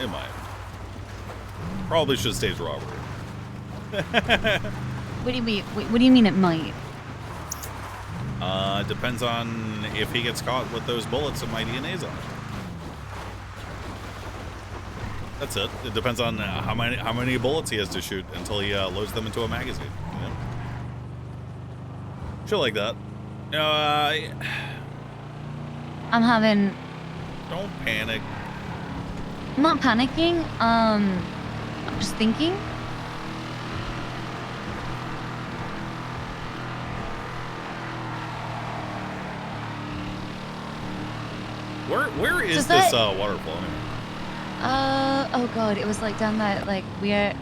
It might. Probably should stay as robbery. What do you mean? What do you mean it might? Depends on if he gets caught with those bullets and my DNA's on it. That's it. It depends on how many bullets he has to shoot until he loads them into a magazine. You know? Shit like that. I'm having... Don't panic. I'm not panicking. I'm just thinking. Where is this waterfall anyway? Oh god, it was like down that like weird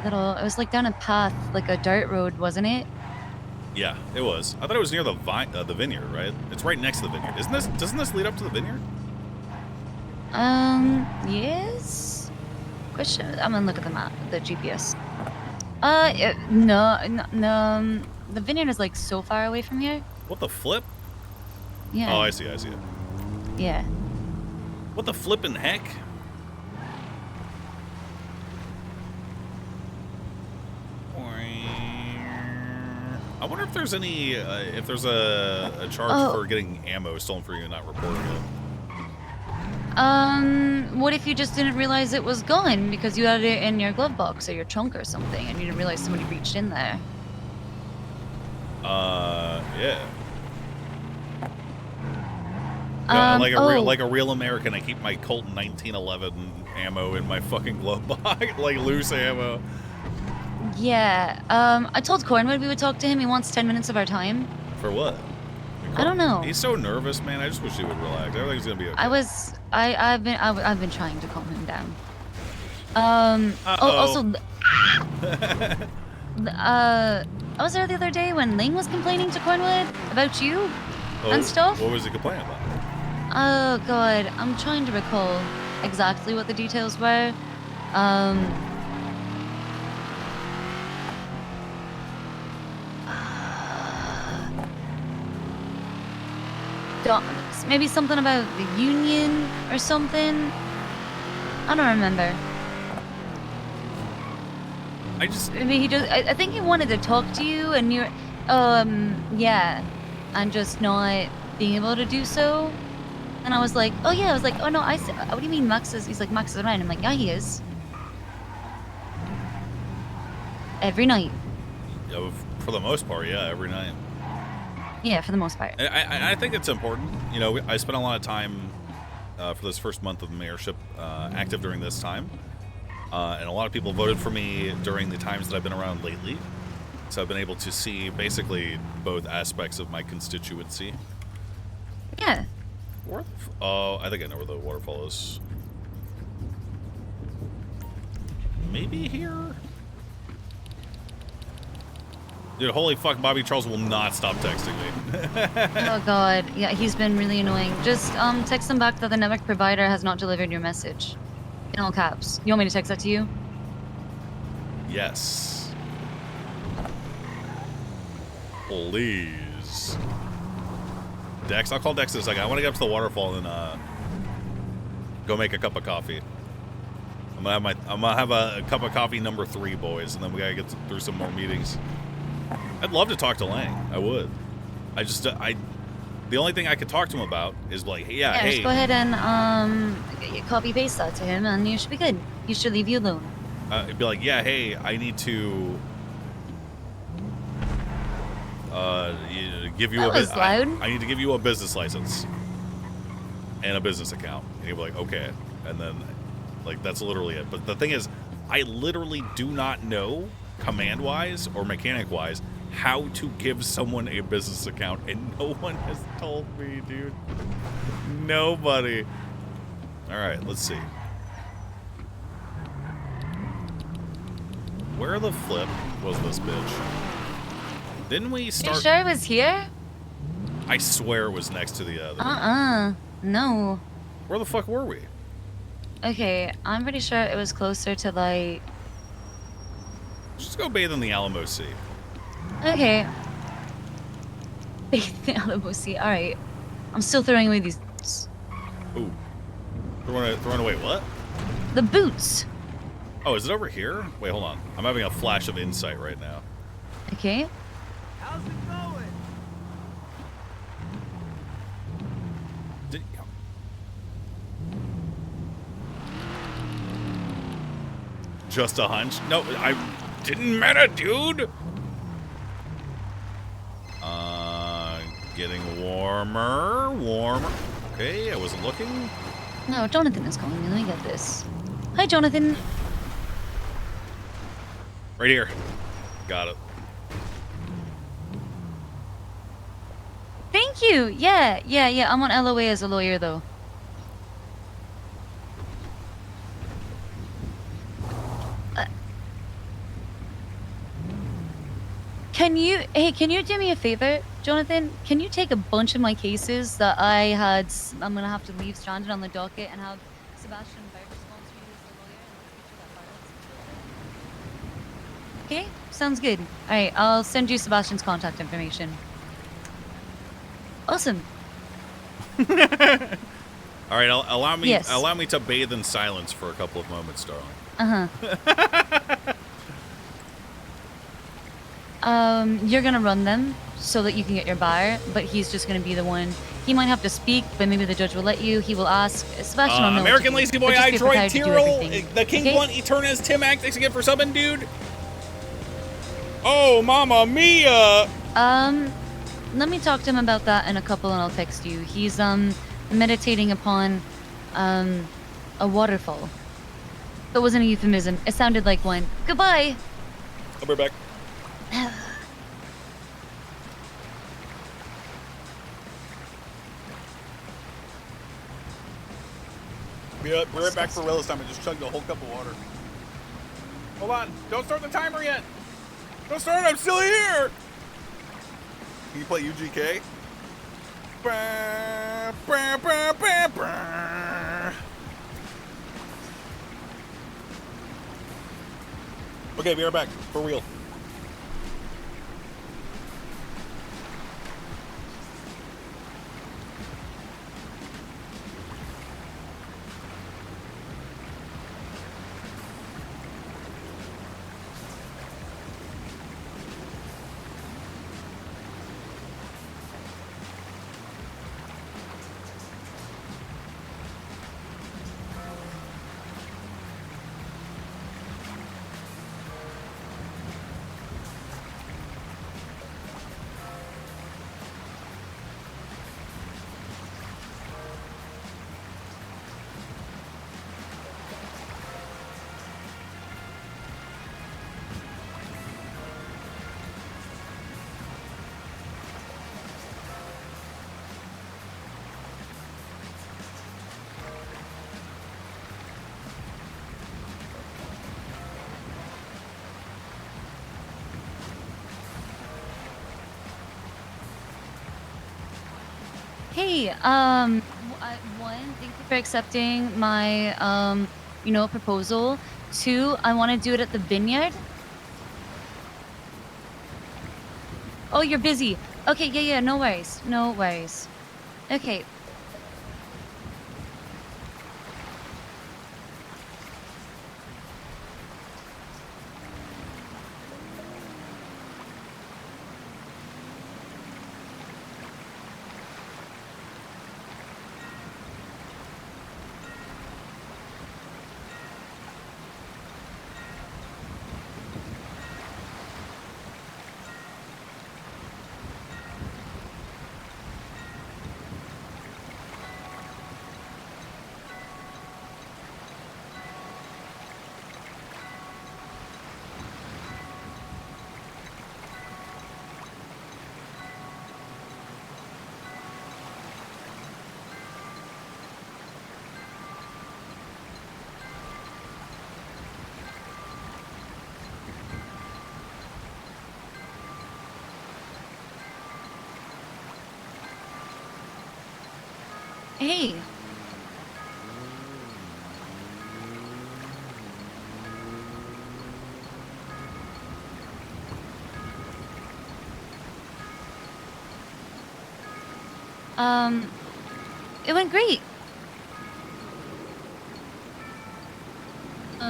little, it was like down a path, like a dirt road, wasn't it? Yeah, it was. I thought it was near the vineyard, right? It's right next to the vineyard. Doesn't this lead up to the vineyard? Yes. Question. I'm gonna look at the map, the GPS. No. The vineyard is like so far away from here. What the flip? Yeah. Oh, I see it. Yeah. What the flippin' heck? I wonder if there's any, if there's a charge for getting ammo stolen for you and not reporting it. What if you just didn't realize it was gone because you had it in your glove box or your trunk or something and you didn't realize somebody reached in there? Yeah. Like a real American, I keep my Colt 1911 ammo in my fucking glove box, like loose ammo. Yeah. I told Cornwood we would talk to him. He wants 10 minutes of our time. For what? I don't know. He's so nervous, man. I just wish he would relax. Everything's gonna be okay. I've been trying to calm him down. Also, I was there the other day when Ling was complaining to Cornwood about you and stuff. What was he complaining about? Oh god, I'm trying to recall exactly what the details were. Maybe something about the union or something. I don't remember. I think he wanted to talk to you, and you're, yeah, and just not being able to do so. And I was like, oh yeah, oh no, what do you mean Max is? He's like, Max is around. I'm like, yeah, he is. Every night. Yeah, for the most part, yeah, every night. Yeah, for the most part. I think it's important. You know, I spent a lot of time for this first month of the mayorship active during this time. And a lot of people voted for me during the times that I've been around lately. So I've been able to see basically both aspects of my constituency. Yeah. Oh, I think I know where the waterfall is. Maybe here? Dude, holy fuck, Bobby Charles will not stop texting me. Oh god, yeah, he's been really annoying. Just text him back that the network provider has not delivered your message. In all caps. You want me to text that to you? Yes. Please. Dex, I'll call Dex in a second. I want to get up to the waterfall and go make a cup of coffee. I'm gonna have a cup of coffee number 3, boys, and then we gotta get through some more meetings. I'd love to talk to Lang. I would. The only thing I could talk to him about is like, hey. Just go ahead and copy paste that to him, and you should be good. He should leave you alone. It'd be like, yeah, hey, I need to give you I need to give you a business license and a business account. And he'd be like, okay, and then like that's literally it. But the thing is, I literally do not know, command-wise or mechanic-wise, how to give someone a business account, and no one has told me, dude. Nobody. All right, let's see. Where the flip was this bitch? Didn't we start? You sure it was here? I swear it was next to the other. No. Where the fuck were we? Okay, I'm pretty sure it was closer to like... Let's just go bathe in the Alamo Sea. Okay. Bathe in the Alamo Sea, alright. I'm still throwing away these Ooh. Throwing away what? The boots. Oh, is it over here? Wait, hold on. I'm having a flash of insight right now. Okay. How's it going? Did, just a hunch? No, I didn't matter, dude. Getting warmer. Okay, I wasn't looking. No, Jonathan is calling me. Let me get this. Hi, Jonathan. Right here. Got it. Thank you. Yeah. I'm on LOA as a lawyer, though. Can you do me a favor, Jonathan? Can you take a bunch of my cases that I'm gonna have to leave stranded on the docket and have Sebastian Berg sponsor you as the lawyer? Okay, sounds good. All right, I'll send you Sebastian's contact information. Awesome. All right, allow me Yes. allow me to bathe in silence for a couple of moments, darling. You're gonna run them so that you can get your buyer, but he's just gonna be the one. He might have to speak, but maybe the judge will let you. He will ask. Sebastian will know American what to Lazy do, Boy, but just I be Droid prepared to do Tyrrell, everything, the King okay? Blunt Eternus, Tim Act, thanks again for subbing, dude. Oh, Mama Mia! Let me talk to him about that in a couple, and I'll text you. He's meditating upon a waterfall. That wasn't a euphemism. It sounded like one. Goodbye. I'll be back. Be right back for Relis time. I just chugged a whole cup of water. Hold on. Don't start the timer yet. Don't start. I'm still here. Can you play UGK? Bah, bah, bah, bah, bah. Okay, be right back. For real. Hey, one, thank you for accepting my, proposal. Two, I want to do it at the vineyard. Oh, you're busy. Okay, yeah, no worries. Okay. Hey. It went great.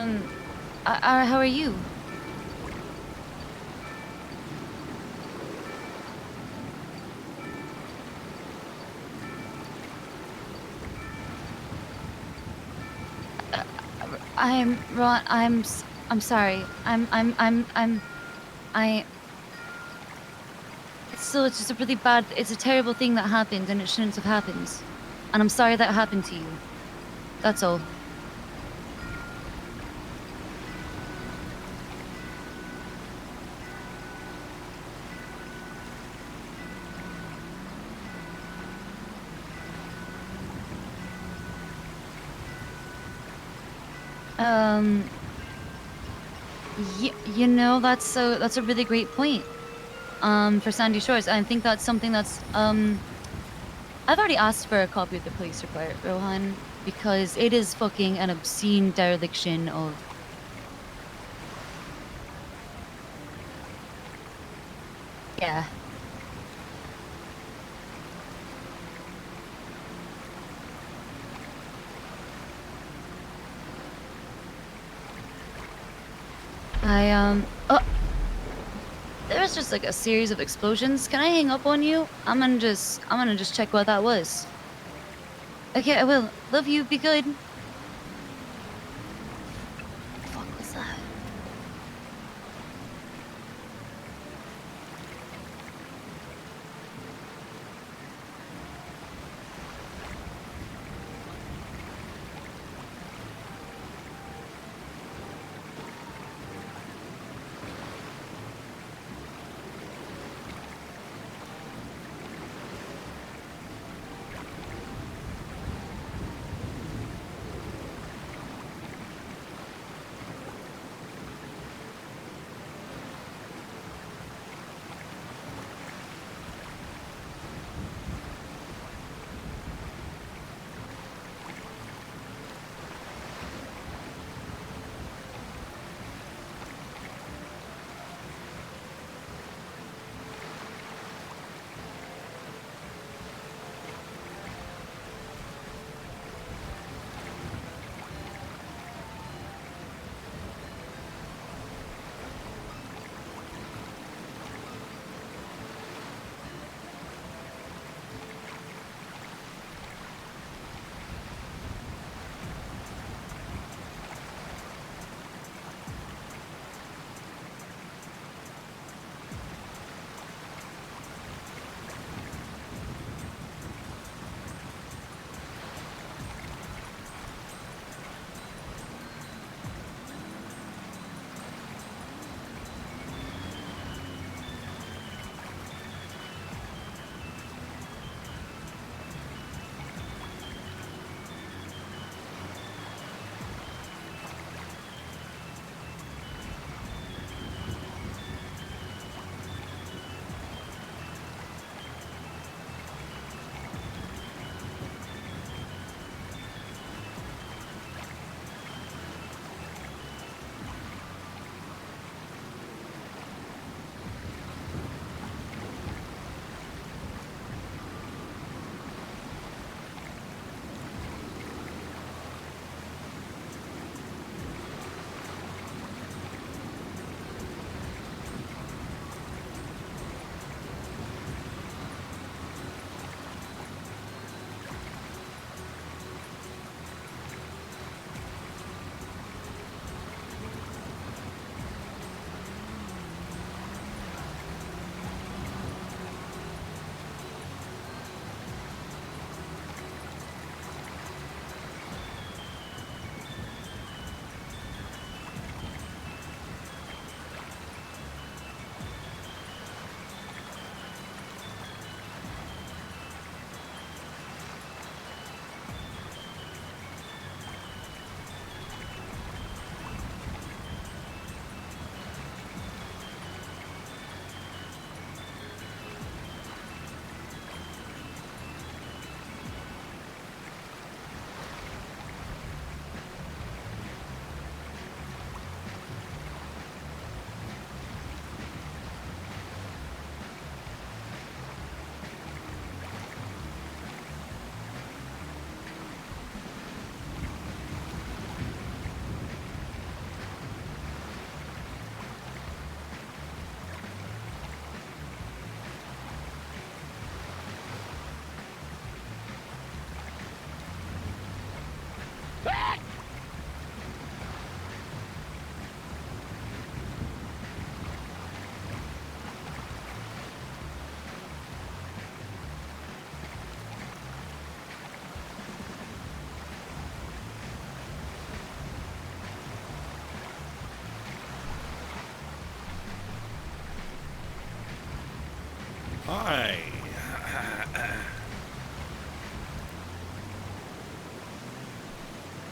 How are you? I'm Ron. I'm sorry. I. It's just a really bad. It's a terrible thing that happened, and it shouldn't have happened. And I'm sorry that happened to you. That's all. You know, that's a really great point. For Sandy Shores, I think that's something that's I've already asked for a copy of the police report, Rohan, because it is fucking an obscene dereliction of. Yeah. Oh, there was just like a series of explosions. Can I hang up on you? I'm gonna just check what that was. Okay, I will. Love you. Be good. Fuck was that?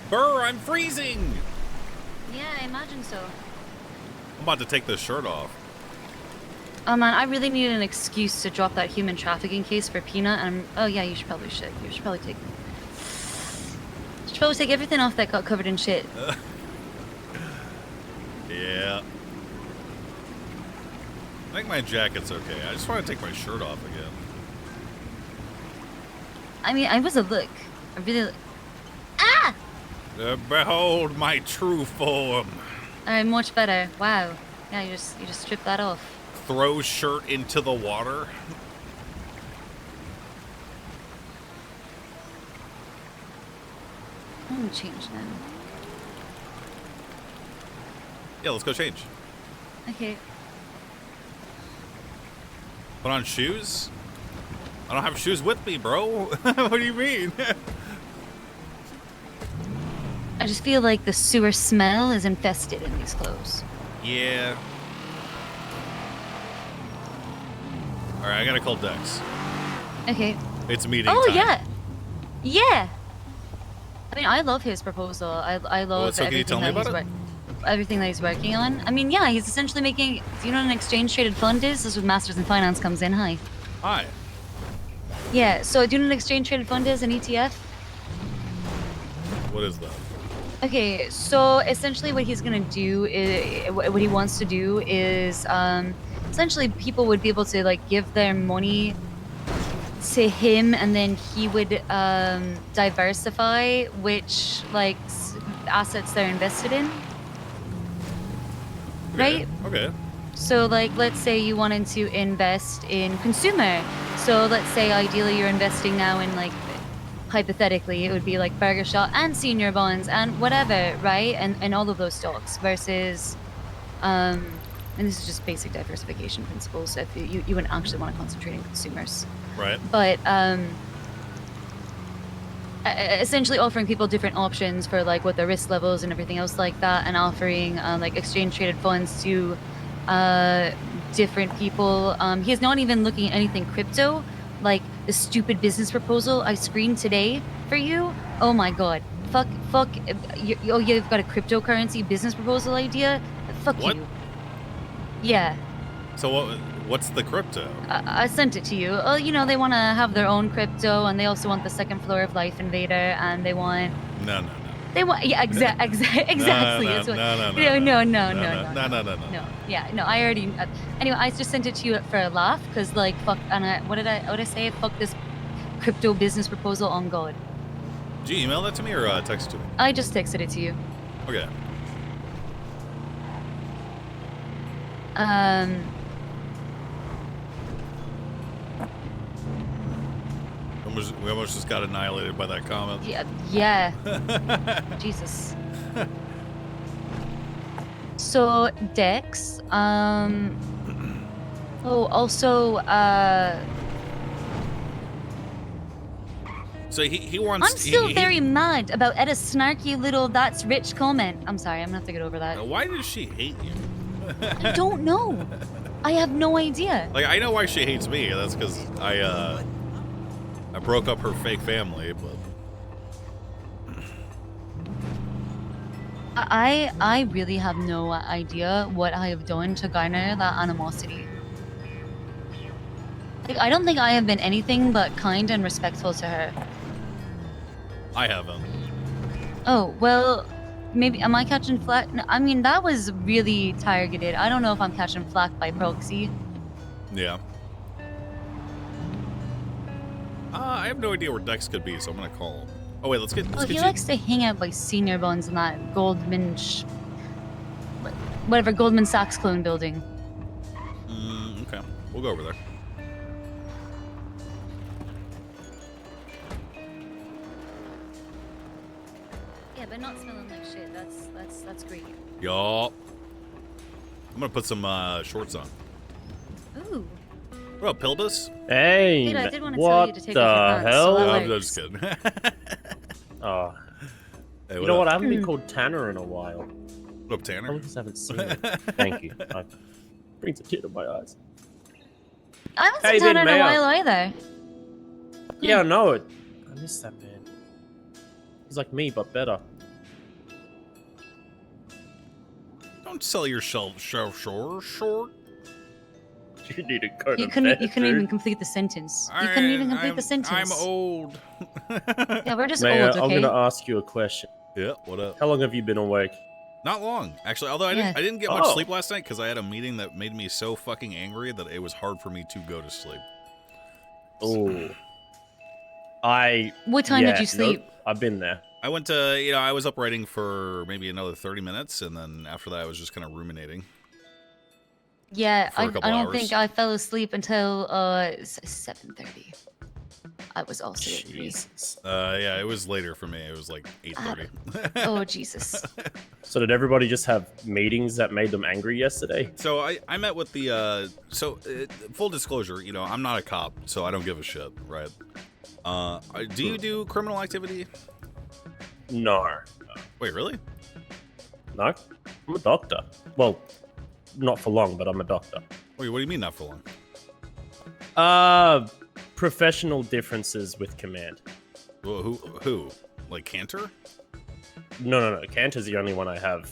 Burr, I'm freezing! Yeah, I imagine so. I'm about to take this shirt off. Oh man, I really need an excuse to drop that human trafficking case for Peanut. And oh yeah, you should probably take everything off that got covered in shit. Yeah. I think my jacket's okay. I just want to take my shirt off again. I mean, I was a look. I really. Ah! Behold my true form. Alright, much better. Wow. Yeah, you just stripped that off. Throw shirt into the water. I'm gonna change now. Yeah, let's go change. Okay. Put on shoes? I don't have shoes with me, bro. What do you mean? I just feel like the sewer smell is infested in these clothes. Yeah. Alright, I gotta call Dex. Okay. It's meeting Oh, time. yeah. Yeah. I mean, I love his proposal. I love Well, so can you tell me about it? Everything that he's working on. I mean, yeah, he's essentially making... Do you know what an exchange-traded fund is? This is where Masters in Finance comes in. Hi. Hi. Yeah, so do you know what an exchange-traded fund is, an ETF? What is that? Okay, so essentially what he's gonna do is... What he wants to do is... essentially, people would be able to, like, give their money to him, and then he would diversify which, like, assets they're invested in. Right? Okay. So, like, let's say you wanted to invest in consumer. So, let's say ideally you're investing now in, like, hypothetically, it would be like Burger Shot and senior bonds and whatever, right? And all of those stocks versus, and this is just basic diversification principles. If you wouldn't actually want to concentrate on consumers. Right. But, essentially offering people different options for like what their risk levels and everything else like that, and offering like exchange traded funds to different people. He's not even looking at anything crypto, like the stupid business proposal I screened today for you. Oh my god, fuck, you've got a cryptocurrency business proposal idea? Fuck What? you. Yeah. So what's the crypto? I sent it to you. Oh, you know, they want to have their own crypto, and they also want the second floor of Life Invader, and they want... No. They want... Yeah, exactly. No. Yeah, no, I already... anyway, I just sent it to you for a laugh, because, like, fuck... And what did I say? Fuck this crypto business proposal on God. Did you email that to me or text it to me? I just texted it to you. Okay. We almost just got annihilated by that comment. Yeah. Jesus. So, Dex, oh, also, So he wants... I'm still very mad about Edda's snarky little "that's rich" comment. I'm sorry, I'm gonna have to get over that. Why does she hate you? I don't know. I have no idea. Like, I know why she hates me. That's because I broke up her fake family, but... I really have no idea what I have done to garner that animosity. Like, I don't think I have been anything but kind and respectful to her. I haven't. Oh, well, maybe, am I catching flack? No, I mean, that was really targeted. I don't know if I'm catching flack by proxy. Yeah. I have no idea where Dex could be, so I'm gonna call him. Oh wait, let's get He likes to hang out by Senior Bones in that Goldman Sachs clone building. Okay. We'll go over there. Yeah, but not smelling like shit. That's great. Y'all. I'm gonna put some shorts on. Ooh. What up, Pilbus? Hey, Dude, I did want to tell what you to take the off your pants, hell? so that I'm works. just kidding. Oh, Hey, you know what? I up? haven't been called Tanner in a while. What up, I Tanner? just haven't seen it. Thank you. Brings a tear to my eyes. I haven't Hey, seen Tanner in a Mayor. while either. Yeah, I know it. I miss that man. He's like me, but better. Don't sell yourself short. You need to go to You couldn't bed, even dude. complete the sentence. You couldn't even complete the sentence. I'm old. Yeah, we're just Mayor, old, okay? I'm gonna ask you a question. Yeah, what up? How long have you been awake? Not long, actually. Although I Yeah. didn't get much Oh. sleep last night because I had a meeting that made me so fucking angry that it was hard for me to go to sleep. Oh, What time did you sleep? Nope, I've been there. I went to, I was up writing for maybe another 30 minutes, and then after that I was just kind of ruminating. Yeah, For a I couple don't hours. think I fell asleep until 7:30. I was also asleep. Jesus. Yeah, it was later for me. It was like 8:30. Oh Jesus. So did everybody just have meetings that made them angry yesterday? So I met with the full disclosure, I'm not a cop, so I don't give a shit, right? Do you do criminal activity? No. Wait, really? No? I'm a doctor. Well, not for long, but I'm a doctor. Wait, what do you mean not for long? Professional differences with command. Well, who? Like Cantor? No. Cantor's the only one I have,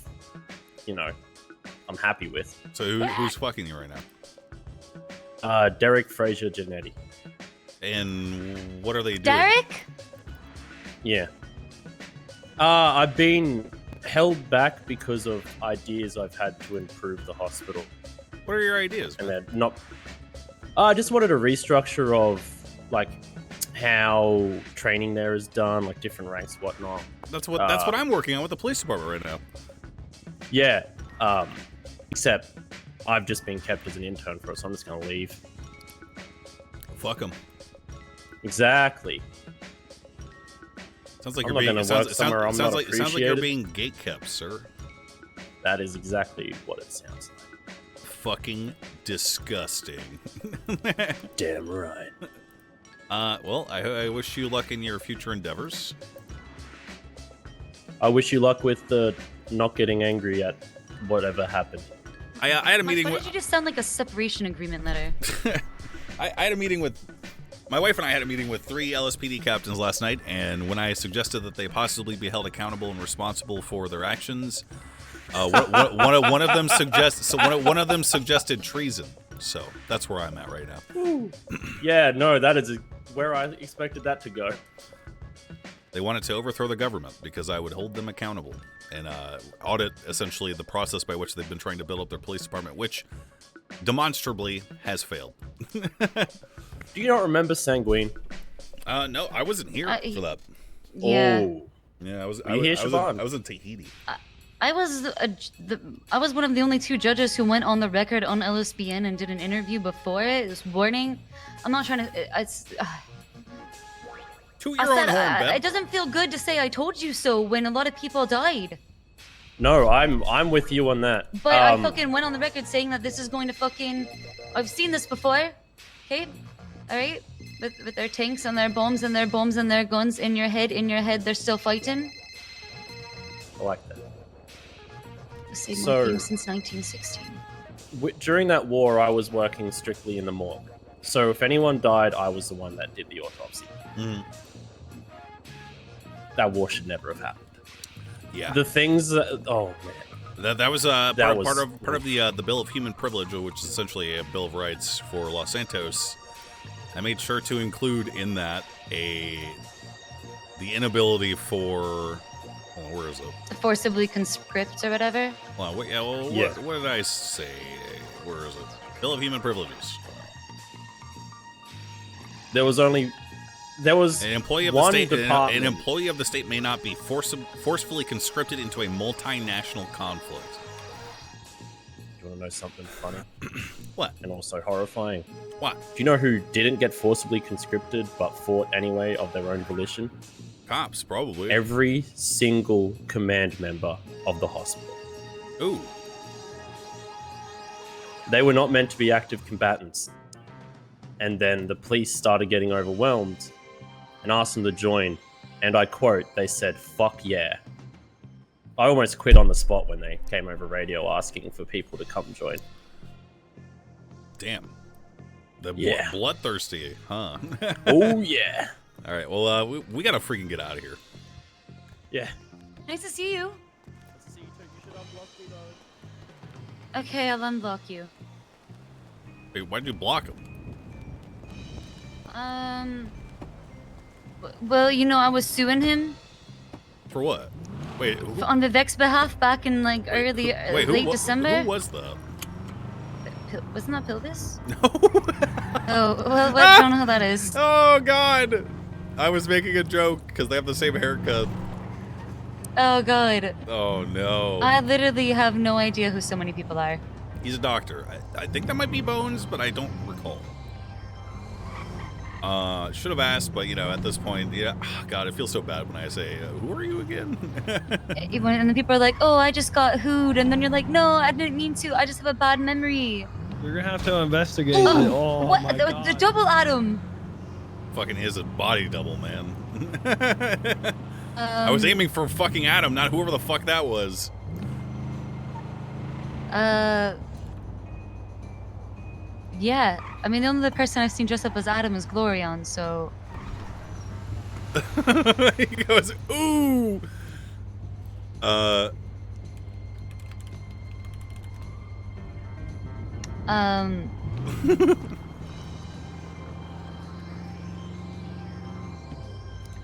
I'm happy with. So who's fucking you right now? Derek Fraser Janetti. And what are they doing? Derek? Yeah. I've been held back because of ideas I've had to improve the hospital. What are your ideas? And they're not... I just wanted a restructure of, like, how training there is done, like different ranks, whatnot. That's what I'm working on with the police department right now. Yeah. Except I've just been kept as an intern for it, so I'm just going to leave. Fuck them. Exactly. Sounds like I'm you're being. not gonna work somewhere I'm not sounds like you're appreciated. being gatekept, sir. That is exactly what it sounds like. Fucking disgusting. Damn right. Well, I wish you luck in your future endeavors. I wish you luck with the not getting angry at whatever happened. I had a meeting Why with. did you just sound like a separation agreement letter? I had a meeting with. My wife and I had a meeting with 3 LSPD captains last night, and when I suggested that they possibly be held accountable and responsible for their actions, one of them suggested treason. So that's where I'm at right now. Yeah, no, that is where I expected that to go. They wanted to overthrow the government because I would hold them accountable and audit essentially the process by which they've been trying to build up their police department, which demonstrably has failed. Do you not remember Sanguine? No, I wasn't here for that. Yeah. Oh. Yeah, I was in Tahiti. I was one of the only 2 judges who went on the record on LSBN and did an interview before it. This warning. I'm not trying to. Toot your own horn, Ben. It doesn't feel good to say I told you so when a lot of people died. No, I'm with you on that. But I fucking went on the record saying that this is going to fucking. I've seen this before. Okay, all right. With their tanks and their bombs and their bombs and their guns in your head, they're still fighting. I like that. Same So- theme since 1916. During that war, I was working strictly in the morgue. So if anyone died, I was the one that did the autopsy. Mm. That war should never have happened. Yeah. The things that, oh man. That was part was- of the Bill of Human Privilege, which is essentially a Bill of Rights for Los Santos. I made sure to include in that the inability for. Hold on, where is it? Forcibly conscript or whatever. Well, what did I say? Where is it? Bill of Human Privileges. There was An employee of the one state. department. An employee of the state may not be forcefully conscripted into a multinational conflict. Do you want to know something funny? What? And also horrifying? What? Do you know who didn't get forcibly conscripted but fought anyway of their own volition? Cops, probably. Every single command member of the hospital. Ooh. They were not meant to be active combatants. And then the police started getting overwhelmed and asked them to join. And I quote, they said, "Fuck yeah." I almost quit on the spot when they came over radio asking for people to come join. Damn. The Yeah. bloodthirsty, huh? Oh, yeah. All right. Well, we gotta freaking get out of here. Yeah. Nice to see you. Okay, I'll unblock you. Wait, why'd you block him? Well, you know, I was suing him For what? Wait, who, on Vivek's behalf back in like wait, early, who, wait, late who December. was that? Wasn't that Pilvis? No. Oh, well, I don't know who that is. Oh God! I was making a joke because they have the same haircut. Oh god. Oh no. I literally have no idea who so many people are. He's a doctor. I think that might be Bones, but I don't recall. Should have asked, but you know, at this point, yeah. Oh, God, it feels so bad when I say, "Who are you again?" And the people are like, "Oh, I just got hooed," and then you're like, "No, I didn't mean to. I just have a bad memory." You're gonna have to investigate. Oh, it. Oh what? my God. The double Adam. Fucking is a body double, man. I was aiming for fucking Adam, not whoever the fuck that was. Yeah. I mean, the only other person I've seen dressed up as Adam is Glorion, so. He goes, ooh.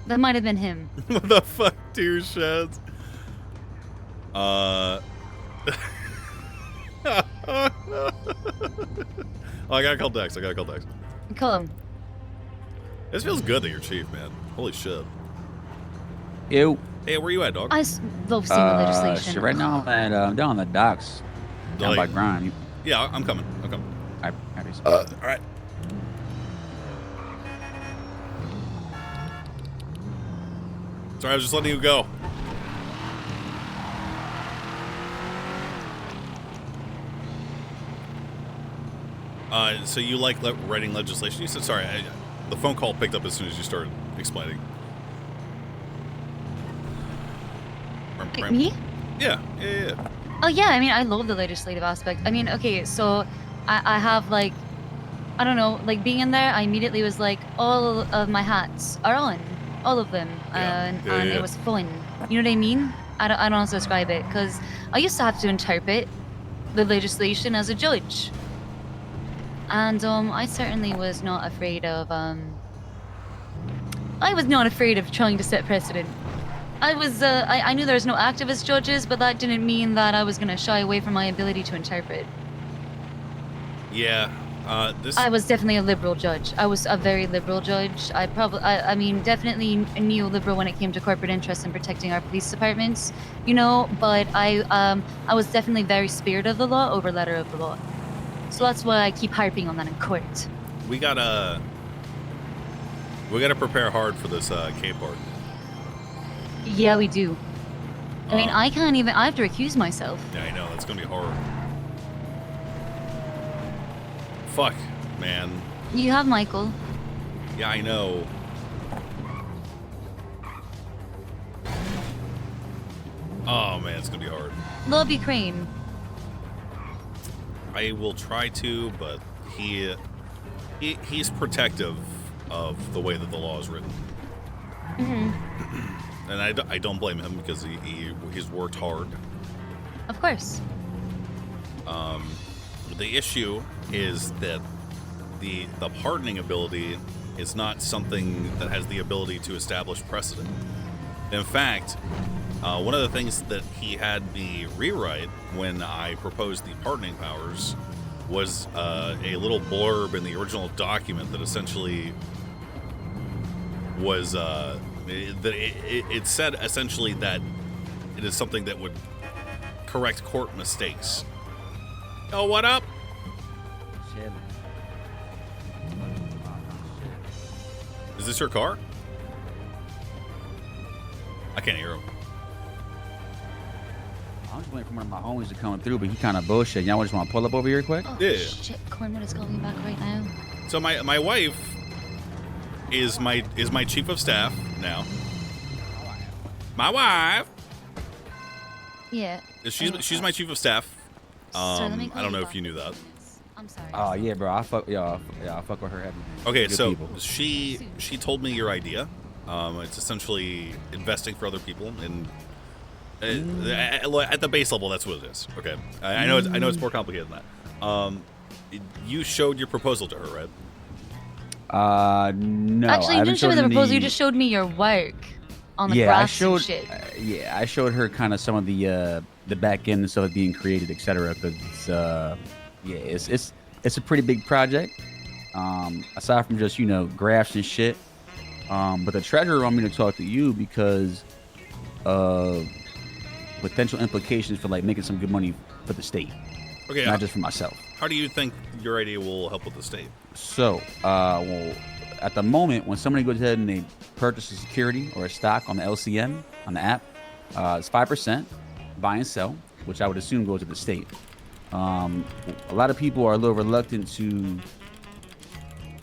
That might have been him. What the fuck, two sheds? Oh, I gotta call Dex. Call him. This feels good that you're chief, man. Holy shit. Ew. Hey, where you at, dog? Love seeing the legislation. Shit, right now I'm down on the docks. Down by Like- Grind. Yeah, I'm coming. All All right. Sorry, I was just letting you go. So you like writing legislation? You said sorry. The phone call picked up as soon as you started explaining. Me? Yeah. Oh yeah, I mean, I love the legislative aspect. I mean, okay, so I have like, I don't know, like being in there, I immediately was like, all of my hats are on, all of them, and Yeah. it was fun. You know what I mean? I don't know how to describe it, because I used to have to interpret the legislation as a judge, and I certainly was not afraid of trying to set precedent. I knew there was no activist judges, but that didn't mean that I was going to shy away from my ability to interpret. Yeah. I was definitely a liberal judge. I was a very liberal judge. I mean, definitely neoliberal when it came to corporate interests and protecting our police departments, you know, but I was definitely very spirit of the law over letter of the law. So that's why I keep harping on that in court. We gotta prepare hard for this K part. Yeah, we do. I mean, I have to recuse myself. Yeah, I know. That's gonna be horrible. Fuck, man. You have Michael. Yeah, I know. Oh man, it's gonna be hard. Lobby Crane. I will try to, but he's protective of the way that the law is written. Mm-hmm. And I don't blame him because he's worked hard. Of course. The issue is that the pardoning ability is not something that has the ability to establish precedent. In fact, one of the things that he had me rewrite when I proposed the pardoning powers was a little blurb in the original document that essentially was it said essentially that it is something that would correct court mistakes. Oh, what up? Shit. Is this your car? I can't hear him. I was waiting for one of my homies to come through, but he kind of bullshit. Y'all just want to pull up over here quick? Oh, Yeah. shit. Cornwood is calling me back right now. So my wife is my chief of staff now. My wife. Yeah. She's my chief of staff. Sorry, let me call I don't you know back. if you knew that. I'm sorry. Oh yeah, bro. I fuck with her heavy. Okay, Good so people. she told me your idea. It's essentially investing for other people, and At the base level, that's what it is. Okay, I know it's more complicated than that. You showed your proposal to her, right? No. Actually, I you haven't didn't show me showed the proposal. any- You just showed me your work on the I graphs showed. and shit. I showed her kind of some of the back end and stuff being created, etc. Because it's a pretty big project. Aside from just graphs and shit. But the treasurer want me to talk to you because of potential implications for like making some good money for the state, Okay. not just for myself. How do you think your idea will help with the state? So, well, at the moment, when somebody goes ahead and they purchase a security or a stock on the LCN, on the app, it's 5% buy and sell, which I would assume goes to the state. A lot of people are a little reluctant to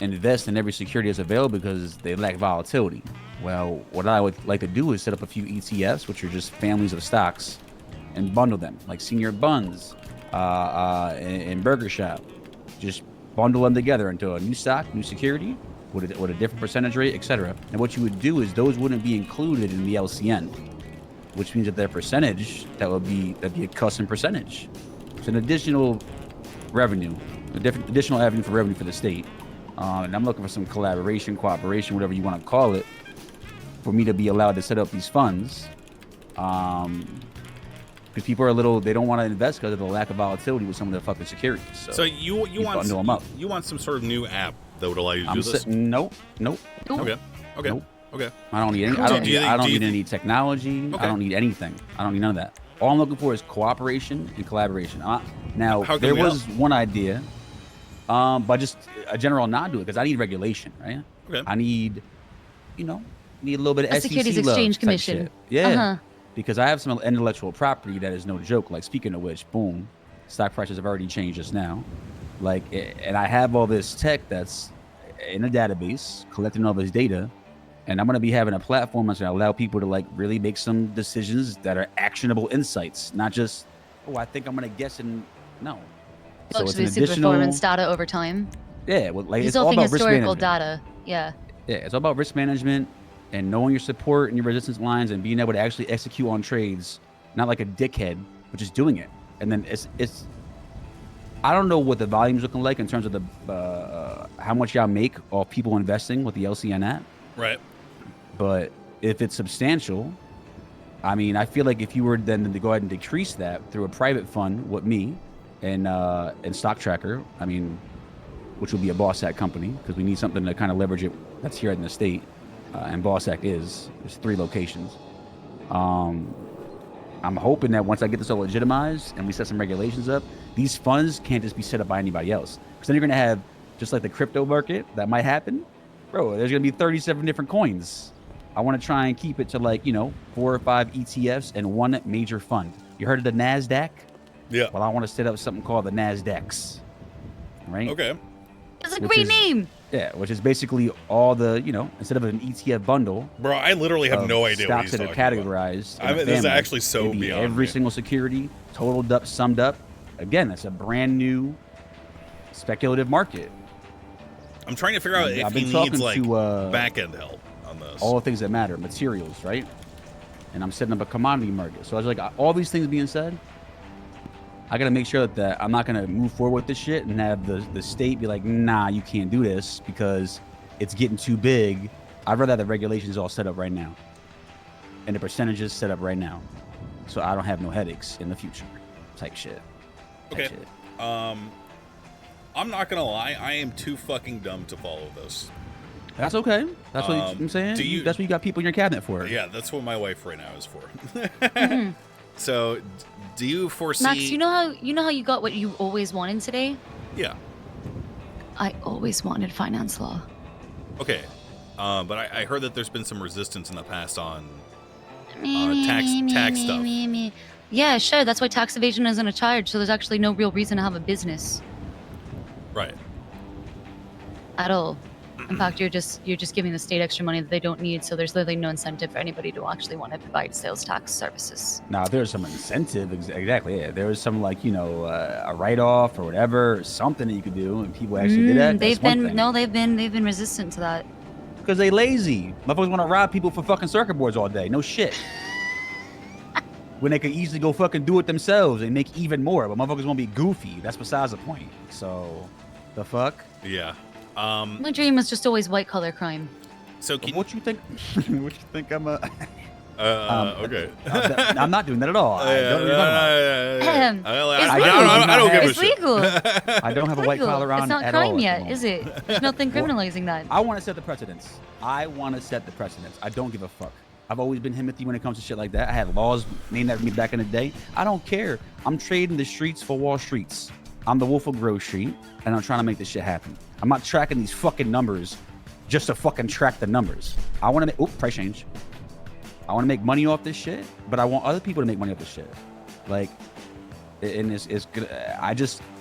invest in every security that's available because they lack volatility. Well, what I would like to do is set up a few ETFs, which are just families of stocks, and bundle them, like Senior Buns and Burger Shop. Just bundle them together into a new stock, new security, with a different percentage rate, etc. And what you would do is those wouldn't be included in the LCN, which means that their percentage, that'd be a custom percentage. It's an additional revenue, additional avenue for revenue for the state. And I'm looking for some collaboration, cooperation, whatever you want to call it, for me to be allowed to set up these funds. Because people are they don't want to invest because of the lack of volatility with some of the fucking securities. So you want bundle 'em up. you want some sort of new app that would allow you to do this? Nope. Okay. Nope. Okay. I don't need any. Cool. I don't Do you need, think- I don't do you need think- any technology. Okay. I don't need anything. I don't need none of that. All I'm looking for is cooperation and collaboration. Now, How can there we was one idea, but just a general nod to it because I need regulation, right? Okay. I need, need a little bit of A SEC Securities love Exchange type Commission. shit. Yeah. Uh-huh. Because I have some intellectual property that is no joke. Like, speaking of which, boom, stock prices have already changed just now. Like, and I have all this tech that's in a database collecting all this data, and I'm going to be having a platform that's going to allow people to like really make some decisions that are actionable insights, not just, oh, I think I'm going to guess and no. So it's an Actually, additional performance data over time. Yeah, well, like it's all Resulting about risk historical management. data. Yeah. Yeah, it's all about risk management and knowing your support and your resistance lines and being able to actually execute on trades, not like a dickhead, but just doing it. And then it's I don't know what the volume's looking like in terms of the how much y'all make off people investing with the LCN app. Right. But if it's substantial, I mean, I feel like if you were then to go ahead and decrease that through a private fund with me and Stock Tracker, I mean, which would be a Boss Act company because we need something to kind of leverage it that's here in the state. And Boss Act there's 3 locations. I'm hoping that once I get this all legitimized and we set some regulations up, these funds can't just be set up by anybody else. Because then you're going to have, just like the crypto market, that might happen. Bro, there's going to be 37 different coins. I want to try and keep it to 4 or 5 ETFs and 1 major fund. You heard of the NASDAQ? Yeah. Well, I want to set up something called the NASDAQs. Right? Okay. That's a Which great is- name. Yeah, which is basically all the, instead of an ETF bundle, Bro, I literally have of no idea what stocks he's that are talking about. categorized. in I a mean, this is family. actually so It'd be beyond every me. single security totaled up, summed up. Again, that's a brand new speculative market. I'm trying to figure out if I've he been needs talking to back end help on this. all the things that matter, materials, right? And I'm setting up a commodity market. So I was like, all these things being said, I got to make sure that I'm not going to move forward with this shit and have the state be like, nah, you can't do this because it's getting too big. I'd rather have the regulations all set up right now and the percentages set up right now, so I don't have no headaches in the future. Type shit. Okay. I'm not gonna lie, I am too fucking dumb to follow this. That's okay. That's what I'm saying. That's what you got people in your cabinet for. Yeah, that's what my wife right now is for. Mhm. So, do you foresee? Max, you know how you got what you always wanted today? Yeah. I always wanted finance law. Okay. But I heard that there's been some resistance in the past on tax stuff. Yeah, sure. That's why tax evasion isn't a charge. So there's actually no real reason to have a business Right. at all. In fact, you're just giving the state extra money that they don't need. So there's literally no incentive for anybody to actually want to provide sales tax services. Now, there's some incentive. Exactly. Yeah. There was some a write-off or whatever, something that you could do, and people actually did that. They've been resistant to that. Because they lazy. Motherfuckers want to rob people for fucking circuit boards all day. No shit. when they could easily go fucking do it themselves and make even more. But motherfuckers won't be goofy. That's besides the point. So, the fuck? Yeah. My dream was just always white collar crime. So can What you think? What you think I'm a? okay. I'm not doing that at all. I don't, It's I don't give a It's shit. legal. I don't have a white Legal. collar on It's not at crime all at yet, the is moment. it? There's nothing criminalizing that. I want to set the precedence. I don't give a fuck. I've always been Timothy when it comes to shit like that. I had laws named after me back in the day. I don't care. I'm trading the streets for Wall Streets. I'm the Wolf of Grove Street, and I'm trying to make this shit happen. I'm not tracking these fucking numbers just to fucking track the numbers. I want to make price change. I want to make money off this shit, but I want other people to make money off this shit. Like, and it's good.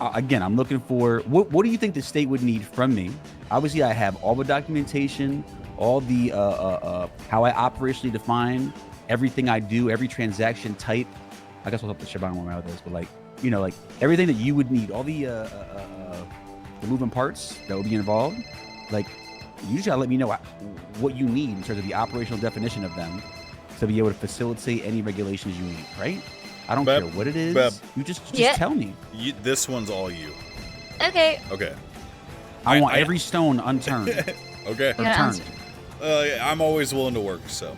Again, I'm looking for what do you think the state would need from me? Obviously, I have all the documentation, all the how I operationally define everything I do, every transaction type. I guess I'll help the Shabbat one out with this, but like, you know, like everything that you would need, all the moving parts that would be involved. Like, you just gotta let me know what you need in terms of the operational definition of them to be able to facilitate any regulations you need, right? I don't care what it is. You just tell me. This one's all you. Okay. Okay. I want every stone unturned. Okay. You gotta answer. I'm always willing to work, so.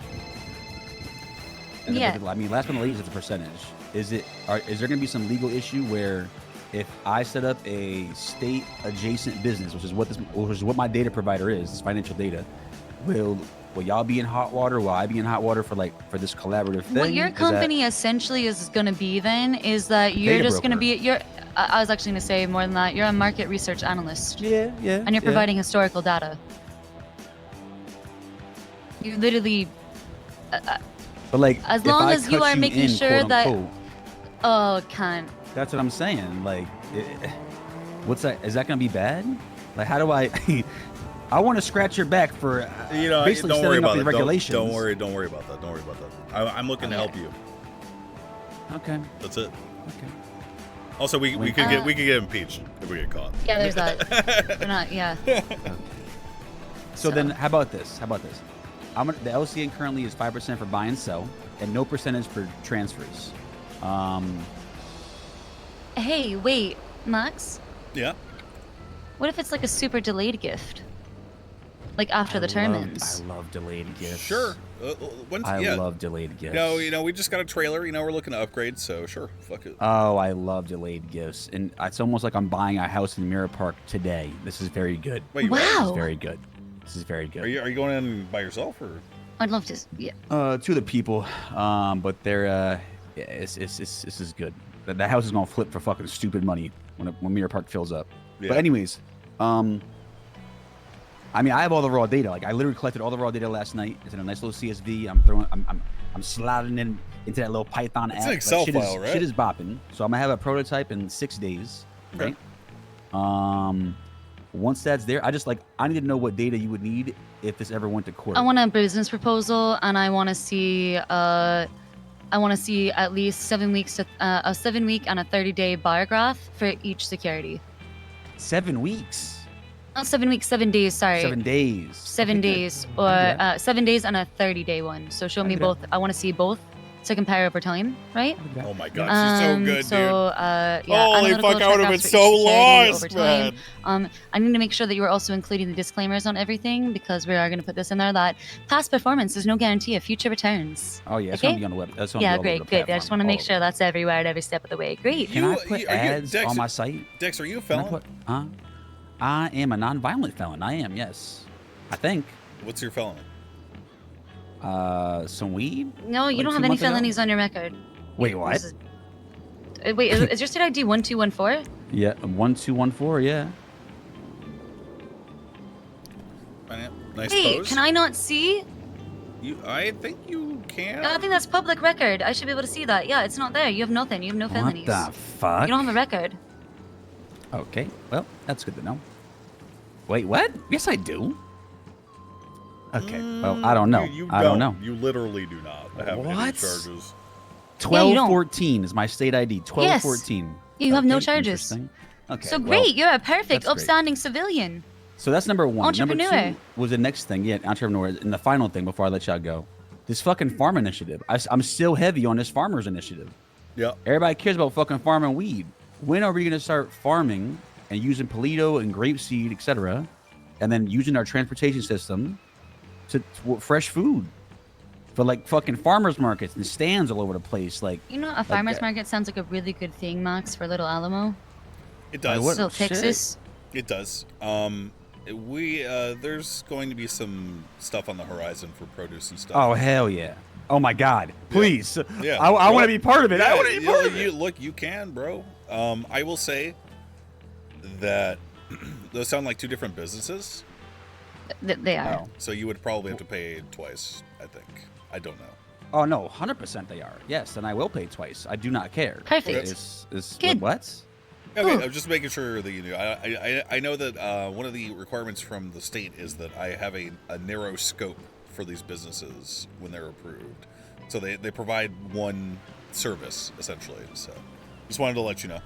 And Yeah. I mean, last but not least, it's a percentage. Is there going to be some legal issue where if I set up a state adjacent business, which is what my data provider is, this financial data, will y'all be in hot water? Will I be in hot water for this collaborative thing? What your company essentially is going to be then is that you're Data just going to broker. be I was actually going to say more than that. You're a market research analyst. Yeah. And you're providing historical data. You literally, But like, as if long I as you cut are making in, sure quote, that. unquote, Oh, can't. that's what I'm saying. Like, what's that? Is that going to be bad? Like, how do I? I want to scratch your back for basically don't worry setting up about the it. regulations. Don't worry about that. Don't worry about that. I'm looking to help you. Okay. That's it. Okay. Also, we could get impeached if we get caught. Yeah, there's that. We're not. Yeah. So then, how about this? The LCN currently is 5% for buy and sell, and no percentage for transfers. Hey, wait, Max. Yeah. What if it's like a super delayed gift? Like after the term ends. I love delayed gifts. Sure. I love delayed gifts. We just got a trailer. We're looking to upgrade, so sure, fuck it. Oh, I love delayed gifts, and it's almost like I'm buying a house in Mirror Park today. This is very good. Wait, Wow. This is very good. This is very good. Are you going in by yourself or? I'd love to. Yeah. Two of the people, but they're this is good. That house is gonna flip for fucking stupid money when Mirror Park fills up. Yeah. But anyways, I mean, I have all the raw data. Like, I literally collected all the raw data last night. It's in a nice little CSV. I'm sliding in into that little Python app. It's an Excel shit file, right? Shit is bopping. So I'm gonna have a prototype in 6 days, Okay. right? Once that's there, I need to know what data you would need if this ever went to court. I want a business proposal, and I want to see. I want to see at least 7 weeks to a 7 week and a 30-day bar graph for each security. 7 weeks. Not 7 weeks, 7 days. Sorry. 7 days. 7 Okay. days, I can do or 7 days and a 30-day one. So show me can do both. I want to see both to compare over time, right? Oh my god, she's so good, so, dude. yeah, Holy analytical fuck, I would've been checkups for so each security lost, over time. man. I need to make sure that you are also including the disclaimers on everything, because we are going to put this in there that past performance is no guarantee of future returns. Oh yeah, it's Okay? gonna be on the web. That's gonna Yeah, be all over great, the good. I platform, just want to all make over. sure that's everywhere at every step of the way. Great. Can I put ads Dex, on my site? Dex, are you a Can I felon? put? I am a non-violent felon. I am, yes. I think. What's your felony? Some weed. No, you Like don't 2 have any months ago? felonies on your record. Wait, what? This wait, is your state ID 1214? Yeah, 1214. Yeah. Nice Wait, pose. can I not see? I think you can. I think that's public record. I should be able to see that. Yeah, it's not there. You have nothing. You have no felonies. What the fuck? You don't have a record. Okay, well, that's good to know. Wait, what? Yes, I do. Okay, well, I don't know. I don't know. You literally do not have any What? charges. Yeah, you don't. 1214 is my state ID. 1214. You have no Okay, charges. interesting. Okay. So well, great, you're a perfect, that's great. upstanding civilian. So that's number one. Number Entrepreneur. two was the next thing. Yeah, entrepreneur. And the final thing before I let y'all go. this fucking farm initiative. I'm still heavy on this farmers initiative. Yeah. Everybody cares about fucking farming weed. When are we gonna start farming and using Polito and grapeseed, etc., and then using our transportation system to fresh food for like fucking farmers markets and stands all over the place? Like, You know, a farmer's market sounds like a really good thing, Max, for Little Alamo. It does. what- Little shit. Texas. It does. There's going to be some stuff on the horizon for produce and stuff. oh hell yeah! Oh my god! Please, Yeah. I want to be part of it. I want to be part of it. Look, you can, bro. I will say that those sound like two different businesses, They are. Oh. so you would probably have to pay twice. I think. I don't know. Oh no, 100% they are. Yes, and I will pay twice. I do not care. Perfect. It's Good. what? Okay, Ooh. I'm just making sure that you knew. I know that one of the requirements from the state is that I have a narrow scope for these businesses when they're approved. So they provide one service essentially. So just wanted to let you know.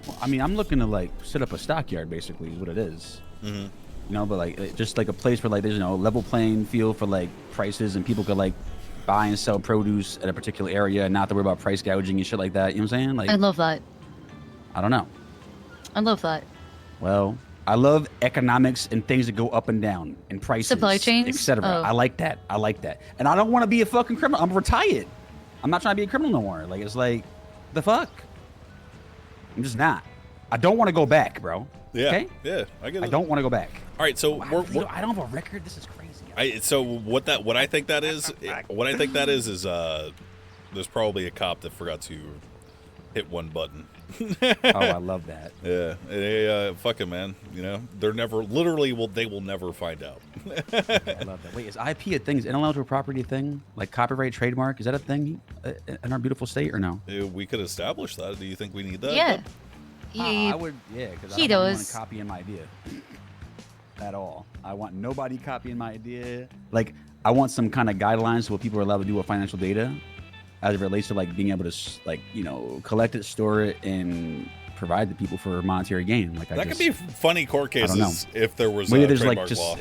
Well, I mean, I'm looking to like set up a stockyard, basically, is what it is. Mm-hmm. You know, but like just like a place where like there's level playing field for like prices, and people could like buy and sell produce at a particular area, and not to worry about price gouging and shit like that. You know what I'm saying? Like, I love that. I don't know. I love that. Well, I love economics and things that go up and down and prices, Supply chains? etc. Oh. I like that. I like that. And I don't want to be a fucking criminal. I'm retired. I'm not trying to be a criminal no more. Like, it's like, the fuck? I'm just not. I don't want to go back, bro. Yeah. Okay? Yeah. I get it. I don't want to go back. All right. So Wow, I don't have a record. This is crazy. So what I think that is, there's probably a cop that forgot to hit one button. Oh, I love that. Yeah, fuck it, man. You know, they will never find out. I love that. Wait, is IP a thing? Is intellectual property a thing? Like copyright, trademark? Is that a thing in our beautiful state or no? We could establish that. Do you think we need that? Yeah. I would, yeah, because I He don't want does. to copying my idea at all. I want nobody copying my idea. Like, I want some kind of guidelines to what people are allowed to do with financial data as it relates to like being able to like, collect it, store it, and provide to people for monetary gain. Like, That could be funny court don't know. cases if there was maybe a there's trademark like just law.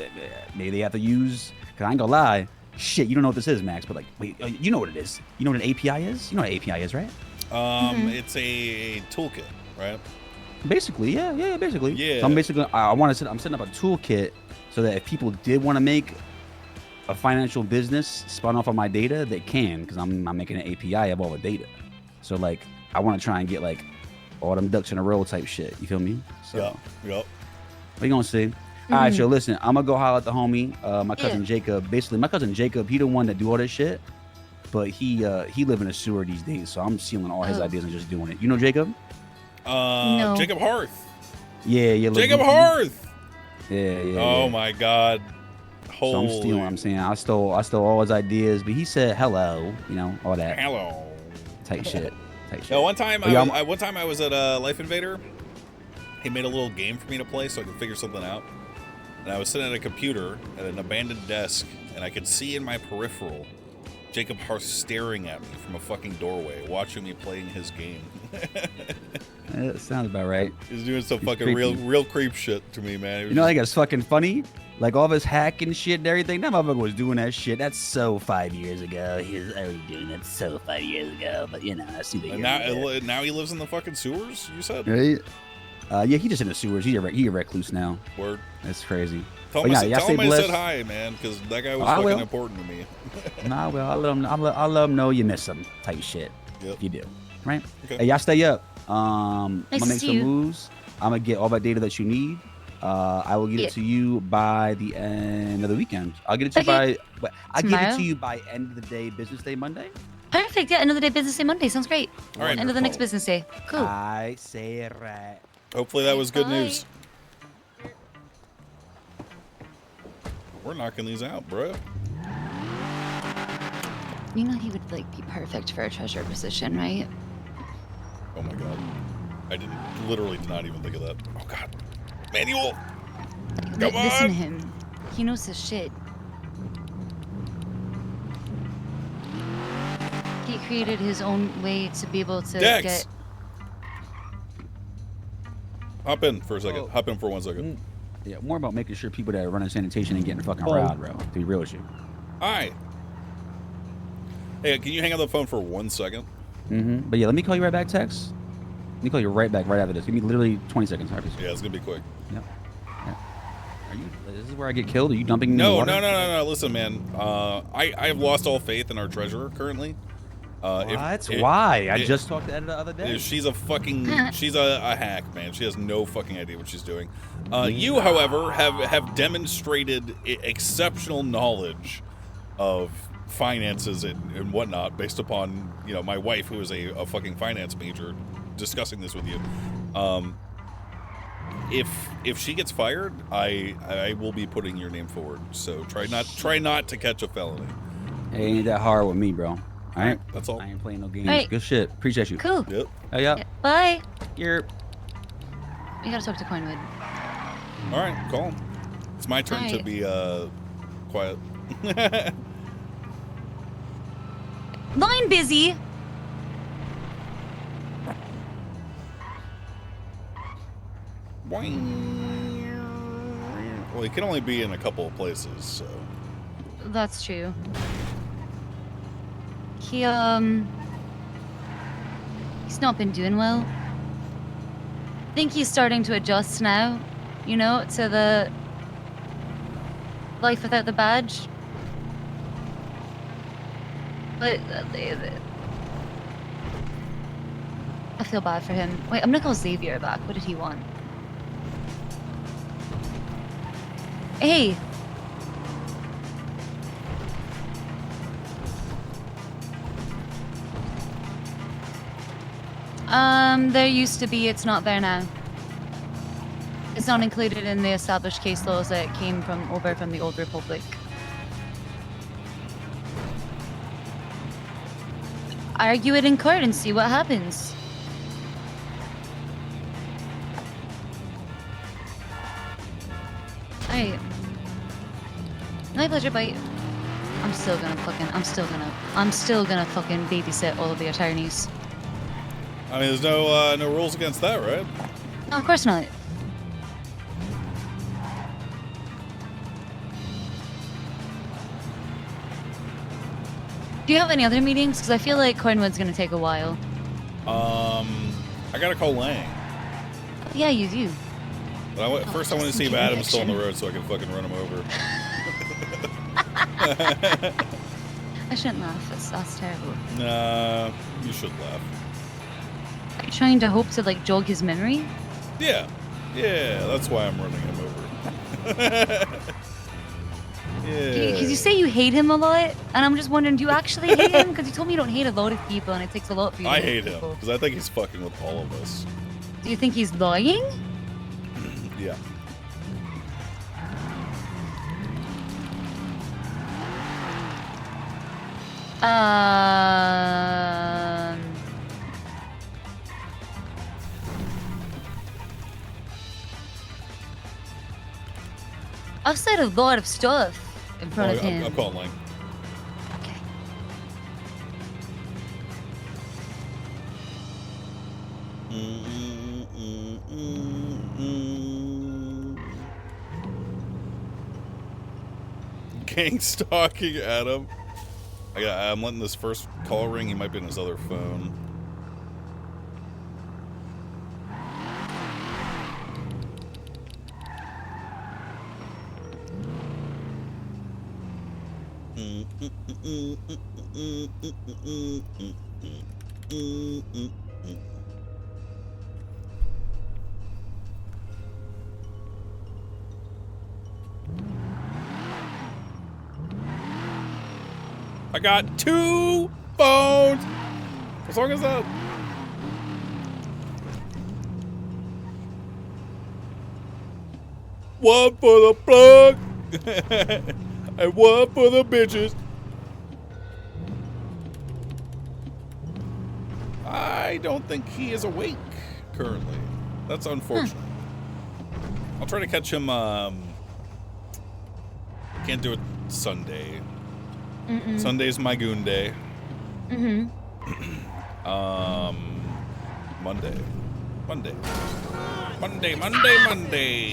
maybe they have to use. Cause I ain't gonna lie, shit, you don't know what this is, Max. But like, wait, you know what it is? You know what an API is? You know what an API is, right? It's a toolkit, right? Basically, yeah, basically. Yeah. So I'm setting up a toolkit so that if people did want to make a financial business spun off of my data, they can, because I'm making an API of all the data. So like, I want to try and get like all them ducks in a row type shit. You feel me? So Yep. we gonna see. All right, so listen, I'm gonna go holler at the homie, my cousin Jacob. Basically, my cousin Jacob, he the one that do all this shit, but he live in a sewer these days, so I'm stealing all his ideas and just doing it. You know Jacob? No. Jacob Harth. Yeah. Jacob Harth. Yeah. Oh my God. So I'm stealing. I'm saying I stole all his ideas, but he said hello, all that Hello. type shit. No, one time But yeah, I was at Life Invader. He made a little game for me to play so I could figure something out. And I was sitting at a computer at an abandoned desk, and I could see in my peripheral Jacob Harth staring at me from a fucking doorway, watching me playing his game. That sounds about right. He's doing some He's fucking creepy. real creep shit to me, man. It was You know, like it's fucking funny. Like all this hacking shit and everything. That motherfucker was doing that shit. That's so 5 years ago. He was already doing that so 5 years ago. But I see the. and now he lives in the fucking sewers. You said. Right? Yeah, he just in the sewers. He a recluse now. Word. That's crazy. Tell But him, yeah, I, y'all tell stay him I blessed. said hi, man, because that guy was I fucking will. important to me. Nah, well, I'll let him know you miss him. Type shit. Yep. If you do, right? Okay. Hey, y'all stay up. I'm Nice gonna to make see some you. moves. I'm gonna get all that data that you need. I will get Yeah. it to you by the end of the weekend. I'll get it to you Okay. I'll get it Tomorrow? to you by end of the day, business day, Monday. Perfect. Yeah, end of the day, business day, Monday. Sounds great. All right. End of the next business day. Cool. I say it right. Hopefully that was good Bye. news. We're knocking these out, bro. You know he would be perfect for a treasure position, right? Oh my god. I literally did not even think of that. Oh god. Manual! Come Listen on! to him. He knows his shit. He created his own way to be able to Dex! get. Hop in for a second. Oh. Hop in for 1 second. Yeah, more about making sure people that are running sanitation and getting fucking Oh. robbed, bro. To be real with you. Hi. Hey, can you hang up the phone for 1 second? But yeah, let me call you right back, Tex. Let me call you right back right after this. Give me literally 20 seconds. All right, Yeah, it's gonna be quick. Yep. Yeah. Are you? This is where I get killed? Are you dumping me in the No, water? no. Listen, man. I've lost all faith in our treasurer currently. What? Why? I just talked to Ed the other day. She's a fucking, she's a hack, man. She has no fucking idea what she's doing. You, however, have demonstrated exceptional knowledge of finances and whatnot, based upon, you know, my wife, who is a fucking finance major, discussing this with you. If she gets fired, I will be putting your name forward. So try not to catch a felony. Hey, ain't that hard with me, bro. All right, That's all. I ain't playing no games. Hey. Good shit. Appreciate you. Cool. Yep. Oh, yeah. Bye. Here. We gotta talk to Cornwood. All right, call him. It's my turn to Alright. be quiet. Line busy. Well, he can only be in a couple of places, so. That's true. He's not been doing well. I think he's starting to adjust now, you know, to the life without the badge. But I feel bad for him. Wait, I'm gonna call Xavier back. What did he want? Hey. There used to be, it's not there now. It's not included in the established case laws that came from over from the Old Republic. Argue it in court and see what happens. Alright. My pleasure, bye. I'm still gonna fucking babysit all of the attorneys. I mean, there's no rules against that, right? No, of course not. Do you have any other meetings? Because I feel like Cornwood's gonna take a while. I gotta call Lang. Yeah, you do. But first I want to see if Adam's still on the road so I can fucking run him over. I shouldn't laugh. That's terrible. Nah, you should laugh. Are you trying to hope to like jog his memory? Yeah, that's why I'm running him over. Yeah. Because you say you hate him a lot, and I'm just wondering, do you actually hate him? Because you told me you don't hate a lot of people, and it takes a lot for you to I hate him people. because I think he's fucking with all of us. Do you think he's lying? Yeah. I've said a lot of stuff in front of him. I'm calling Lang. Okay. Gang stalking Adam. I'm letting this first call ring. He might be on his other phone. I got 2 phones. What song is that? One for the plug and one for the bitches. I don't think he is awake currently. That's unfortunate. I'll try to catch him. Can't do it Sunday. Sunday's my goon day. Monday.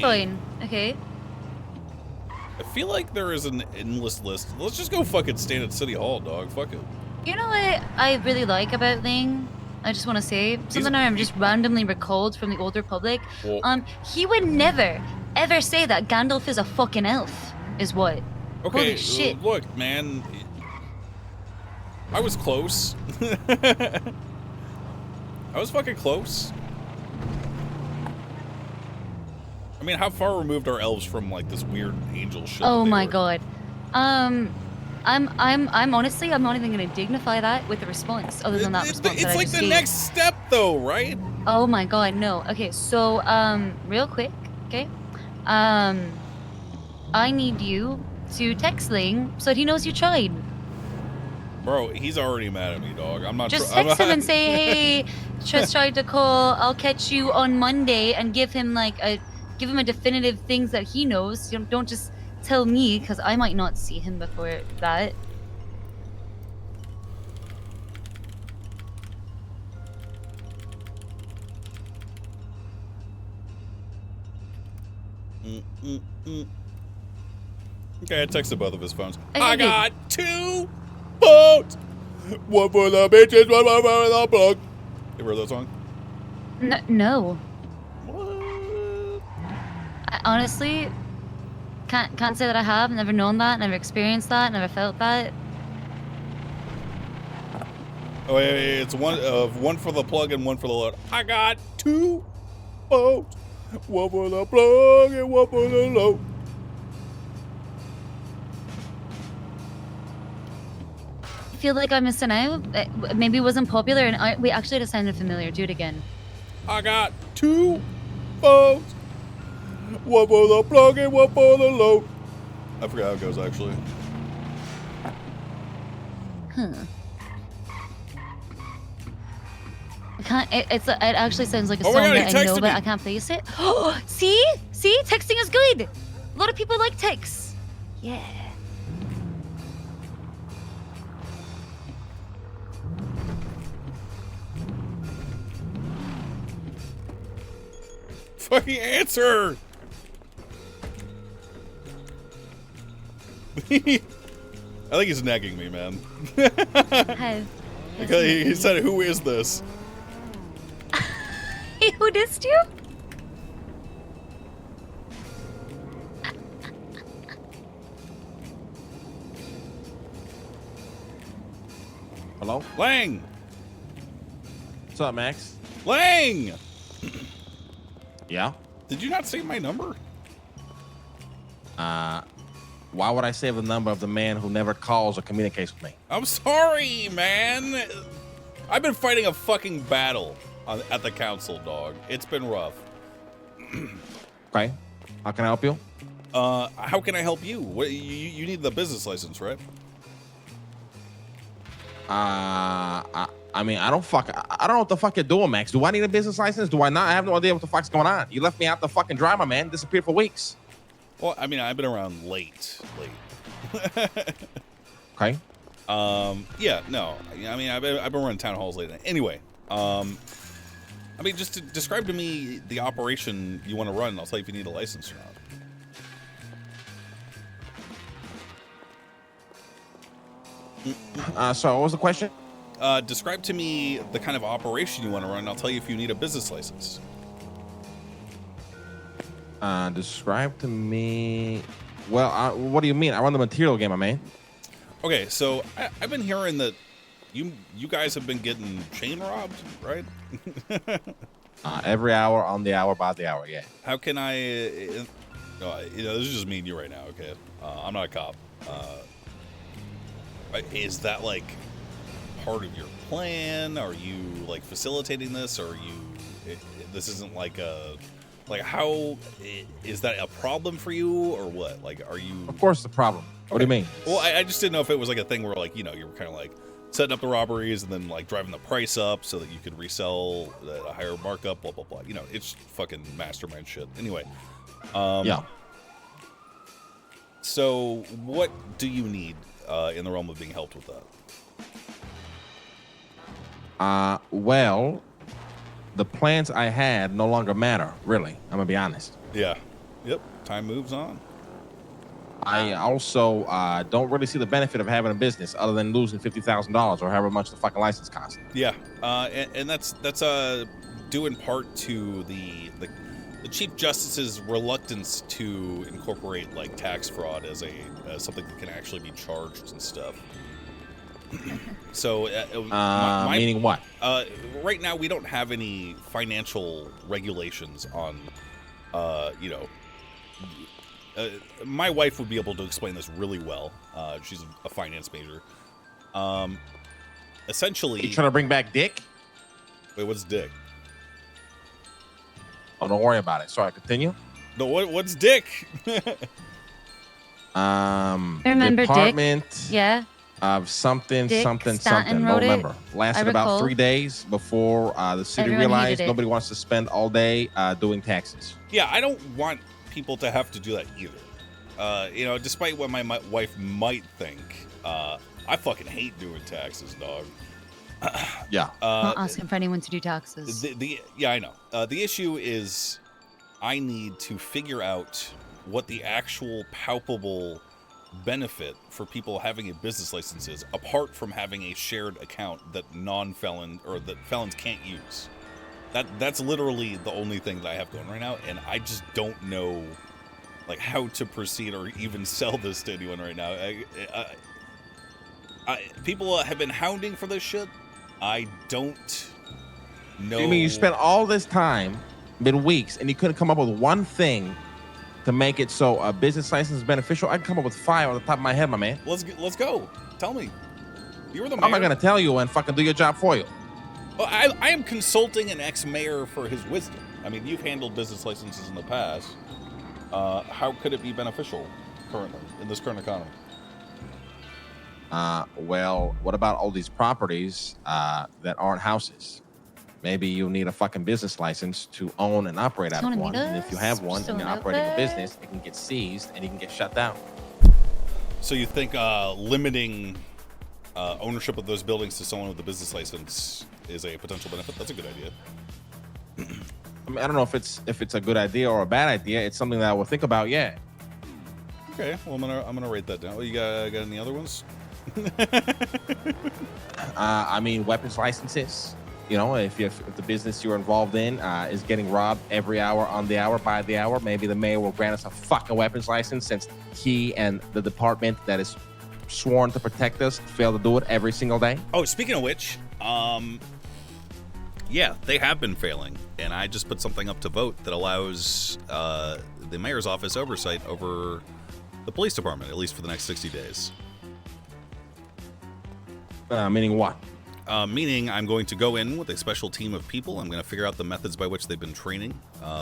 Fine. Okay. I feel like there is an endless list. Let's just go fucking stand at City Hall, dog. Fuck it. You know what I really like about Ling? I just want to say something I'm just randomly recalled from the Old Republic. Well, He would never, ever say that Gandalf is a fucking elf. Is what? okay, Holy shit. look, man. I was close. I was fucking close. I mean, how far removed are elves from like this weird angel shit? Oh my were? god. I'm honestly, I'm not even gonna dignify that with a response other than that response. It's that I like just the gave. next step, though, right? Oh my god, no. Okay, so real quick, okay, I need you to text Ling so that he knows you tried. Bro, he's already mad at me, dog. I'm not. Just text him and say, hey, just tried to call. I'll catch you on Monday, and give him a definitive things that he knows. You don't just tell me because I might not see him before that. Okay, I texted both of his phones. Okay, I good. got 2 votes. One for the bitches, one for the plug. You ever heard that song? No. What? I honestly can't say that I have. Never known that. Never experienced that. Never felt that. Oh, yeah, it's one for the plug and one for the load. I got 2 votes. One for the plug and one for the load. I feel like I'm missing out. Maybe it wasn't popular, and we actually just sounded familiar. Do it again. I got 2 votes. One for the plug and one for the load. I forgot how it goes, actually. Huh. I can't. It actually sounds like a Oh song my God, he that I know, texted but me. I can't place it. See, texting is good. A lot of people like texts. Yeah. Fucking answer! I think he's nagging me, man. How? Because he said, "Who is this?" Who dissed you? Hello? Lang! What's up, Max? Lang! Yeah? Did you not save my number? Why would I save the number of the man who never calls or communicates with me? I'm sorry, man. I've been fighting a fucking battle at the council, dog. It's been rough. Okay. How can I help you? How can I help you? What, you need the business license, right? I mean, I don't know what the fuck you're doing, Max. Do I need a business license? Do I not? I have no idea what the fuck's going on. You left me out the fucking dry, my man. Disappeared for weeks. Well, I mean, I've been around late. Okay. Yeah, no. I mean, I've been running town halls lately. Anyway, I mean, just to describe to me the operation you want to run, and I'll tell you if you need a license or not. So what was the question? Describe to me the kind of operation you want to run, and I'll tell you if you need a business license. Describe to me. Well, what do you mean? I run the material game, my man. Okay, so I've been hearing that you guys have been getting chain robbed, right? Every hour, on the hour, by the hour, yeah. How can I? You know, this is just me and you right now. Okay, I'm not a cop. Is that like part of your plan? Are you like facilitating this, or are you? This isn't like a. Like, how is that a problem for you, or what? Like, are you? Of course, the problem. What do you mean? Well, I just didn't know if it was like a thing where, like, you know, you were kind of like setting up the robberies and then like driving the price up so that you could resell at a higher markup. Blah blah blah. You know, it's fucking mastermind shit. Anyway. Yeah. So, what do you need in the realm of being helped with that? Well, the plans I had no longer matter, really. I'm gonna be honest. Yeah. Yep. Time moves on. I also don't really see the benefit of having a business other than losing $50,000 or however much the fucking license costs. Yeah, and that's due in part to the Chief Justice's reluctance to incorporate like tax fraud as something that can actually be charged and stuff. So, meaning what? Right now, we don't have any financial regulations on, my wife would be able to explain this really well. She's a finance major. Essentially, You trying to bring back Dick? wait, what's Dick? Oh, don't worry about it. Sorry, continue. No, what's Dick? Remember Dick? Department Yeah. of something, Dick something, Stanton something. wrote Don't it. remember. Lasted I about recall. 3 days before the city Everyone realized hated it. nobody wants to spend all day doing taxes. Yeah, I don't want people to have to do that either. Despite what my wife might think, I fucking hate doing taxes, dog. Yeah. Not asking for anyone to do taxes. Yeah, I know. The issue is I need to figure out what the actual palpable benefit for people having a business license is, apart from having a shared account that non-felon or that felons can't use. That's literally the only thing that I have going right now, and I just don't know like how to proceed or even sell this to anyone right now. People have been hounding for this shit. I don't know. You mean you spent all this time, been weeks, and you couldn't come up with one thing to make it so a business license is beneficial? I can come up with 5 on the top of my head, my man. Let's go. Tell me. You were the mayor. How am I going to tell you and fucking do your job for you? Well, I am consulting an ex-mayor for his wisdom. I mean, you've handled business licenses in the past. How could it be beneficial currently in this current economy? Well, what about all these properties that aren't houses? Maybe you need a fucking business license to own and operate out of Someone one. meet And if you us? have one and Someone you're out operating a there? business, it can get seized and you can get shut down. So you think limiting ownership of those buildings to someone with a business license is a potential benefit? That's a good idea. I mean, I don't know if it's a good idea or a bad idea. It's something that I will think about. Yeah. Okay, well I'm gonna write that down. Well, you got any other ones? I mean, weapons licenses. You know, if the business you're involved in is getting robbed every hour, on the hour, by the hour, maybe the mayor will grant us a fucking weapons license, since he and the department that is sworn to protect us fail to do it every single day. Oh, speaking of which, yeah, they have been failing, and I just put something up to vote that allows the mayor's office oversight over the police department, at least for the next 60 days. Meaning what? Meaning I'm going to go in with a special team of people. I'm going to figure out the methods by which they've been training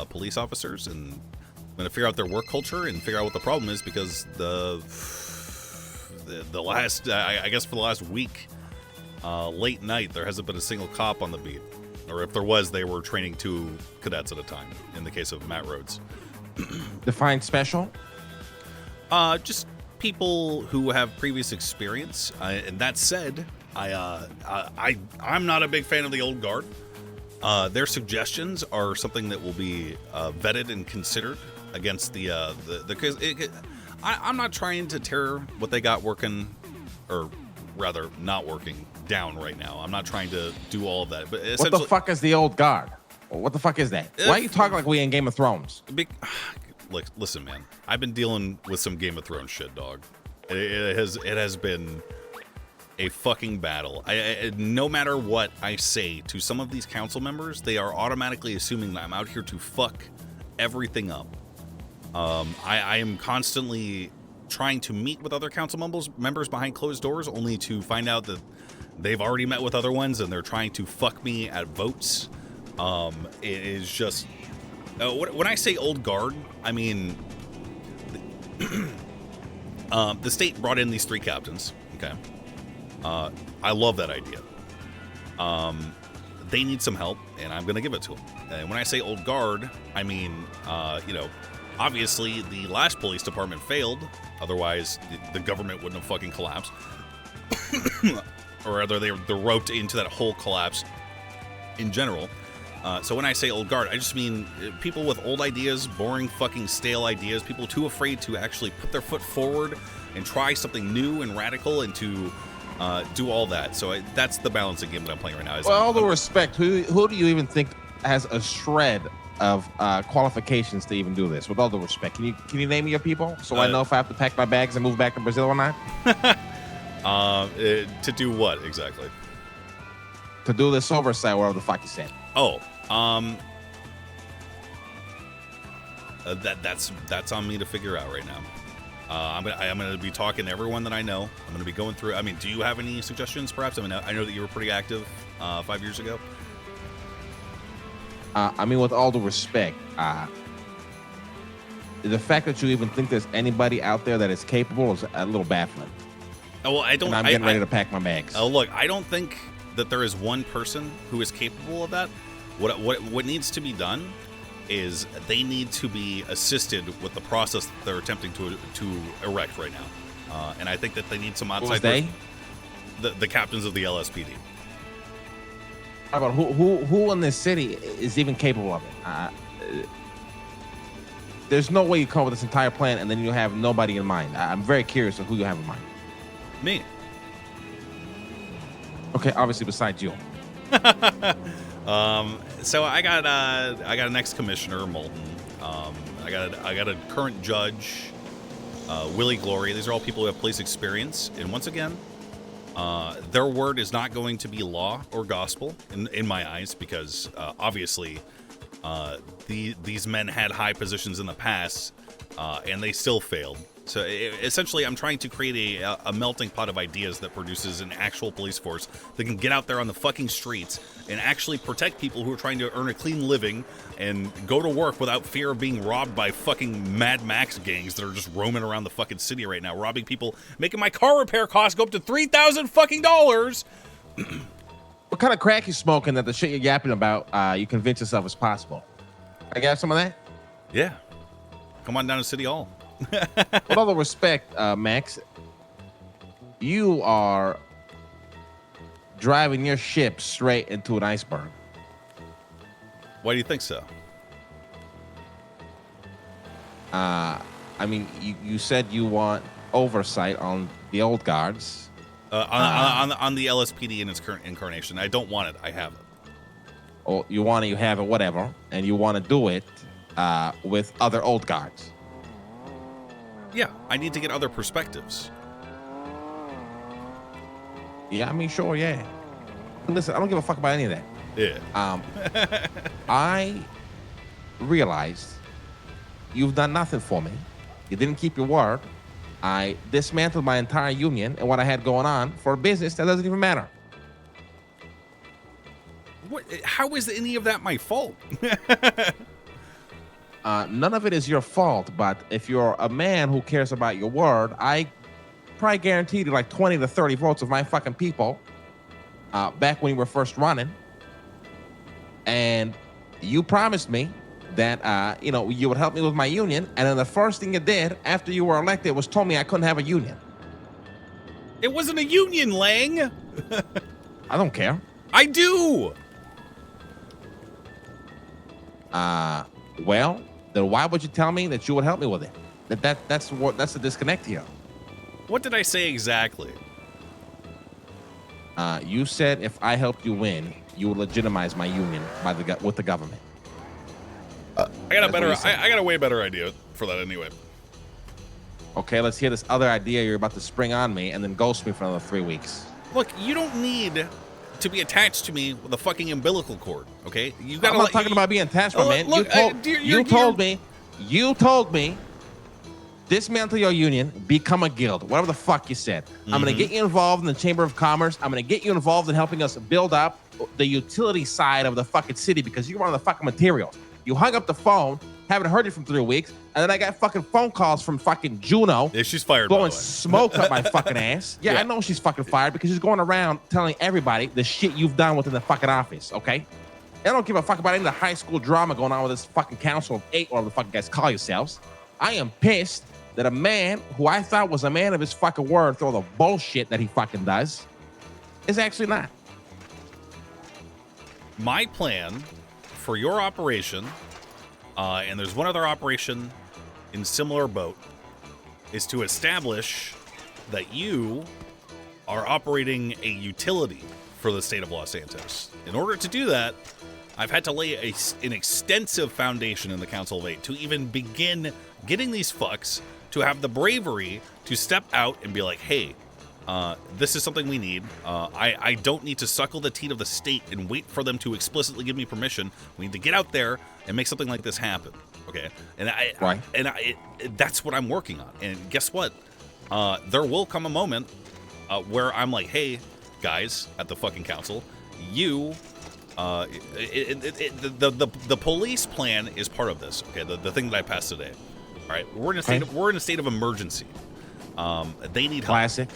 police officers, and I'm going to figure out their work culture and figure out what the problem is, because the last, I guess for the last week, late night, there hasn't been a single cop on the beat. Or if there was, they were training 2 cadets at a time, in the case of Matt Rhodes. Define special? Just people who have previous experience. And that said, I'm not a big fan of the old guard. Their suggestions are something that will be vetted and considered against I'm not trying to tear what they got working, or rather not working, down right now. I'm not trying to do all of that. But What the fuck is the old guard? What the fuck is that? Why are you talking like we in Game of Thrones? Look, listen, man. I've been dealing with some Game of Thrones shit, dog. It has been a fucking battle. No matter what I say to some of these council members, they are automatically assuming that I'm out here to fuck everything up. I am constantly trying to meet with other council members behind closed doors, only to find out that they've already met with other ones and they're trying to fuck me at votes. It is just... when I say old guard, I mean... the state brought in these 3 captains, okay? I love that idea. They need some help, and I'm going to give it to them. And when I say old guard, I mean, obviously the last police department failed. Otherwise, the government wouldn't have fucking collapsed. Or rather, they're roped into that whole collapse in general. So when I say old guard, I just mean people with old ideas, boring fucking stale ideas, people too afraid to actually put their foot forward and try something new and radical and to do all that. So that's the balancing game that I'm playing right now. Well, all the respect, who do you even think has a shred of qualifications to even do this? With all the respect, can you name me your people so I know if I have to pack my bags and move back to Brazil or not? To do what exactly? To do this oversight, whatever the fuck you said. Oh, that's on me to figure out right now. I'm gonna be talking to everyone that I know. I'm gonna be going through. I mean, do you have any suggestions, perhaps? I mean, I know that you were pretty active 5 years ago. I mean, with all the respect, the fact that you even think there's anybody out there that is capable is a little baffling. Oh, well, I don't. And I'm getting ready to pack my bags. Oh, look, I don't think that there is one person who is capable of that. What needs to be done is they need to be assisted with the process that they're attempting to erect right now, and I think that they need some outside. The captains of the LSPD. How about who in this city is even capable of it? There's no way you come up with this entire plan and then you have nobody in mind. I'm very curious of who you have in mind. Me. Okay, obviously besides you. So I got an ex-commissioner, Moulton. I got a current judge, Willie Glory. These are all people who have police experience, and once again, their word is not going to be law or gospel in my eyes, because obviously these men had high positions in the past, and they still failed. So essentially, I'm trying to create a melting pot of ideas that produces an actual police force that can get out there on the fucking streets and actually protect people who are trying to earn a clean living and go to work without fear of being robbed by fucking Mad Max gangs that are just roaming around the fucking city right now, robbing people, making my car repair costs go up to $3,000 fucking dollars. What kind of crack you smoking that the shit you're yapping about you convince yourself is possible? I got some of that? Yeah. Come on down to City Hall. With all the respect, Max, you are driving your ship straight into an iceberg. Why do you think so? I mean, you said you want oversight on the old guards. On the LSPD in its current incarnation. I don't want it. I have it. Or you want it, you have it, whatever. And you want to do it with other old guards. Yeah, I need to get other perspectives. Yeah, I mean, sure, yeah. Listen, I don't give a fuck about any of that. Yeah. I realized you've done nothing for me. You didn't keep your word. I dismantled my entire union and what I had going on for a business that doesn't even matter. What? How is any of that my fault? None of it is your fault, but if you're a man who cares about your word, I probably guaranteed you like 20 to 30 votes of my fucking people back when you were first running. And you promised me that, you would help me with my union. And then the first thing you did after you were elected was told me I couldn't have a union. It wasn't a union, Lang. I don't care. I do. Well, then why would you tell me that you would help me with it? That's the disconnect here. What did I say exactly? You said if I helped you win, you would legitimize my union with the government. I got a way better idea for that anyway. Okay, let's hear this other idea you're about to spring on me and then ghost me for another 3 weeks. Look, you don't need to be attached to me with a fucking umbilical cord, okay? You gotta. I'm not talking about being attached, my man. Look, you told me, dismantle your union, become a guild, whatever the fuck you said. Mm-hmm. I'm gonna get you involved in the Chamber of Commerce. I'm gonna get you involved in helping us build up the utility side of the fucking city because you run the fucking materials. You hung up the phone, haven't heard it from 3 weeks, and then I got fucking phone calls from fucking Juno. Yeah, she's fired. Blowing smoke up my fucking ass. Yeah, I know she's fucking fired because she's going around telling everybody the shit you've done within the fucking office, okay? I don't give a fuck about any of the high school drama going on with this fucking council of 8 or the fucking guys call yourselves. I am pissed that a man who I thought was a man of his fucking word through all the bullshit that he fucking does is actually not. My plan for your operation, and there's one other operation in similar boat, is to establish that you are operating a utility for the state of Los Santos. In order to do that, I've had to lay an extensive foundation in the Council of 8 to even begin getting these fucks to have the bravery to step out and be like, hey, this is something we need. I don't need to suckle the teat of the state and wait for them to explicitly give me permission. We need to get out there and make something like this happen. Okay, and that's what I'm working on. And guess what? There will come a moment where I'm like, hey, guys at the fucking council, you, the police plan is part of this. Okay, the thing that I passed today. All right, we're in a state of emergency. They need help. Classic.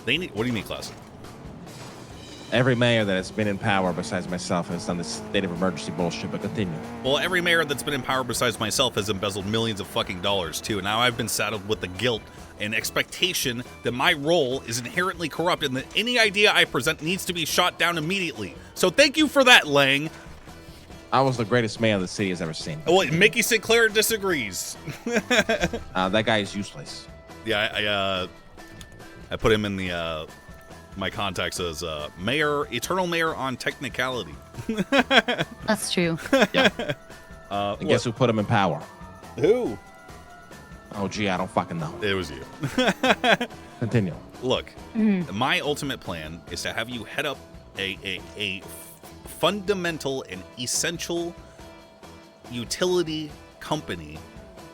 They need. What do you mean, classic? Every mayor that has been in power besides myself has done this state of emergency bullshit, but continue. Well, every mayor that's been in power besides myself has embezzled millions of fucking dollars, too. Now I've been saddled with the guilt and expectation that my role is inherently corrupt and that any idea I present needs to be shot down immediately. So thank you for that, Lang. I was the greatest mayor the city has ever seen. Well, Mickey Sinclair disagrees. That guy is useless. Yeah, I put him in the my contacts as eternal mayor on technicality. That's true. Yeah. And guess who put him in power? Who? Oh, gee, I don't fucking know. It was you. Continue. Look, my ultimate plan is to have you head up a fundamental and essential utility company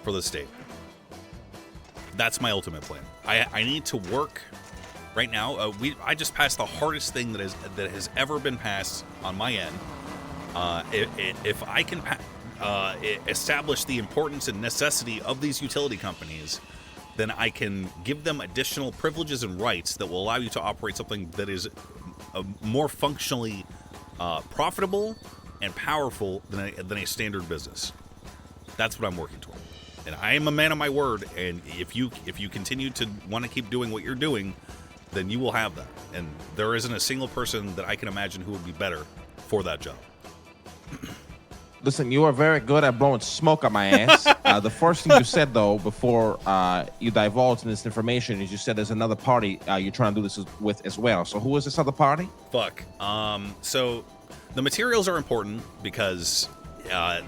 for the state. That's my ultimate plan. I need to work right now. I just passed the hardest thing that has ever been passed on my end. If I can establish the importance and necessity of these utility companies, then I can give them additional privileges and rights that will allow you to operate something that is more functionally profitable and powerful than a standard business. That's what I'm working toward. And I am a man of my word, and if you continue to want to keep doing what you're doing, then you will have that. And there isn't a single person that I can imagine who would be better for that job. Listen, you are very good at blowing smoke up my ass. The first thing you said, though, before you divulged in this information, is you said there's another party you're trying to do this with as well. So who is this other party? Fuck. So the materials are important because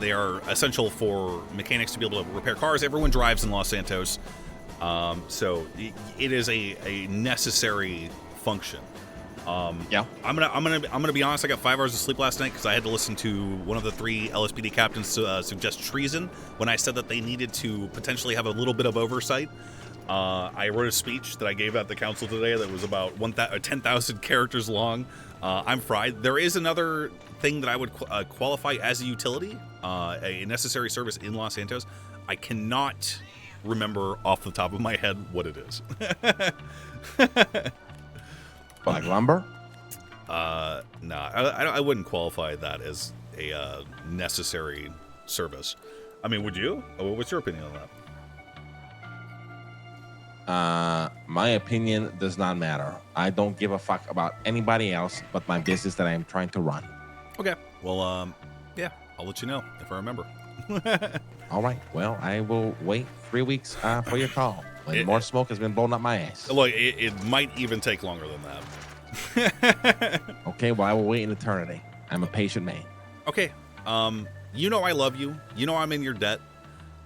they are essential for mechanics to be able to repair cars. Everyone drives in Los Santos. So it is a necessary function. Yeah. I'm gonna be honest. I got 5 hours of sleep last night because I had to listen to one of the 3 LSPD captains suggest treason when I said that they needed to potentially have a little bit of oversight. I wrote a speech that I gave at the council today that was about 10,000 characters long. I'm fried. There is another thing that I would qualify as a utility, a necessary service in Los Santos. I cannot remember off the top of my head what it is. Like lumber? No, I wouldn't qualify that as a necessary service. I mean, would you? What's your opinion on that? My opinion does not matter. I don't give a fuck about anybody else but my business that I am trying to run. Okay. Well, yeah, I'll let you know if I remember. All right. Well, I will wait 3 weeks for your call. When more smoke has been blown up my ass. Look, it might even take longer than that. Okay, well, I will wait an eternity. I'm a patient man. Okay. You know I love you. You know I'm in your debt.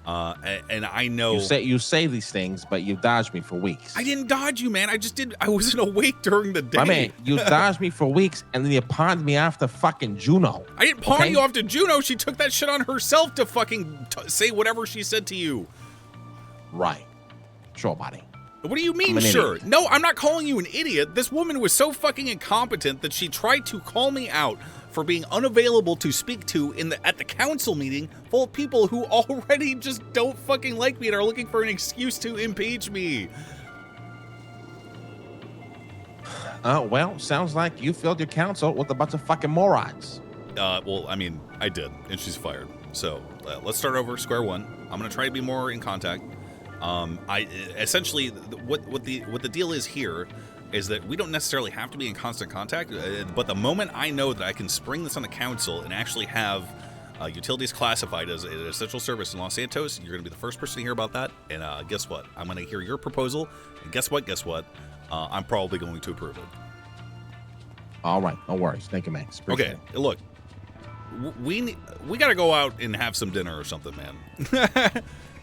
And I know you say these things, but you dodged me for weeks. I didn't dodge you, man. I wasn't awake during the day. My man, you dodged me for weeks, and then you pawned me off to fucking Juno. I didn't pawn you off to Juno. She took that shit on herself to fucking say whatever she said to you. Right. Sure, buddy. What do you mean, sure? Idiot. No, I'm not calling you an idiot. This woman was so fucking incompetent that she tried to call me out for being unavailable to speak to at the council meeting full of people who already just don't fucking like me and are looking for an excuse to impeach me. Well, sounds like you filled your council with a bunch of fucking morons. Well, I mean, I did, and she's fired. So let's start over, square one. I'm gonna try to be more in contact. I essentially what the deal is here. is that we don't necessarily have to be in constant contact, but the moment I know that I can spring this on the council and actually have utilities classified as an essential service in Los Santos, you're going to be the first person to hear about that. And guess what? I'm going to hear your proposal. And guess what? I'm probably going to approve it. All right, no worries. Thank you, Max. Appreciate Okay, look, we got to go out and have some dinner or something, man.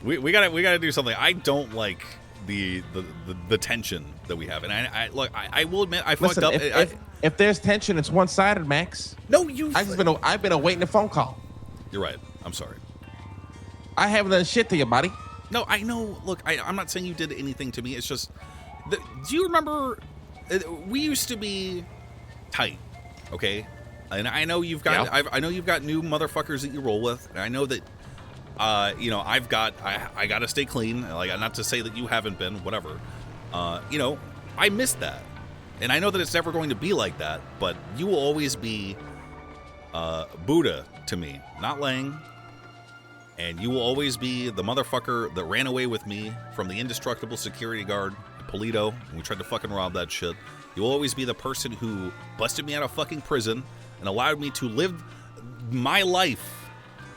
we gotta do something. I don't like the tension that we have, and I will admit I fucked up. If there's tension, it's one-sided, Max. No, you. I've been awaiting a phone call. You're right. I'm sorry. I haven't done shit to you, buddy. No, I know. Look, I'm not saying you did anything to me. It's just, do you remember? We used to be tight, okay? And I know you've got. Yeah. I know you've got new motherfuckers that you roll with. And I know that. I got to stay clean. Like, not to say that you haven't been. Whatever. I miss that, and I know that it's never going to be like that. But you will always be Buddha to me, not Lang. And you will always be the motherfucker that ran away with me from the indestructible security guard, Polito, and we tried to fucking rob that shit. You'll always be the person who busted me out of fucking prison and allowed me to live my life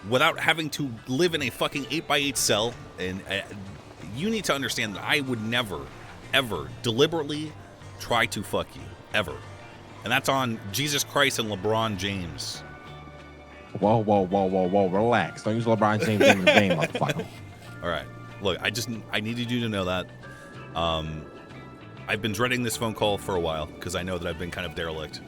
without having to live in a fucking 8x8 cell. And you need to understand that I would never, ever deliberately try to fuck you. Ever. And that's on Jesus Christ and LeBron James. Whoa. Relax. Don't use LeBron James in the name, motherfucker. All right. Look, I needed you to know that. I've been dreading this phone call for a while because I know that I've been kind of derelict.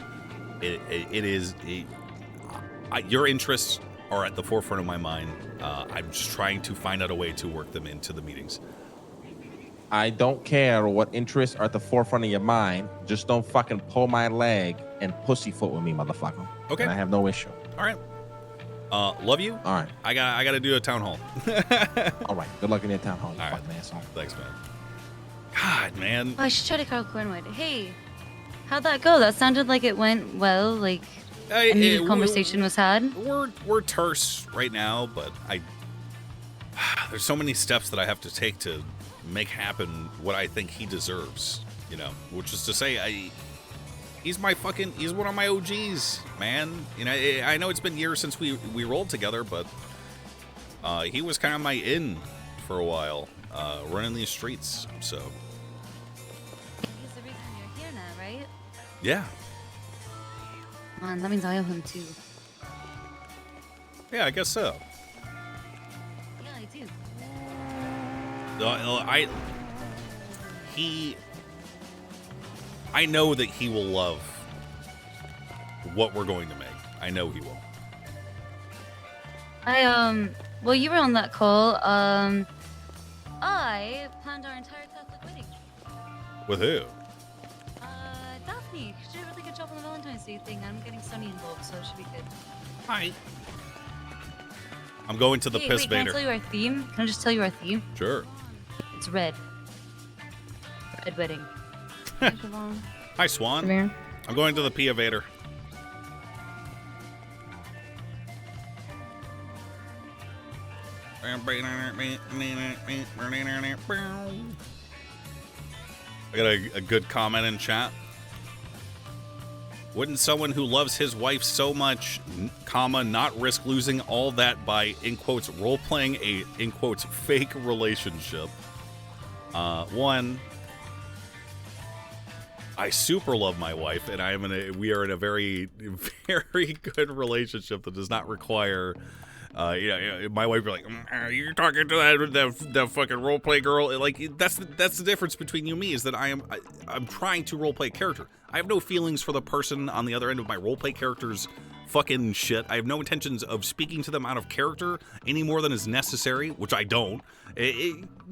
Your interests are at the forefront of my mind. I'm just trying to find out a way to work them into the meetings. I don't care what interests are at the forefront of your mind. Just don't fucking pull my leg and pussyfoot with me, motherfucker. Okay. And I have no issue. All right. Love you. All right. I got to do a town hall. All right. Good luck in your town hall. All right. Fucking asshole. Thanks, man. God, man. Oh, I should try to call Cornwood. Hey, how'd that go? That sounded like it went well. Like a needed conversation was had. We're terse right now, but there's so many steps that I have to take to make happen what I think he deserves. Which is to say, he's one of my OGs, man. I know it's been years since we rolled together, but he was kind of my in for a while, running these streets. So He's the reason you're here now, right? yeah, Man, that means I owe him too. yeah, I guess so. Yeah, I do. I know that he will love what we're going to make. I know he will. Well, you were on that call. I planned our entire Catholic wedding. With who? Daphne, she did a really good job on the Valentine's Day thing. I'm getting Sunny involved, so it should be good. Hi. I'm going to the piss Can I baiter. tell you our theme? Can I just tell you our theme? Sure. It's red. Red wedding. Hi, Swan. Come here. I'm going to the Pia Vader. I got a good comment in chat. Wouldn't someone who loves his wife so much, not risk losing all that by, in quotes, role-playing a, in quotes, fake relationship? One, I super love my wife, and we are in a very, very good relationship that does not require, my wife be like, you're talking to that fucking roleplay girl. Like, that's the difference between you and me, is that I'm trying to roleplay a character. I have no feelings for the person on the other end of my roleplay character's fucking shit. I have no intentions of speaking to them out of character any more than is necessary, which I don't.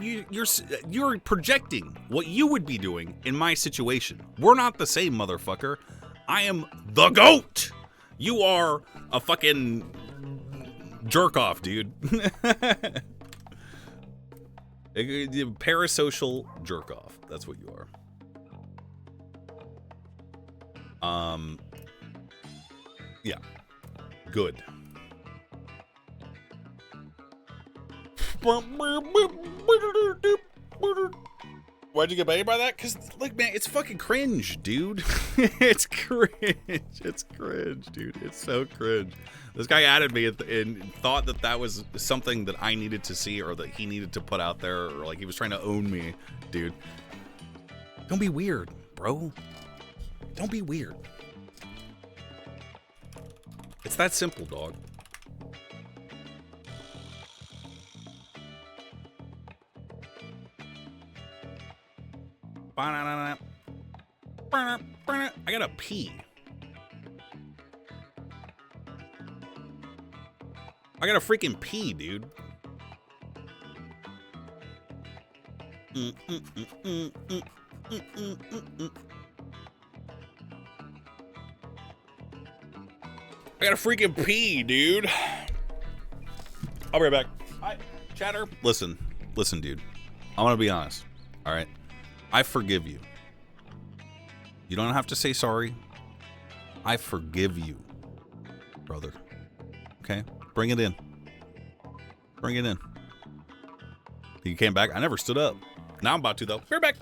You're projecting what you would be doing in my situation. We're not the same, motherfucker. I am the GOAT. You are a fucking jerk off, dude. Parasocial jerk off. That's what you are. Yeah. Good. Why'd you get baited by that? Because, like, man, it's fucking cringe, dude. It's cringe. It's cringe, dude. It's so cringe. This guy added me and thought that that was something that I needed to see or that he needed to put out there or, like, he was trying to own me, dude. Don't be weird, bro. Don't be weird. It's that simple, dog. I gotta pee. I gotta freaking pee, dude. I gotta freaking pee, dude. I'll be right back. Hi, chatter. Listen, dude. I'm gonna be honest. All right. I forgive you. You don't have to say sorry. I forgive you, brother. Okay? Bring it in. Bring it in. You came back? I never stood up. Now I'm about to, though. Be right back.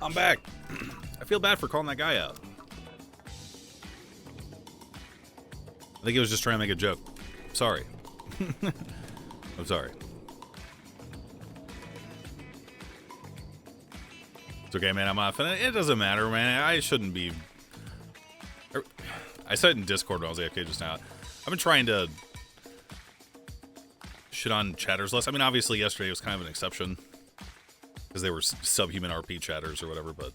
I'm back. I feel bad for calling that guy out. I think he was just trying to make a joke. Sorry. I'm sorry. It's okay, man. I'm off. And it doesn't matter, man. I shouldn't be. I said it in Discord when I was AFK just now. I've been trying to shit on chatters less. I mean, obviously, yesterday was kind of an exception because they were subhuman RP chatters or whatever, but.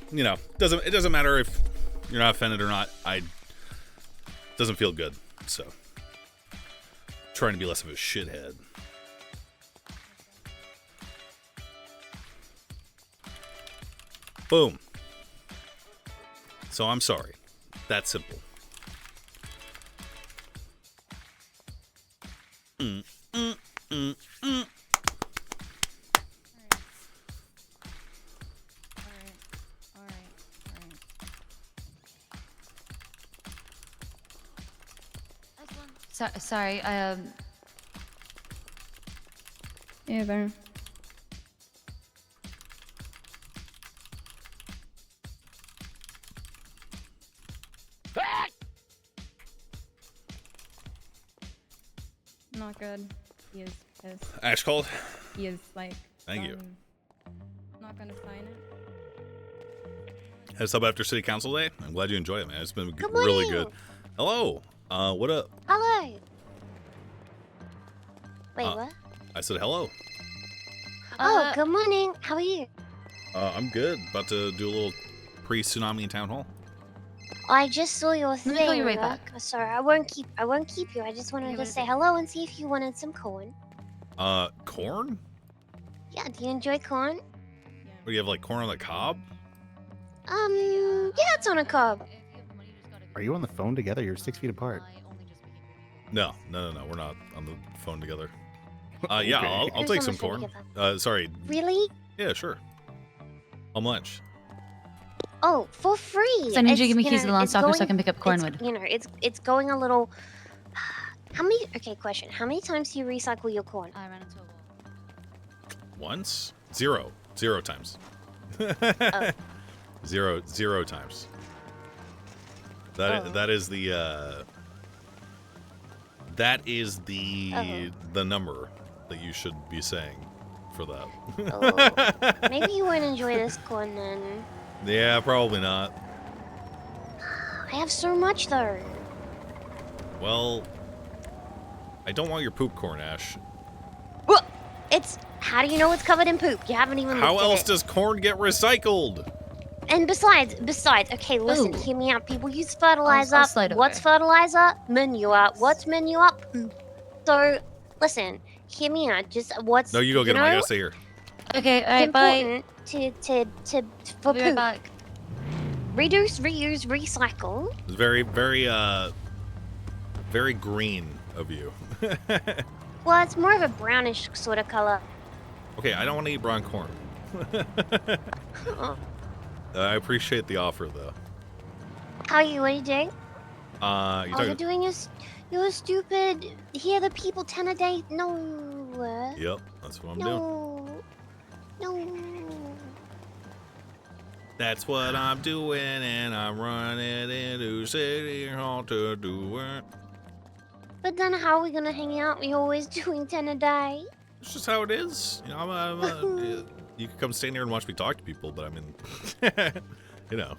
You know, it doesn't matter if you're not offended or not. It doesn't feel good, so trying to be less of a shithead. Boom. So I'm sorry. That simple. Sorry, Yeah, better. Not good. He is pissed. Ash cold. He is like. Thank you. Not gonna sign it. Had a sub after City Council Day. I'm glad you enjoy it, man. It's been Good really morning. good. Hello. What up? Hello. Wait, what? I said hello. Oh, good morning. How are you? I'm good. About to do a little pre-tsunami town hall. I just saw your thing. me call you right Rook. back. Sorry, I won't keep you. I just wanted Okay, to what say is it? hello and see if you wanted some corn. Corn? Yeah, do you enjoy corn? What do you have, like corn on the cob? Yeah, it's on a cob. Are you on the phone together? You're 6 feet apart. No. We're not on the phone together. Yeah, Okay. I'll Here's take how some much I corn. give Sorry. Really? Yeah, sure. How much? Oh, for free. So I need you to It's, give me you keys to know, the lawn it's stalker so I going- can pick up it's, cornwood. You know, it's going a little. How many? Okay, question. How many times do you recycle your corn? I ran into a wall. Once? Zero times. Oh. Zero times. That is the the number that you should be saying for that. Oh. Maybe you won't enjoy this corn then. Yeah, probably not. I have so much though. Well, I don't want your poop corn, Ash. What? It's. How do you know it's covered in poop? You haven't even. How looked at else it. does corn get recycled? And besides, okay, listen, Ooh. hear me out. People use fertilizer. I'll slide What's over. fertilizer? Manure. What's manure? Poop. So, listen, hear me out. Just what's. No, you go get him. I know, gotta stay here. Okay, alright, bye. important to for I'll be right poop. back. Reduce, reuse, recycle. It's very green of you. Well, it's more of a brownish sort of color. Okay, I don't want to eat brown corn. I appreciate the offer, though. How are you? What are you doing? You All you're talking? doing is you're stupid. Hear the people 10 a day. No. Yep, that's what I'm doing. No. No. That's what I'm doing, and I'm running into City Hall to do it. But then how are we gonna hang out? We always doing 10 a day. It's just how it is. You know, you can come stand here and watch me talk to people, but I mean, you know.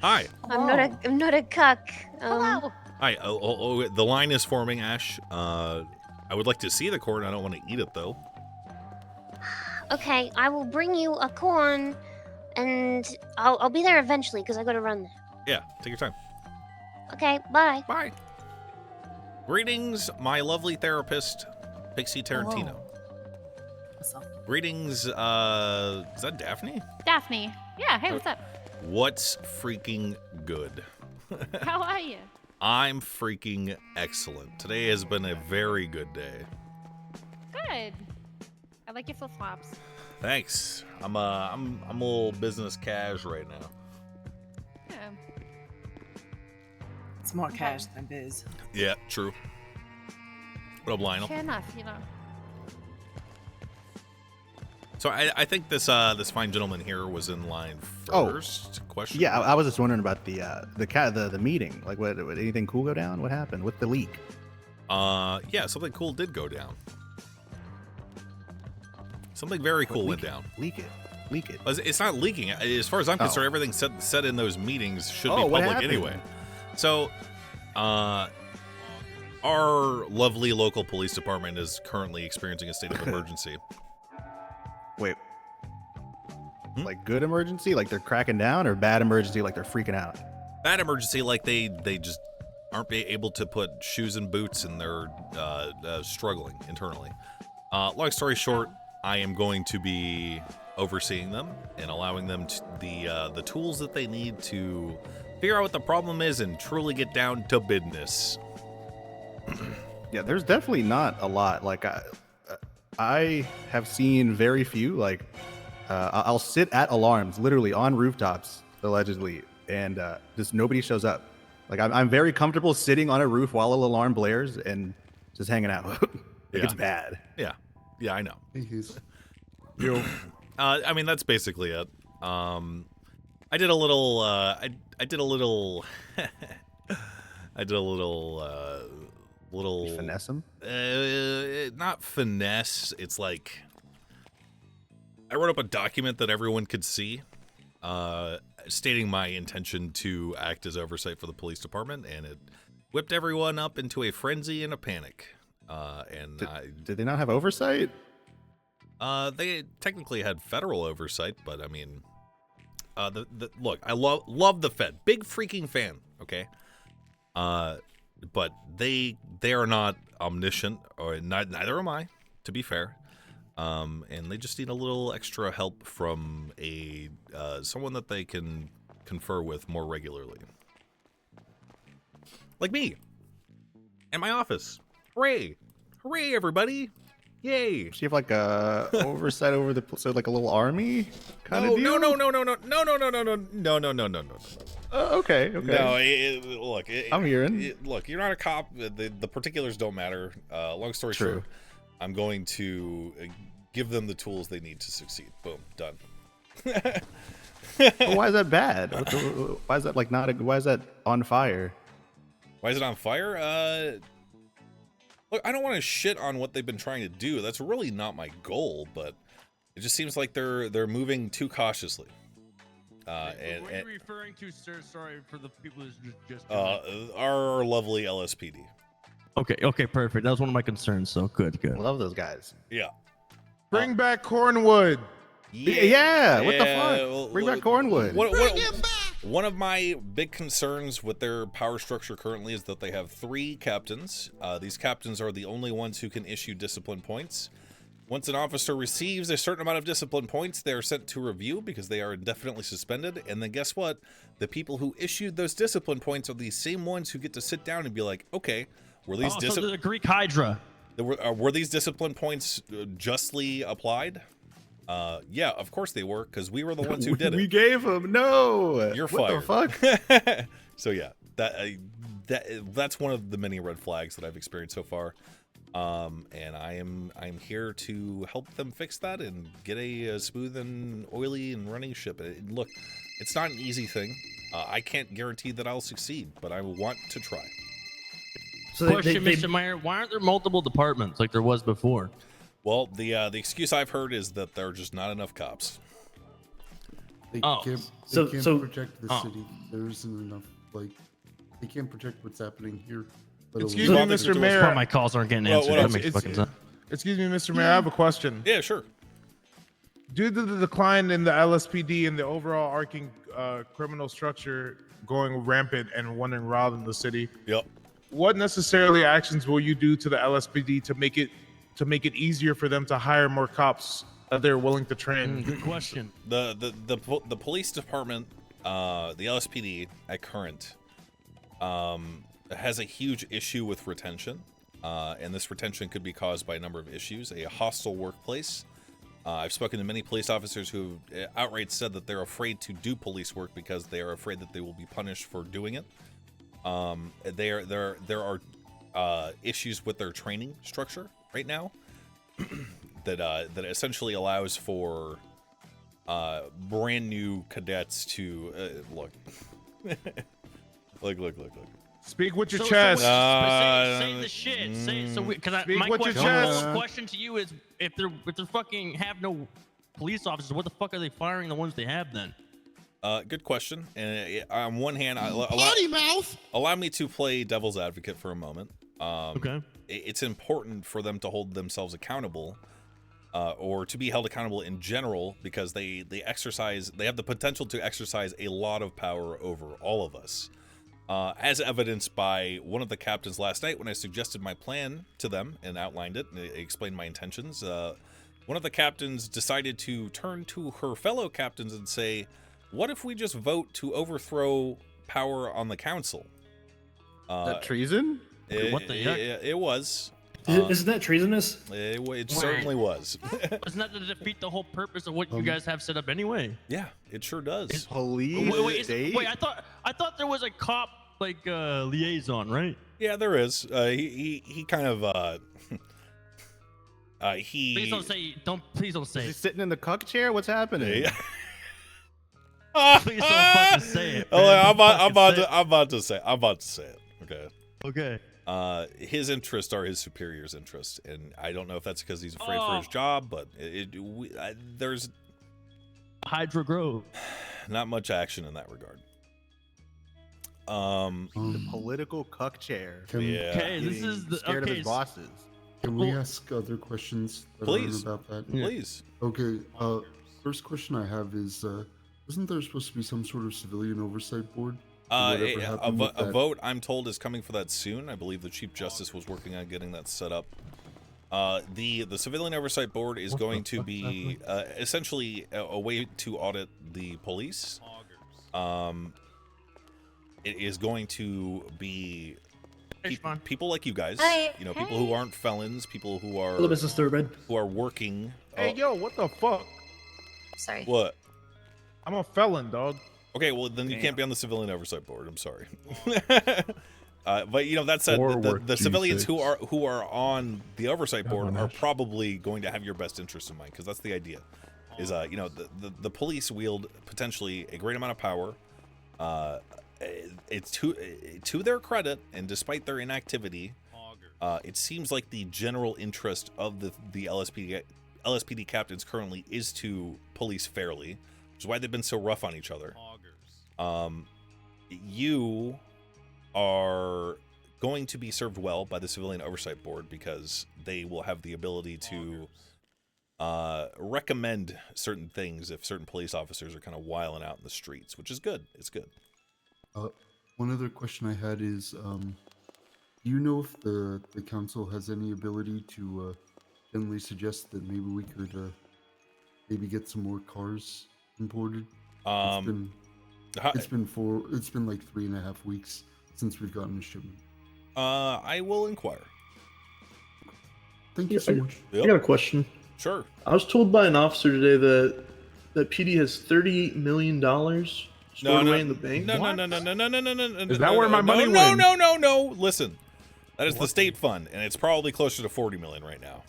Hi. I'm not a cuck. Hello. Hi. The line is forming, Ash. I would like to see the corn. I don't want to eat it, though. Okay, I will bring you a corn, and I'll be there eventually because I gotta run there. Yeah, take your time. Okay, bye. Bye. Greetings, my lovely therapist, Pixie Tarantino. What's up? Greetings, is that Daphne? Daphne. Yeah, hey, what's up? What's freaking good? How are you? I'm freaking excellent. Today has been a very good day. Good. I like your flip-flops. Thanks. I'm a little business cash right now. Yeah. It's more cash than biz. Yeah, true. What up, Lionel? Fair enough, you know. So I think this this fine gentleman here was in line Oh. first. Question. Yeah, I was just wondering about the meeting. Like, what anything cool go down? What happened with the leak? Yeah, something cool did go down. Something very cool went down. Leak it. It's not leaking. As far as I'm concerned, everything said in those meetings should be what public happened? anyway. So, our lovely local police department is currently experiencing a state of emergency. Wait. Like good emergency, like they're cracking down, or bad emergency, like they're freaking out? Bad emergency, like they just aren't able to put shoes and boots, and they're struggling internally. Long story short, I am going to be overseeing them and allowing them the tools that they need to figure out what the problem is and truly get down to business. Yeah, there's definitely not a lot. Like I have seen very few. Like I'll sit at alarms, literally on rooftops, allegedly, and just nobody shows up. Like I'm very comfortable sitting on a roof while an alarm blares and just hanging out. Like it's bad. Yeah, I know. Yo. I mean, that's basically it. I did a little. I did a little. Little finesse them? Not finesse. It's like I wrote up a document that everyone could see, stating my intention to act as oversight for the police department, and it whipped everyone up into a frenzy and a panic. Did they not have oversight? They technically had federal oversight, but I mean, look, I love the Fed, big freaking fan. Okay, but they are not omniscient, or neither am I, to be fair. And they just need a little extra help from someone that they can confer with more regularly, like me, and my office. Hooray! Hooray, everybody! Yay! So you have like a oversight over so like a little army kind of deal? No. Okay. No, look. I'm hearing. Look, you're not a cop. The particulars don't matter. Long story short, I'm going to give them the tools they need to succeed. Boom, done. Why is that bad? Why is that like not? Why is that on fire? Why is it on fire? Look, I don't want to shit on what they've been trying to do. That's really not my goal, but it just seems like they're moving too cautiously. What are you referring to, sir? Sorry for the people who just our lovely LSPD. Okay, perfect. That was one of my concerns, so good. I love those guys. Yeah. Bring back Cornwood. Yeah, what the fuck? Bring back Cornwood. One of my big concerns with their power structure currently is that they have 3 captains. These captains are the only ones who can issue discipline points. Once an officer receives a certain amount of discipline points, they are sent to review because they are indefinitely suspended. And then guess what? The people who issued those discipline points are the same ones who get to sit down and be like, okay, were these so the Greek Hydra. Were these discipline points justly applied? Yeah, of course they were, because we were the ones who did it. We gave them. No. You're fired. What the fuck? So yeah, that's one of the many red flags that I've experienced so far. And I'm here to help them fix that and get a smooth and oily and running ship. Look, it's not an easy thing. I can't guarantee that I'll succeed, but I want to try. So question, Mr. Meyer, why aren't there multiple departments like there was before? Well, the excuse I've heard is that there are just not enough cops. They can't protect the city. There isn't enough. Like, they can't protect what's happening here. Excuse me, Mr. Mayor. My calls aren't getting answered. That makes fucking sense. Excuse me, Mr. Mayor. I have a question. Yeah, sure. Due to the decline in the LSPD and the overall arcing criminal structure going rampant and running wild in the city, what necessarily actions will you do to the LSPD to make it easier for them to hire more cops that they're willing to train? Good question. The police department, the LSPD at current, has a huge issue with retention, and this retention could be caused by a number of issues. A hostile workplace. I've spoken to many police officers who outright said that they're afraid to do police work because they are afraid that they will be punished for doing it. There are issues with their training structure right now that essentially allows for brand new cadets to look. look. Speak with your chest. Say the shit. Say so. Because Speak my with your question, chest. question to you is, if they're fucking have no police officers, what the fuck are they firing the ones they have then? Good question. And on one hand, Potty mouth. Allow me to play devil's advocate for a moment. Okay. It's important for them to hold themselves accountable, or to be held accountable in general, because they have the potential to exercise a lot of power over all of us. As evidenced by one of the captains last night when I suggested my plan to them and outlined it and explained my intentions. One of the captains decided to turn to her fellow captains and say, what if we just vote to overthrow power on the council? That treason? What the heck? It was. Isn't that treasonous? It certainly was. Doesn't that defeat the whole purpose of what you guys have set up anyway? Yeah, it sure does. Police Wait, I thought there was a cop liaison, right? Yeah, there is. He kind of Please don't say. Is he sitting in the cuck chair? What's happening? Yeah. Please don't fucking say it. I'm about to say it. Okay. Okay. His interests are his superior's interests, and I don't know if that's because he's afraid for his job, but there's Hydra Grove. Not much action in that regard. The political cuck chair. Yeah. Okay, this is the scared of his bosses. Can we ask other questions Please. about that? Please. Okay. First question I have is, isn't there supposed to be some sort of civilian oversight board? A vote, I'm told, is coming for that soon. I believe the Chief Justice was working on getting that set up. The Civilian Oversight Board is going to be essentially a way to audit the police. It is going to be people like you guys, people who aren't felons, people who are Hello, Mrs. Thurman. who are working. Hey, yo, what the fuck? Sorry. What? I'm a felon, dog. Okay, well then you can't be on the Civilian Oversight Board. I'm sorry. But that said, the civilians who are on the Oversight Board are probably going to have your best interest in mind, because that's the idea. Is the police wield potentially a great amount of power. It's to their credit, and despite their inactivity, it seems like the general interest of the LSPD captains currently is to police fairly, which is why they've been so rough on each other. You are going to be served well by the Civilian Oversight Board, because they will have the ability to recommend certain things if certain police officers are kind of wiling out in the streets, which is good. It's good. One other question I had is, do you know if the council has any ability to generally suggest that maybe we could maybe get some more cars imported? It's been like 3.5 weeks since we've gotten a shipment. I will inquire. Thank you so much. I got a question. Sure. I was told by an officer today that PD has $30 million stored away in the bank. No. Is that where my money went? No. Listen, that is the state fund, and it's probably closer to 40 million right now.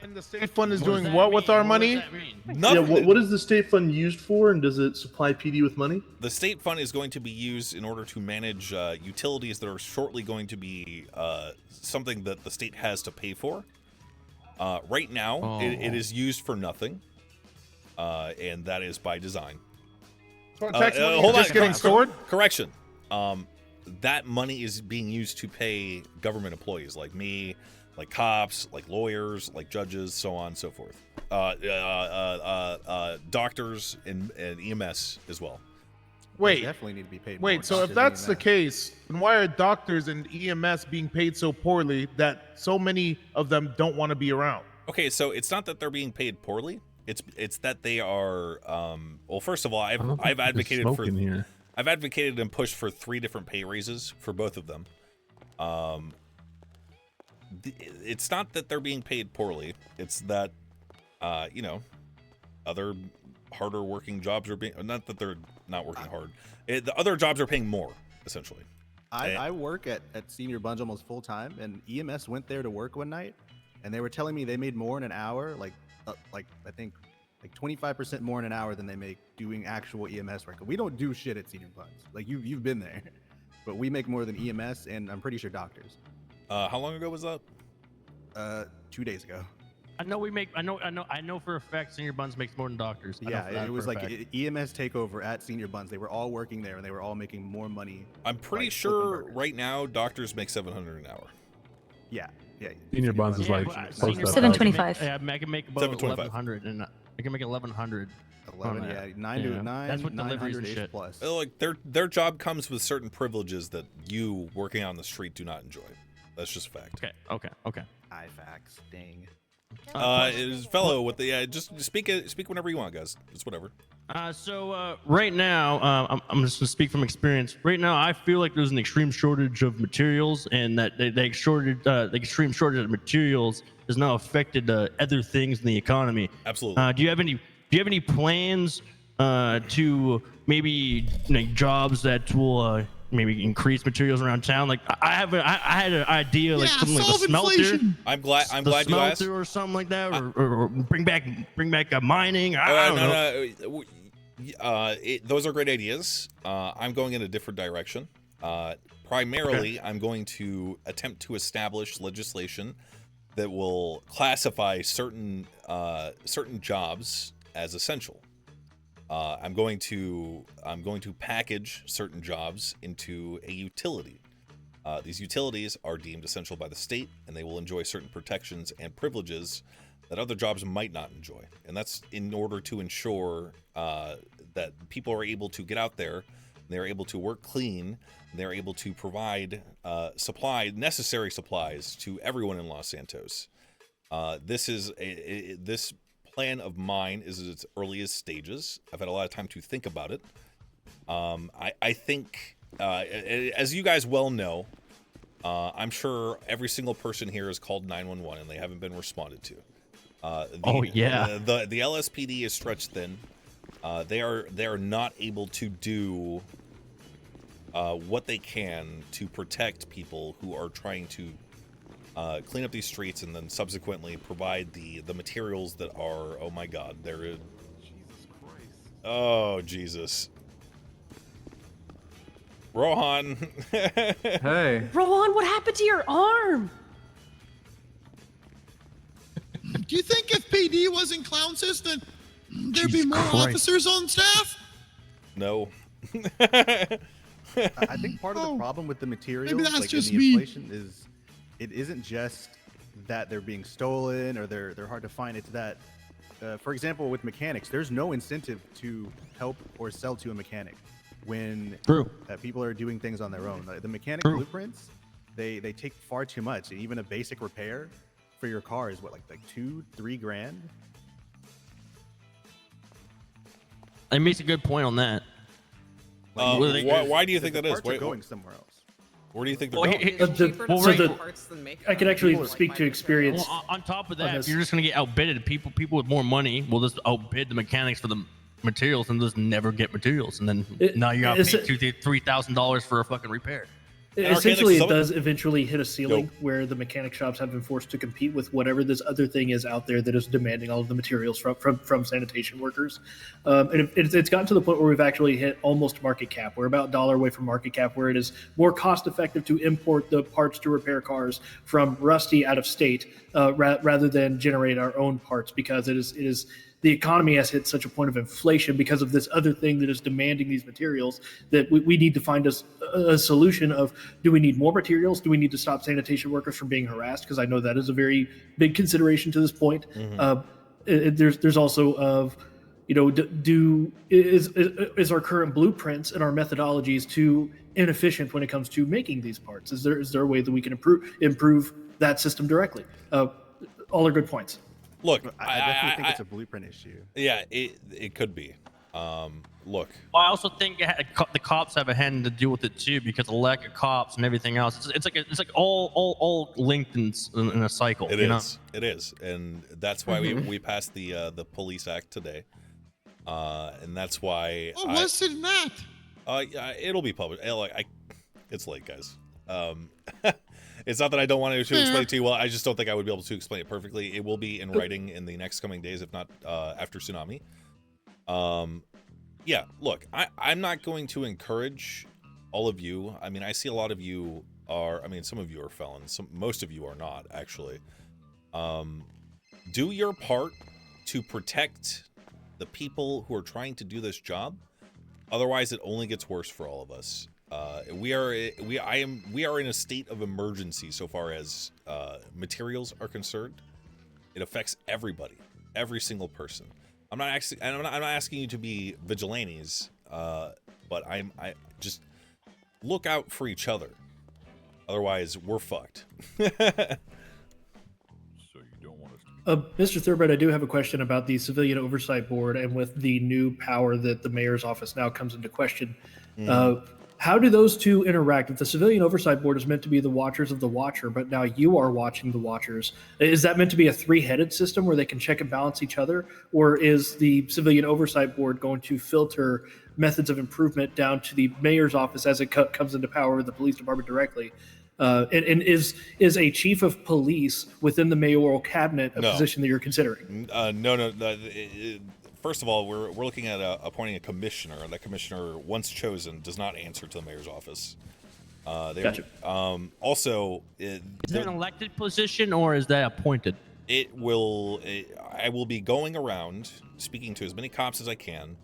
And the state fund is doing what with our money? Nothing. Yeah, what is the state fund used for, and does it supply PD with money? The state fund is going to be used in order to manage utilities that are shortly going to be something that the state has to pay for. Right now, it is used for nothing, and that is by design. So tax money is just getting stored? Correction. That money is being used to pay government employees like me, like cops, like lawyers, like judges, so on and so forth. Doctors and EMS as well. Wait, definitely need to be paid. Wait, so if that's the case, then why are doctors and EMS being paid so poorly that so many of them don't want to be around? Okay, so it's not that they're being paid poorly. It's that they are. Well, first of all, I've advocated for. I've advocated and pushed for 3 different pay raises for both of them. It's not that they're being paid poorly. It's that, other harder working jobs are being. Not that they're not working hard. The other jobs are paying more, essentially. I work at Senior Buns almost full time, and EMS went there to work one night, and they were telling me they made more in an hour, like I think like 25% more in an hour than they make doing actual EMS work. We don't do shit at Senior Buns. Like you've been there, but we make more than EMS, and I'm pretty sure doctors. How long ago was that? 2 days ago. I know we make. I know for a fact Senior Buns makes more than doctors. I know Yeah, for that it was for a like fact. EMS takeover at Senior Buns. They were all working there, and they were all making more money. I'm pretty like, sure right now doctors make $700 an hour. Yeah. Senior Buns is like Senior Buns, 725. Yeah, I can make about 1100, and I can make 1100. 11, on yeah, that. 9 to 9. That's what deliveries and 900-ish shit. plus. Like their job comes with certain privileges that you working on the street do not enjoy. That's just a fact. Okay. IFAX, dang. It is fellow with the just speak whenever you want, guys. It's whatever. So right now, I'm just gonna speak from experience. Right now, I feel like there's an extreme shortage of materials, and that the extreme shortage of materials has now affected other things in the economy. Absolutely. Do you have any plans to maybe jobs that will maybe increase materials around town? Like I had an idea, like something like a smelter. I'm glad you asked. Or something like that, or bring back mining. I don't know. Those are great ideas. I'm going in a different direction. Primarily, I'm going to attempt to establish legislation that will classify certain jobs as essential. I'm going to package certain jobs into a utility. These utilities are deemed essential by the state, and they will enjoy certain protections and privileges that other jobs might not enjoy. And that's in order to ensure that people are able to get out there, they're able to work clean, they're able to provide necessary supplies to everyone in Los Santos. This plan of mine is at its earliest stages. I've had a lot of time to think about it. I think, as you guys well know, I'm sure every single person here has called 911 and they haven't been responded to. The LSPD is stretched thin. They are not able to do what they can to protect people who are trying to clean up these streets and then subsequently provide the materials that are, oh my god, they're Jesus Christ. Oh Jesus. Rohan. Hey. Rohan, what happened to your arm? Do you think if PD wasn't clown system, there'd be Jesus more Christ. officers on staff? No. I think part of the problem with the materials, Maybe that's like just in the me. inflation, is it isn't just that they're being stolen or they're hard to find. It's that, for example, with mechanics, there's no incentive to help or sell to a mechanic when people are doing things on their own. The mechanic blueprints, they take far too much. Even a basic repair for your car is what, like $2-3 grand. It makes a good point on that. Why do you think that is? Parts are going somewhere else. Where do you think they're going? I can actually speak to experience. Well, on top of on that, this. if you're just gonna get outbidded, people with more money will just outbid the mechanics for the materials and just never get materials, and then now you gotta pay $2,000-$3,000 for a fucking repair. Essentially, it does eventually hit a ceiling where the mechanic shops have been forced to compete with whatever this other thing is out there that is demanding all of the materials from sanitation workers. And it's gotten to the point where we've actually hit almost market cap. We're about $1 away from market cap, where it is more cost effective to import the parts to repair cars from Rusty out of state rather than generate our own parts, because it is the economy has hit such a point of inflation because of this other thing that is demanding these materials that we need to find a solution of, do we need more materials? Do we need to stop sanitation workers from being harassed? Because I know that is a very big consideration to this point. There's also of, is our current blueprints and our methodologies too inefficient when it comes to making these parts? Is there a way that we can improve that system directly? All are good points. Look, I definitely think it's a blueprint issue. Yeah, it could be. Look. Well, I also think the cops have a hand to deal with it too, because of the lack of cops and everything else. It's like all linked in a cycle. It is, and that's why we passed the Police Act today, and that's why. Oh, what's in that? It'll be published. It's late, guys. It's not that I don't want to explain it to you well. I just don't think I would be able to explain it perfectly. It will be in writing in the next coming days, if not after Tsunami. Yeah, look, I'm not going to encourage all of you. I mean, I see a lot of you are, I mean, some of you are felons. Most of you are not, actually. Do your part to protect the people who are trying to do this job. Otherwise, it only gets worse for all of us. We are in a state of emergency so far as materials are concerned. It affects everybody, every single person. I'm not asking you to be vigilantes, but I just look out for each other. Otherwise, we're fucked. Mr. Thurbrand, I do have a question about the Civilian Oversight Board, and with the new power that the mayor's office now comes into question. How do those two interact? If the Civilian Oversight Board is meant to be the watchers of the watcher, but now you are watching the watchers, is that meant to be a three-headed system where they can check and balance each other? Or is the Civilian Oversight Board going to filter methods of improvement down to the mayor's office as it comes into power with the police department directly? And is a chief of police within the mayoral cabinet a position that you're considering? No. First of all, we're looking at appointing a commissioner, and that commissioner, once chosen, does not answer to the mayor's office. Gotcha. Also, is that an elected position or is that appointed? I will be going around speaking to as many cops as I can.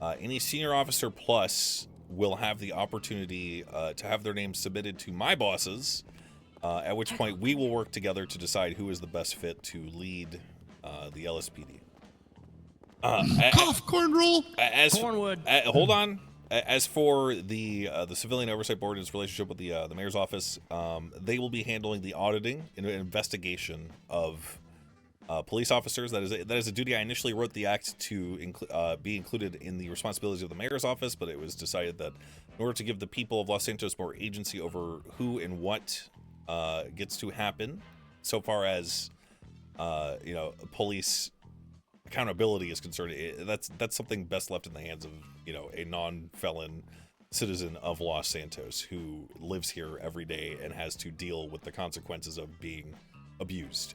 Any senior officer plus will have the opportunity to have their names submitted to my bosses, at which point we will work together to decide who is the best fit to lead the LSPD. Cough, corn roll. Cornwood. Hold on. As for the Civilian Oversight Board and its relationship with the mayor's office, they will be handling the auditing and investigation of police officers. That is a duty I initially wrote the act to be included in the responsibilities of the mayor's office, but it was decided that in order to give the people of Los Santos more agency over who and what gets to happen, so far as police accountability is concerned, that's something best left in the hands of a non-felon citizen of Los Santos who lives here every day and has to deal with the consequences of being abused.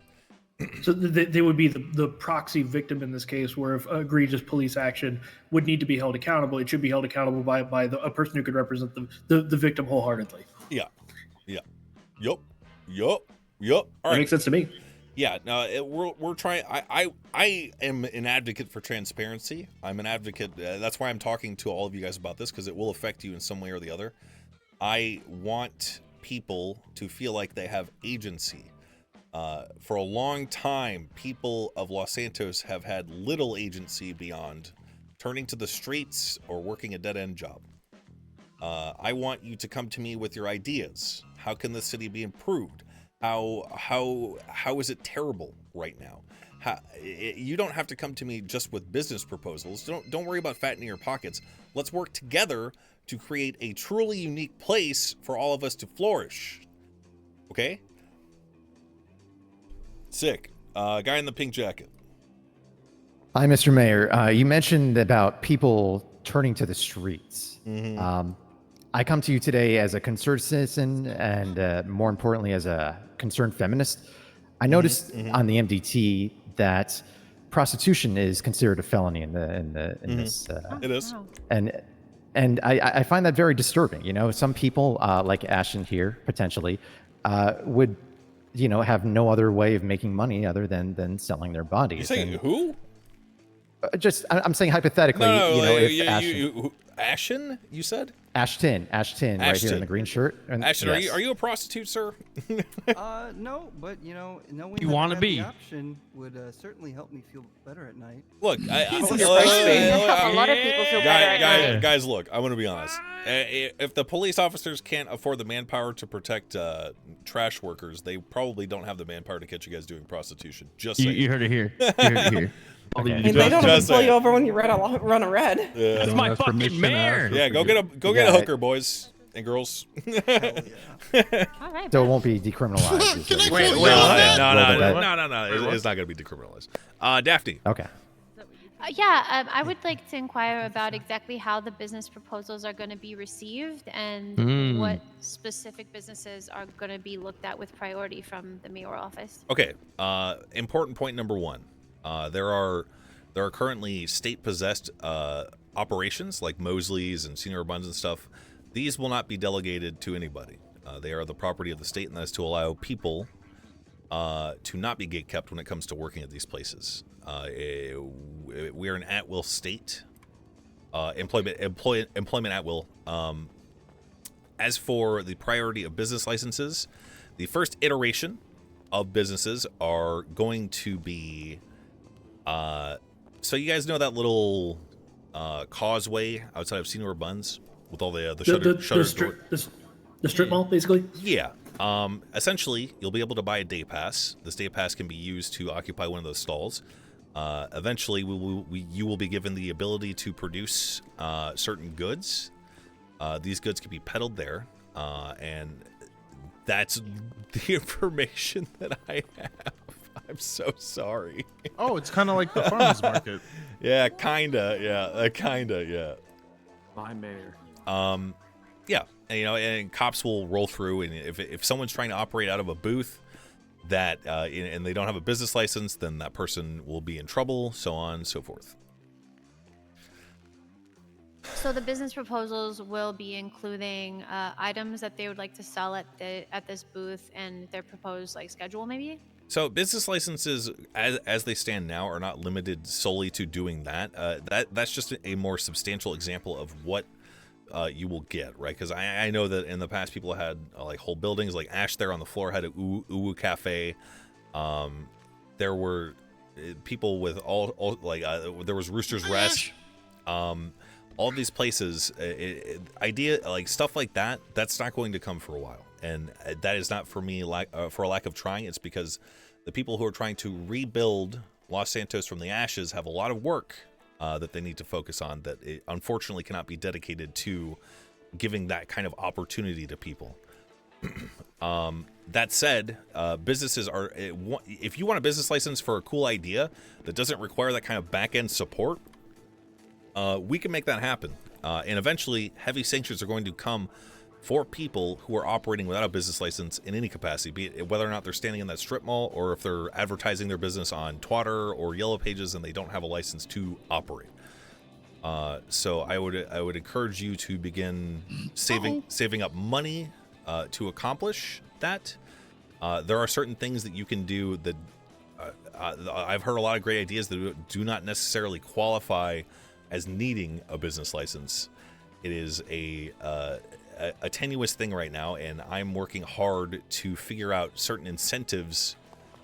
So they would be the proxy victim in this case, where if egregious police action would need to be held accountable, it should be held accountable by a person who could represent the victim wholeheartedly. Yeah. Yup. All right. That makes sense to me. Yeah, no, we're trying. I am an advocate for transparency. I'm an advocate. That's why I'm talking to all of you guys about this, because it will affect you in some way or the other. I want people to feel like they have agency. For a long time, people of Los Santos have had little agency beyond turning to the streets or working a dead-end job. I want you to come to me with your ideas. How can the city be improved? How is it terrible right now? You don't have to come to me just with business proposals. Don't worry about fattening your pockets. Let's work together to create a truly unique place for all of us to flourish. Okay? Sick. Guy in the pink jacket. Hi, Mr. Mayor. You mentioned about people turning to the streets. I come to you today as a concerned citizen and more importantly as a concerned feminist. I noticed on the MDT that prostitution is considered a felony in this. It is. And I find that very disturbing. Some people like Ashton here potentially would have no other way of making money other than selling their bodies. You're saying who? I'm saying hypothetically, if Ashton, Ashton, you said? Ashton, right here in the green shirt. Ashton, yes. are you a prostitute, sir? No, but knowing You that wanna I have be. the option would certainly help me feel better at night. Look, A lot of people feel better at night. guys, look, I want to be honest. If the police officers can't afford the manpower to protect trash workers, they probably don't have the manpower to catch you guys doing prostitution. Just saying. You heard it here. You heard it here. Okay. And they don't even pull you over when you run a red. Yeah. That's my fucking mayor. Yeah, go get a hooker, boys and girls. So it won't be decriminalized. No. It's not going to be decriminalized. Daphne. Okay. I would like to inquire about exactly how the business proposals are going to be received and what specific businesses are going to be looked at with priority from the mayor office. Okay. Important point number one. There are currently state-possessed operations like Mosley's and Senior Buns and stuff. These will not be delegated to anybody. They are the property of the state, and that is to allow people to not be gatekept when it comes to working at these places. We are an at-will state. Employment at will. As for the priority of business licenses, the first iteration of businesses are going to be so you guys know that little causeway outside of Senior Buns with all the strip mall, basically. Yeah. Essentially, you'll be able to buy a day pass. This day pass can be used to occupy one of those stalls. Eventually, you will be given the ability to produce certain goods. These goods can be peddled there, and that's the information that I have. I'm so sorry. Oh, it's kind of like the farmers market. Yeah, kinda. Yeah, kinda. Yeah. My mayor. Yeah, and, and cops will roll through, and if someone's trying to operate out of a booth that and they don't have a business license, then that person will be in trouble, so on and so forth. So the business proposals will be including items that they would like to sell at this booth and their proposed schedule, maybe. So business licenses, as they stand now, are not limited solely to doing that. That's just a more substantial example of what you will get, right? Because I know that in the past people had whole buildings, like Ash there on the floor had a Uwu Cafe. There were people with there was Rooster's Rest. All these places, stuff like that, that's not going to come for a while. And that is not for me for a lack of trying. It's because the people who are trying to rebuild Los Santos from the ashes have a lot of work that they need to focus on that it unfortunately cannot be dedicated to giving that kind of opportunity to people. That said, businesses are, if you want a business license for a cool idea that doesn't require that kind of back-end support, we can make that happen. And eventually, heavy sanctions are going to come for people who are operating without a business license in any capacity, be it whether or not they're standing in that strip mall or if they're advertising their business on Twitter or Yellow Pages and they don't have a license to operate. So I would encourage you to begin saving up money to accomplish that. There are certain things that you can do that I've heard a lot of great ideas that do not necessarily qualify as needing a business license. It is a tenuous thing right now, and I'm working hard to figure out certain incentives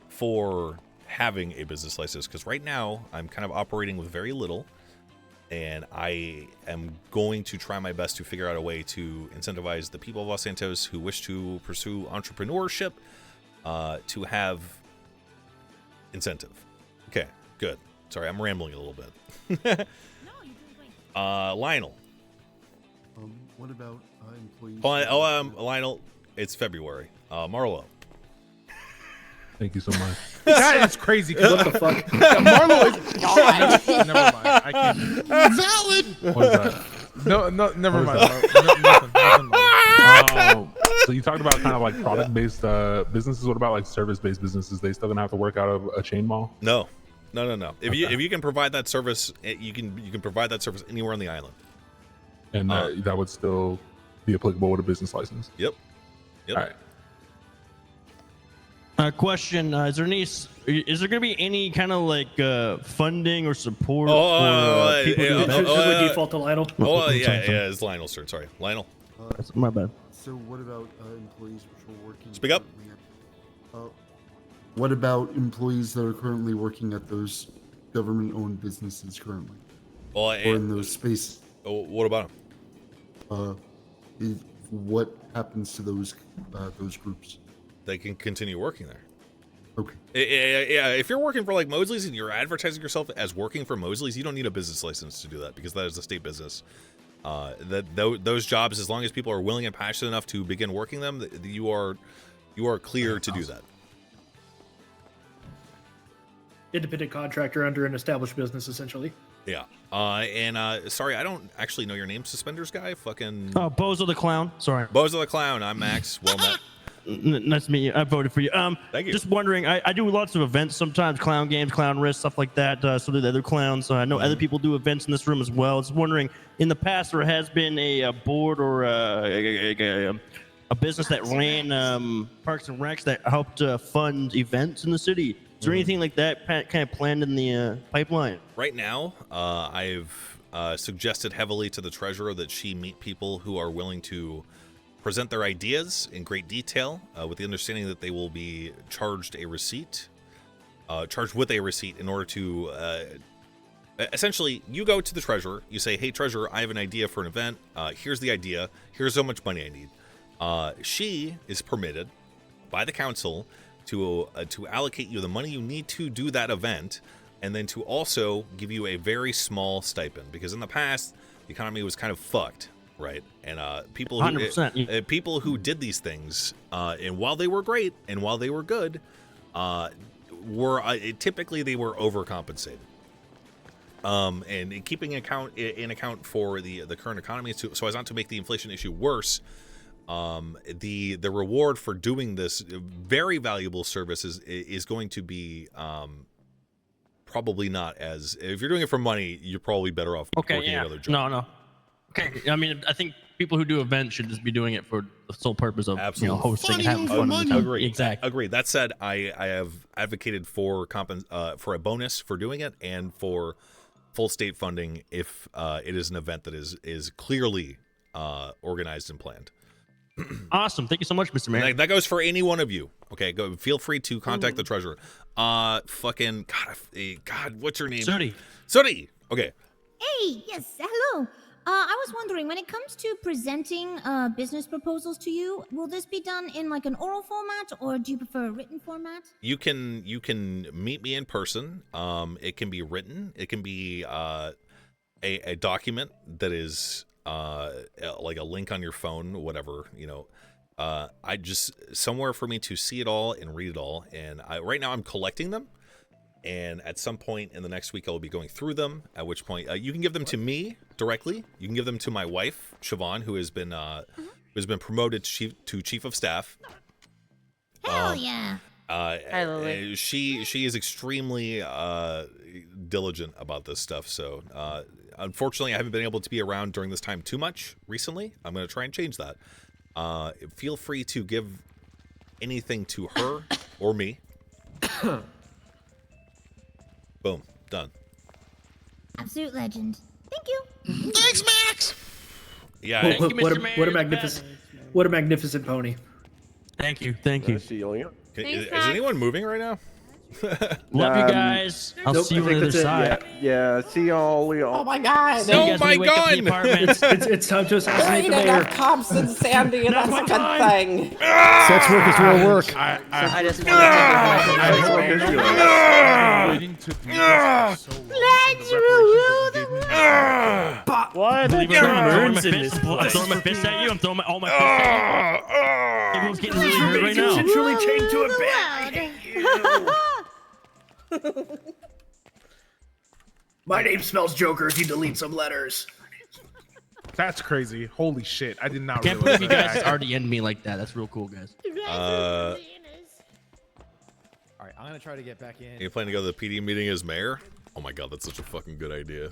for having a business license, because right now I'm kind of operating with very little, and I am going to try my best to figure out a way to incentivize the people of Los Santos who wish to pursue entrepreneurship to have incentive. Okay, good. Sorry, I'm rambling a little bit. Lionel. What about employees? Lionel, it's February. Marlo. Thank you so much. That is crazy. What the fuck? Marlo is. Never mind. I can't. Valid. What is that? No, never What mind. is Nothing. So you talked about kind of like product-based businesses. What about like service-based businesses? They still gonna have to work out of a chain mall? No. If you can provide that service, you can provide that service anywhere on the island. And that would still be applicable with a business license. Yep. All right. Question: Is there going to be any kind of funding or support for people doing Should we default to Lionel? Yeah, it's Lionel's turn. Sorry, Lionel. My bad. So what about employees which are working? Speak up. What about employees that are currently working at those government-owned businesses currently, or in those spaces? What about them? What happens to those groups? They can continue working there. Okay. Yeah, if you're working for like Mosley's and you're advertising yourself as working for Mosley's, you don't need a business license to do that because that is a state business. Those jobs, as long as people are willing and passionate enough to begin working them, you are clear to do that. independent contractor under an established business, essentially. Yeah. Sorry, I don't actually know your name, Suspenders guy. Fucking. Oh, Bozo the Clown. Sorry. Bozo the Clown. I'm Max. Well met. Nice to meet you. I voted for you. Thank you. Just wondering, I do lots of events sometimes, clown games, clown risks, stuff like that. So do the other clowns. I know other people do events in this room as well. Just wondering, in the past, there has been a board or a business that ran Parks and Recs that helped fund events in the city. Is there anything like that kind of planned in the pipeline? Right now, I've suggested heavily to the treasurer that she meet people who are willing to present their ideas in great detail, with the understanding that they will be charged with a receipt in order to essentially, you go to the treasurer, you say, hey treasurer, I have an idea for an event, here's the idea, here's how much money I need. She is permitted by the council to allocate you the money you need to do that event, and then to also give you a very small stipend, because in the past the economy was kind of fucked, right? And people who 100%. People who did these things, and while they were great and while they were good, were typically they were overcompensated. And keeping in account for the current economy, so as not to make the inflation issue worse, the reward for doing this very valuable service is going to be probably not as, if you're doing it for money, you're probably better off working another job. No. Okay. I mean, I think people who do events should just be doing it for the sole purpose of hosting and having fun. Agreed. Exactly. Agreed. That said, I have advocated for a bonus for doing it and for full state funding if it is an event that is clearly organized and planned. Awesome. Thank you so much, Mr. Mayor. That goes for any one of you. Okay, go. Feel free to contact the treasurer. Fucking God, what's your name? Sooty. Okay. Hey, yes, hello. I was wondering, when it comes to presenting business proposals to you, will this be done in like an oral format, or do you prefer a written format? You can meet me in person. It can be written. It can be a document that is like a link on your phone, whatever, I just somewhere for me to see it all and read it all. And right now I'm collecting them, and at some point in the next week I will be going through them, at which point you can give them to me directly. You can give them to my wife Siobhan, who has been promoted to chief of staff. Hell yeah. She is extremely diligent about this stuff, so unfortunately I haven't been able to be around during this time too much recently. I'm going to try and change that. Feel free to give anything to her or me. Boom, done. Absolute legend. Thank you. Thanks, Max. Yeah. What a magnificent pony. Thank you. Is anyone moving right now? Love you guys. I'll see you on the other side. Yeah, see y'all. Oh my god. Oh my god. It's time to assassinate the mayor. Enough cops in Sandy, and that's a good thing. Sex work is real work. I just want to take What? I'm throwing my fist at you. I'm throwing all my fists at you. Everyone's getting really hurt right now. Consensually chained to a bed. I hate you. My name smells Joker if you delete some letters. That's crazy. Holy shit. I did not Can't realize believe you guys that. already end me like that. That's real cool, guys. All right, I'm gonna try to get back in. You plan to go to the PD meeting as mayor? Oh my god, that's such a fucking good idea.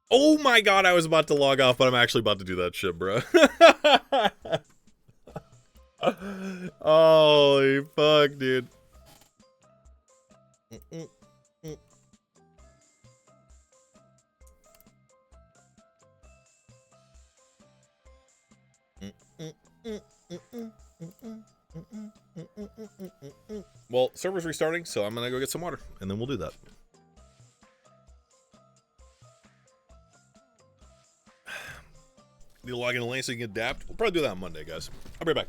Oh my god, I was about to log off, but I'm actually about to do that shit, bro. Holy fuck, dude. Well, server's restarting, so I'm gonna go get some water, and then we'll do that. Need to log in a lane so you can adapt. We'll probably do that on Monday, guys. I'll be right back.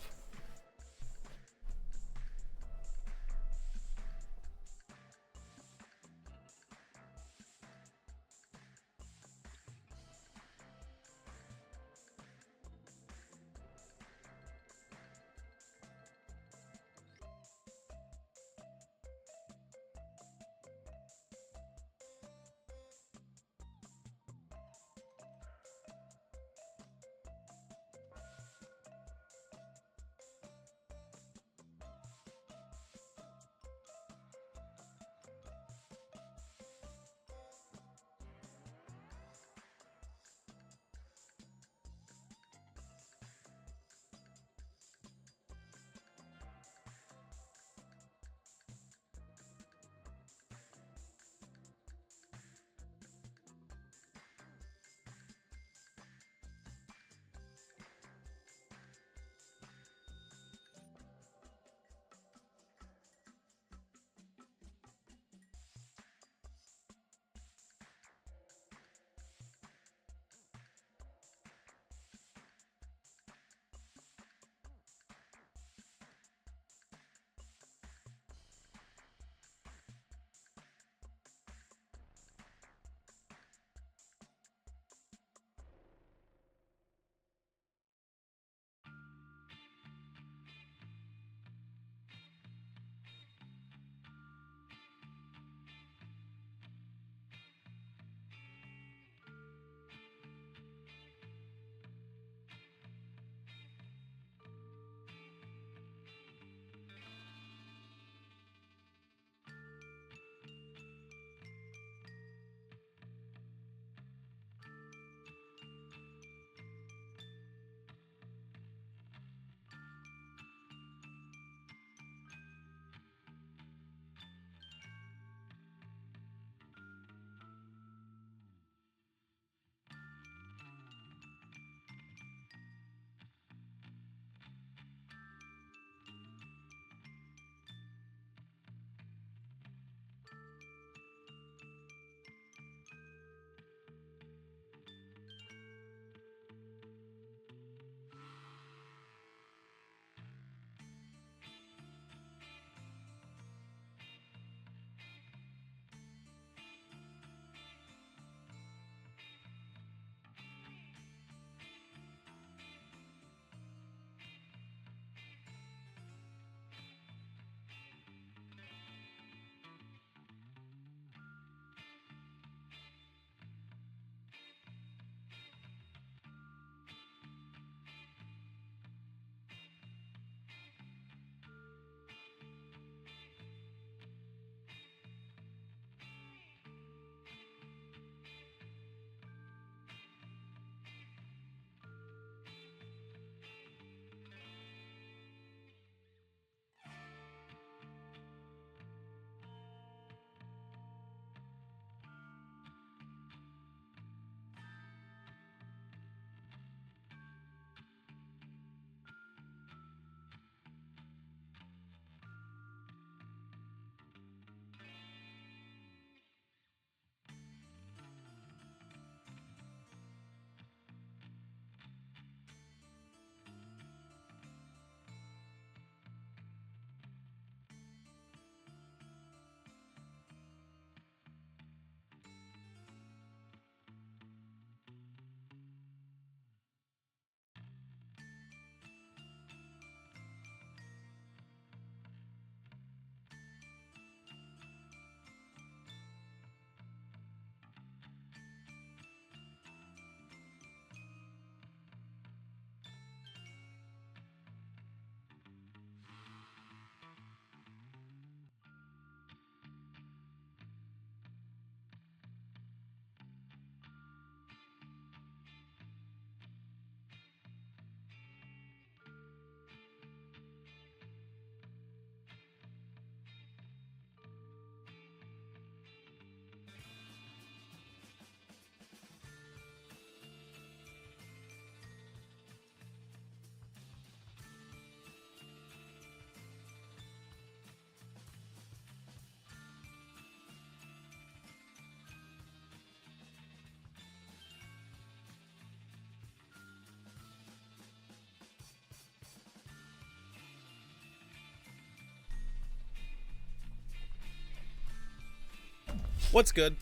What's good?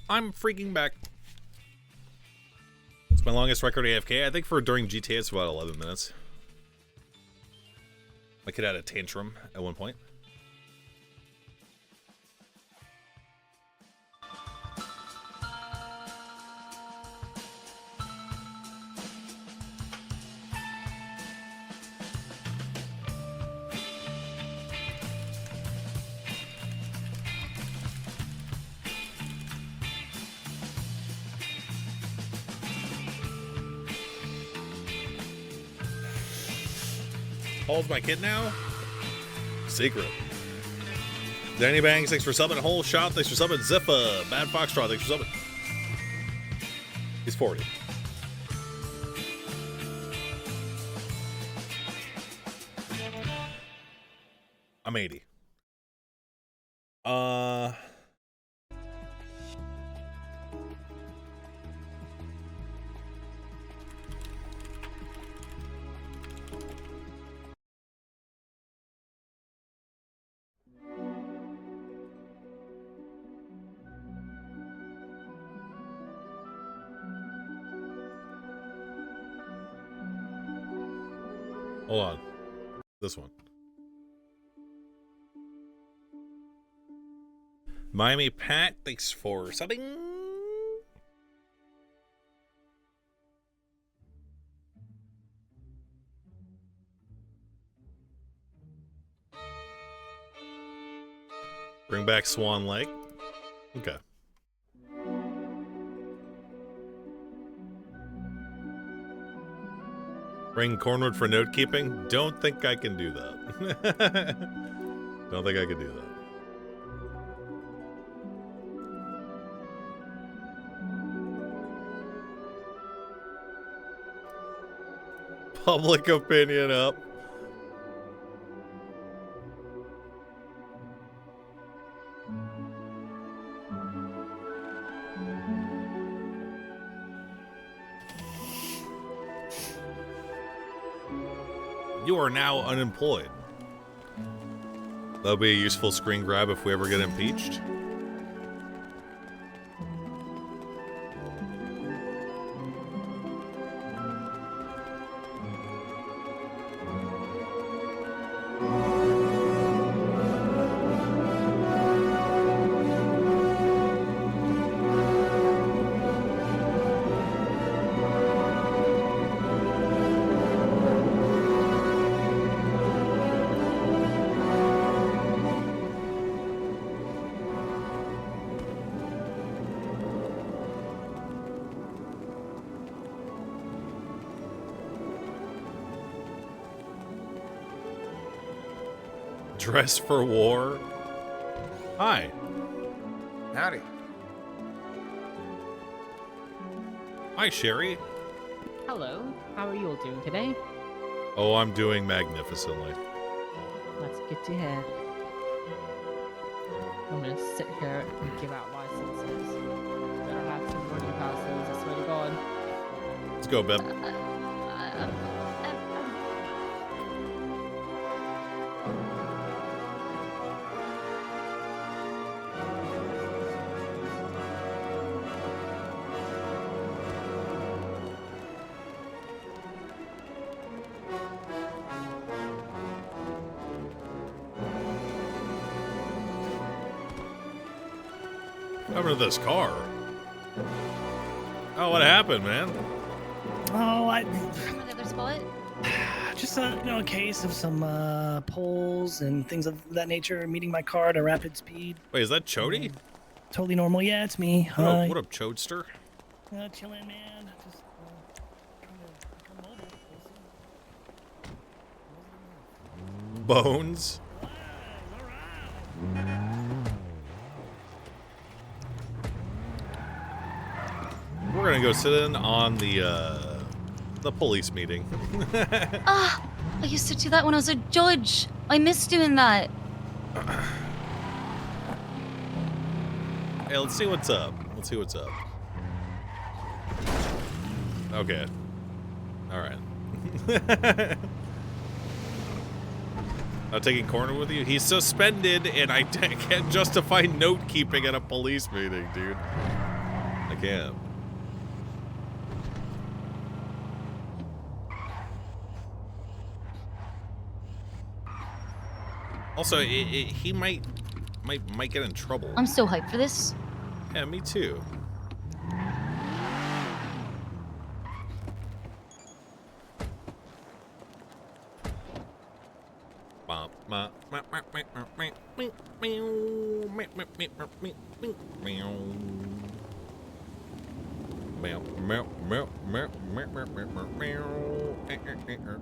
I'm freaking back. It's my longest record AFK. I think for during GTA it's about 11 minutes. My kid had a tantrum at one point. Paul's my kid now? Secret. Danny Bangs, thanks for subbing. Whole Shot, thanks for subbing. Ziffa, Bad Foxtrot, thanks for subbing. He's 40. I'm 80. Hold on. This one. Miami Pat, thanks for subbing. Bring back Swan Lake. Okay. Bring Cornwood for note keeping? Don't think I can do that. Don't think I can do that. Public opinion up. You are now unemployed. That'll be a useful screen grab if we ever get impeached. Dress for war. Hi. Howdy. Hi, Sherry. Hello. How are you all doing today? Oh, I'm doing magnificently. That's good to hear. I'm gonna sit here and give out licenses. Better have some boarding passes, I swear to God. Let's go, Beb. What happened to this car? Oh, what happened, man? Oh, Another spot? just a case of some poles and things of that nature meeting my car at a rapid speed. Wait, is that Chody? Totally normal. Yeah, it's me. What up, what up, Chodester? Chilling, man. Just trying to become mobile. Bones? We're gonna go sit in on the police meeting. Ah, I used to do that when I was a judge. I miss doing that. Hey, let's see what's up. Let's see what's up. Okay. All right. Not taking corner with you? He's suspended, and I can't justify note keeping at a police meeting, dude. I can't. Also, he might get in trouble. I'm so hyped for this. Yeah, me too.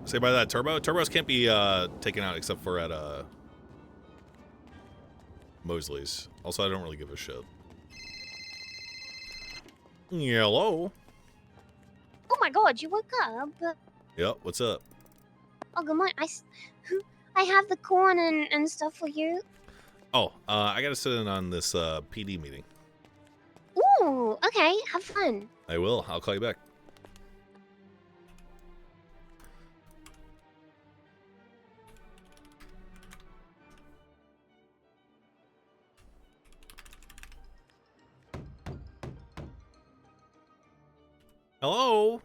Say by that, Turbo? Turbos can't be taken out except for at Mosley's. Also, I don't really give a shit. Hello? Oh my god, you woke up. Yep, what's up? Oh, good morning. I have the corn and stuff for you. Oh, I gotta sit in on this PD meeting. Ooh, okay. Have fun. I will. I'll call you back. Hello?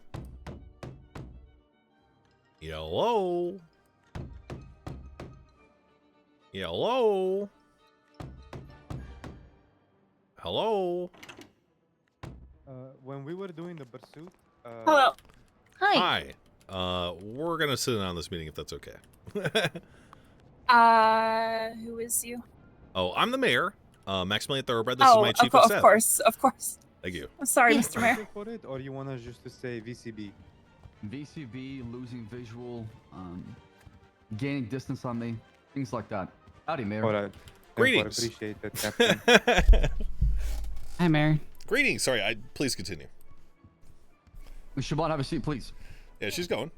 Hello? Hello? Hello? When we were doing the pursuit. Hello. Hi. Hi. We're gonna sit in on this meeting if that's okay. Who is you? Oh, I'm the mayor. Maximilian Thoroughbred. This is my chief of staff. Of course. Thank you. I'm sorry, Yes. Mr. Mayor. For it, or you want us just to say VCB? VCB, losing visual, gaining distance on me, things like that. Howdy, Mayor. All right. Greetings. Appreciate that, Captain. Hi, Mayor. Greetings. Sorry, please continue. Ms. Siobhan, have a seat, please. Yeah, she's going.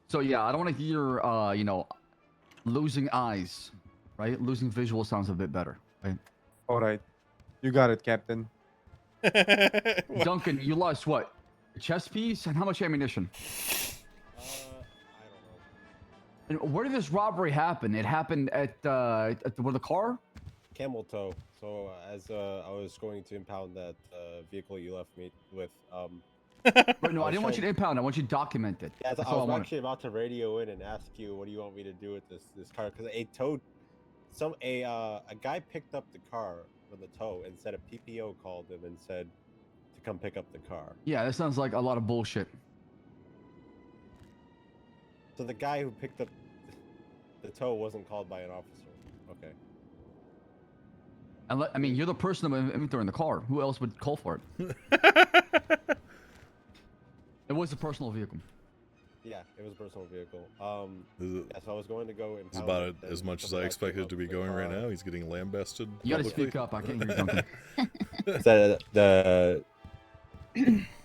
So yeah, I don't want to hear, you know, losing eyes, right? Losing visual sounds a bit better, right? All right. You got it, Captain. Duncan, you lost what? A chest piece and how much ammunition? And where did this robbery happen? It happened at where the car? Camel toe. So as I was going to impound that vehicle you left me with, Right, no, I didn't want you to impound. I want you to document it. Yeah, That's I all I was wanted. actually about to radio in and ask you, what do you want me to do with this car? Because a guy picked up the car from the tow and said a PPO called him and said to come pick up the car. Yeah, that sounds like a lot of bullshit. So the guy who picked up the tow wasn't called by an officer. Okay. I mean, you're the person with inventory in the car. Who else would call for it? It was a personal vehicle. Yeah, it was a personal vehicle. Yeah, so I was going to go It's about as much as I expected it to be going right now. He's getting lambasted. You gotta speak up. I can't hear you, Duncan. So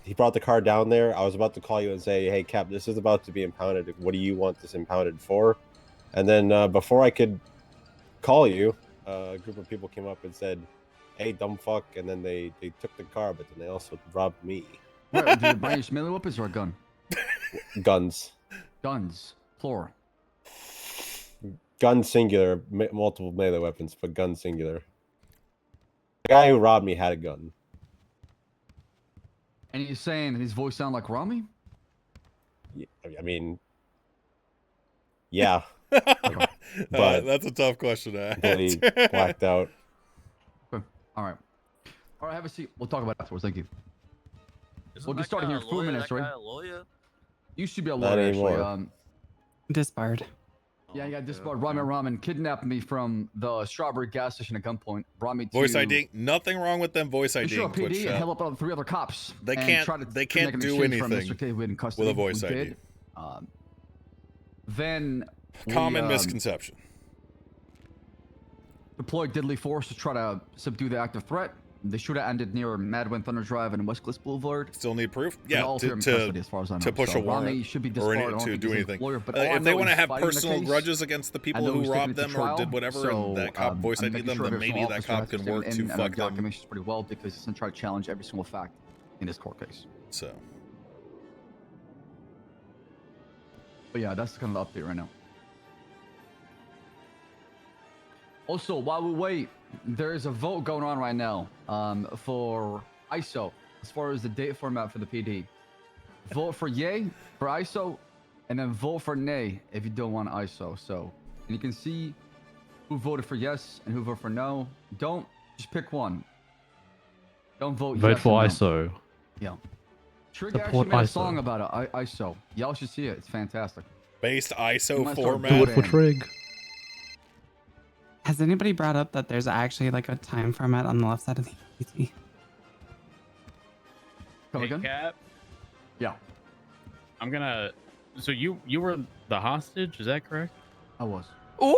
he brought the car down there. I was about to call you and say, hey, Cap, this is about to be impounded. What do you want this impounded for? And then before I could call you, a group of people came up and said, hey, dumb fuck. And then they took the car, but then they also robbed me. What, did you brandish melee weapons or a gun? Guns. Guns. Plural. Gun singular. Multiple melee weapons, but gun singular. The guy who robbed me had a gun. And he's saying his voice sound like Rami? I mean, yeah. But that's a tough question to Completely answer. blacked out. Okay. All right. All right, have a seat. We'll talk about it afterwards. Thank you. We'll get started here in 4 minutes, right? You should be a Not lawyer, actually. anymore. Disbarred. Yeah, you got disbarred. Ramen kidnapped me from the Strawberry gas station at gunpoint. Brought me to Voice ID. Nothing wrong with them voice ID. Issue a PD and held up 3 other cops. They and can't. tried to They make can't an do exchange for anything Mr. K, who had in custody. with a voice We ID. did. Then Common we, misconception. Deployed deadly force to try to subdue the active threat. They should have ended near Madwin Thunder Drive and West Cliffs Boulevard. Still need proof? They're Yeah, all here in custody, as far as I know. to push So a warrant Rami should be or disbarred. I don't to think do he's a anything. lawyer, but all I If they know want to he's have fighting the personal case. grudges against the I people know who he's taking robbed it to them or trial, did whatever, so, and that cop voice I'm ID making them, sure then every maybe single that officer cop has can to work stand to in and fuck them. documentation pretty well because he's gonna try to challenge every single fact in this court case. So. But yeah, that's kind of the update right now. Also, while we wait, there is a vote going on right now for ISO as far as the date format for the PD. Vote for yay for ISO, and then vote for nay if you don't want ISO. So, and you can see who voted for yes and who voted for no. Don't just pick one. Don't vote Vote yes for or no. ISO. Yeah. Trig Support actually made a ISO. song about it. ISO. Y'all should see it. It's fantastic. Based You ISO might start format. Do it for band. Trig. Has anybody brought up that there's actually like a time format on the left side of the PT? Come Hey, again? Cap, Yeah. I'm gonna. So you were the hostage, is that correct? I was. Ooh.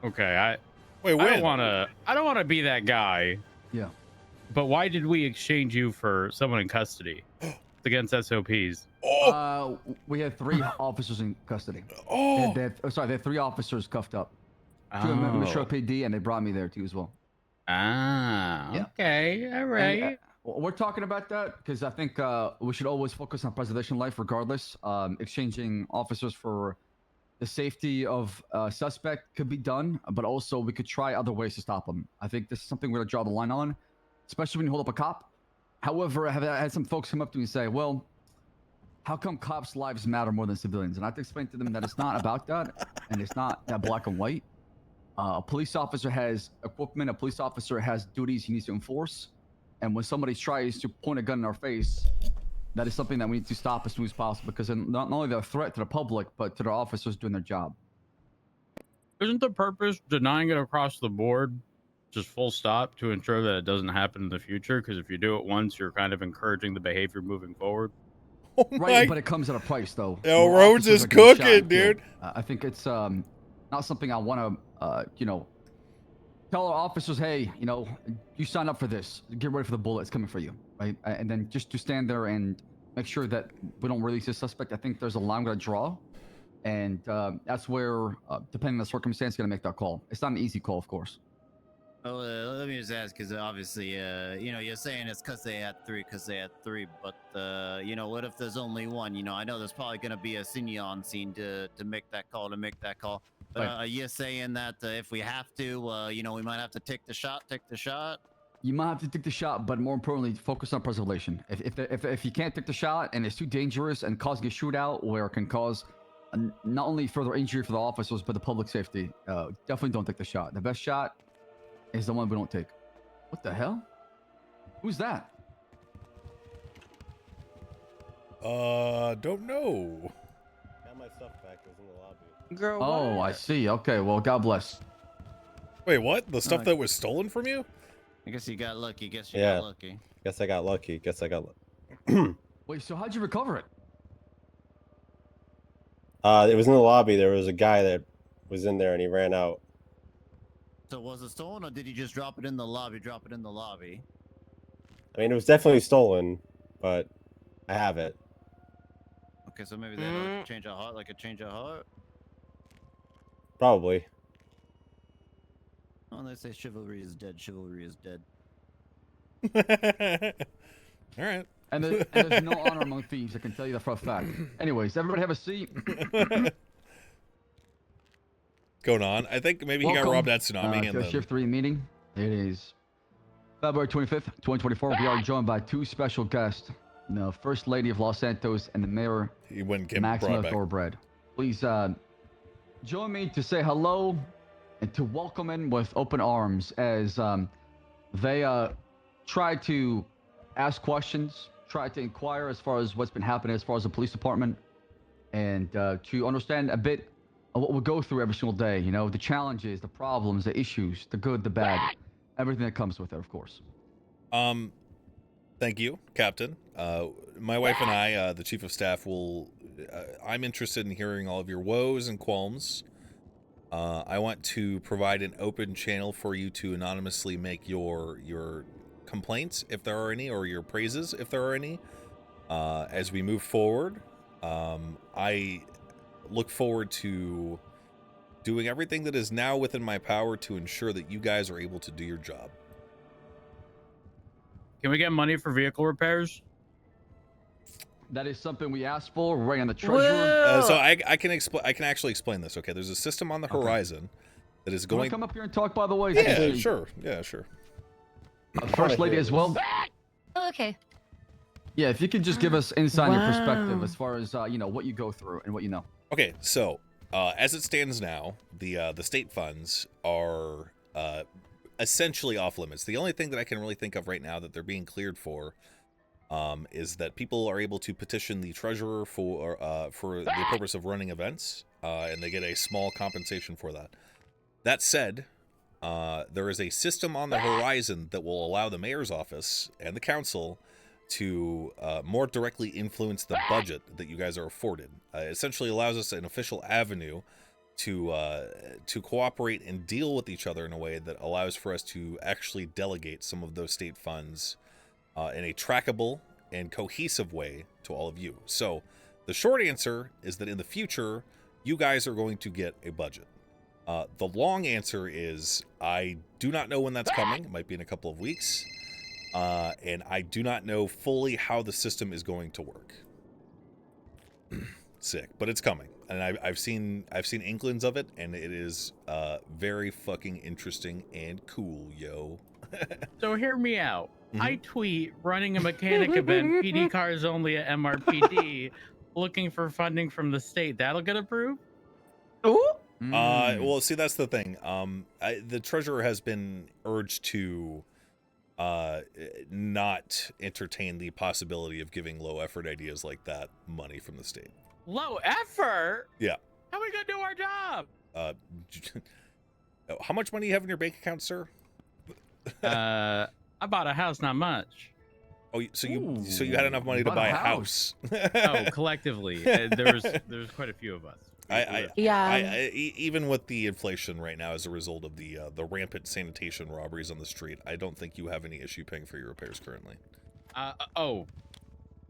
Okay, Wait, I when? don't wanna be that guy. Yeah. But why did we exchange you for someone in custody? It's against SOPs. We had 3 officers in custody. Oh. They had 3 officers cuffed up. 2 of them showed PD, and they brought me there too as well. Ah, Yeah. okay, all right. And, we're talking about that because I think we should always focus on preservation of life regardless. Exchanging officers for the safety of a suspect could be done, but also we could try other ways to stop them. I think this is something we're going to draw the line on, especially when you hold up a cop. However, I have had some folks come up to me and say, well, how come cops' lives matter more than civilians? And I have to explain to them that it's not about that, and it's not that black and white. A police officer has equipment. A police officer has duties he needs to enforce. And when somebody tries to point a gun in our face, that is something that we need to stop as soon as possible because not only they're a threat to the public, but to the officers doing their job. Isn't the purpose denying it across the board just full stop to ensure that it doesn't happen in the future? Because if you do it once, you're kind of encouraging the behavior moving forward. Right, but it comes at a price, though. Yo, More Rhodes officers is are getting shot cooking, and killed. dude. I think it's not something I want to, tell our officers, hey, you signed up for this. Get ready for the bullet. It's coming for you, right? And then just to stand there and make sure that we don't release this suspect. I think there's a line I'm going to draw. And that's where, depending on the circumstance, going to make that call. It's not an easy call, of course. Oh, let me just ask, because obviously, you're saying it's because they had 3, but, what if there's only one? I know there's probably going to be a senior on scene to make that call, But Right. you're saying that if we have to, we might have to take the shot? You might have to take the shot, but more importantly, focus on preservation. If you can't take the shot and it's too dangerous and causing a shootout where it can cause not only further injury for the officers, but the public safety, definitely don't take the shot. The best shot is the one we don't take. What the hell? Who's that? Don't know. Got my stuff back. It was in the lobby. Girl. Oh, I see. Okay, well, God bless. Wait, what? The stuff that was stolen from you? I guess you got lucky. Guess I got lucky. Wait, so how'd you recover it? It was in the lobby. There was a guy that was in there and he ran out. So was it stolen, or did you just drop it in the lobby? I mean, it was definitely stolen, but I have it. Okay, so maybe they had a change of heart, Probably. Oh, they say chivalry is dead. All right. And there's no honor among thieves. I can tell you that for a fact. Anyways, everybody have a seat. Going on. I think maybe he got robbed at Tsunami. To a Shift 3 meeting. It is February 25th, 2024. We are joined by 2 special guests. The First Lady of Los Santos and the Mayor, Maxima Thorbred. Please join me to say hello and to welcome in with open arms as they try to ask questions, try to inquire as far as what's been happening as far as the police department, and to understand a bit of what we go through every single day. The challenges, the problems, the issues, the good, the bad, everything that comes with it, of course. Thank you, Captain. My wife and I, the Chief of Staff, I'm interested in hearing all of your woes and qualms. I want to provide an open channel for you to anonymously make your complaints, if there are any, or your praises, if there are any, as we move forward. I look forward to doing everything that is now within my power to ensure that you guys are able to do your job. Can we get money for vehicle repairs? That is something we asked for right on the treasurer. So I can actually explain this. Okay, there's a system on the horizon that is Can I going. come up here and talk, by the way? Yeah, Hey, sure. Yeah, sure. First lady as well. Oh, okay. Yeah, if you could just give us insight and your perspective Wow. as far as what you go through and what you know. Okay, so as it stands now, the state funds are essentially off limits. The only thing that I can really think of right now that they're being cleared for is that people are able to petition the treasurer for the purpose of running events, and they get a small compensation for that. That said, there is a system on the horizon that will allow the mayor's office and the council to more directly influence the budget that you guys are afforded. Essentially allows us an official avenue to cooperate and deal with each other in a way that allows for us to actually delegate some of those state funds in a trackable and cohesive way to all of you. So the short answer is that in the future, you guys are going to get a budget. The long answer is I do not know when that's coming. It might be in a couple of weeks. And I do not know fully how the system is going to work. Sick, but it's coming, and I've seen inklings of it, and it is very fucking interesting and cool, yo. So hear me out. I tweet running a mechanic event, PD cars only at MRPD, looking for funding from the state. That'll get approved? Well, see, that's the thing. The treasurer has been urged to not entertain the possibility of giving low effort ideas like that money from the state. Low effort? Yeah. How are we gonna do our job? How much money do you have in your bank account, sir? I bought a house, not much. Oh, so you had enough money to buy a house? Oh, collectively, there's quite a few of us. Even with the inflation right now as a result of the rampant sanitation robberies on the street, I don't think you have any issue paying for your repairs currently.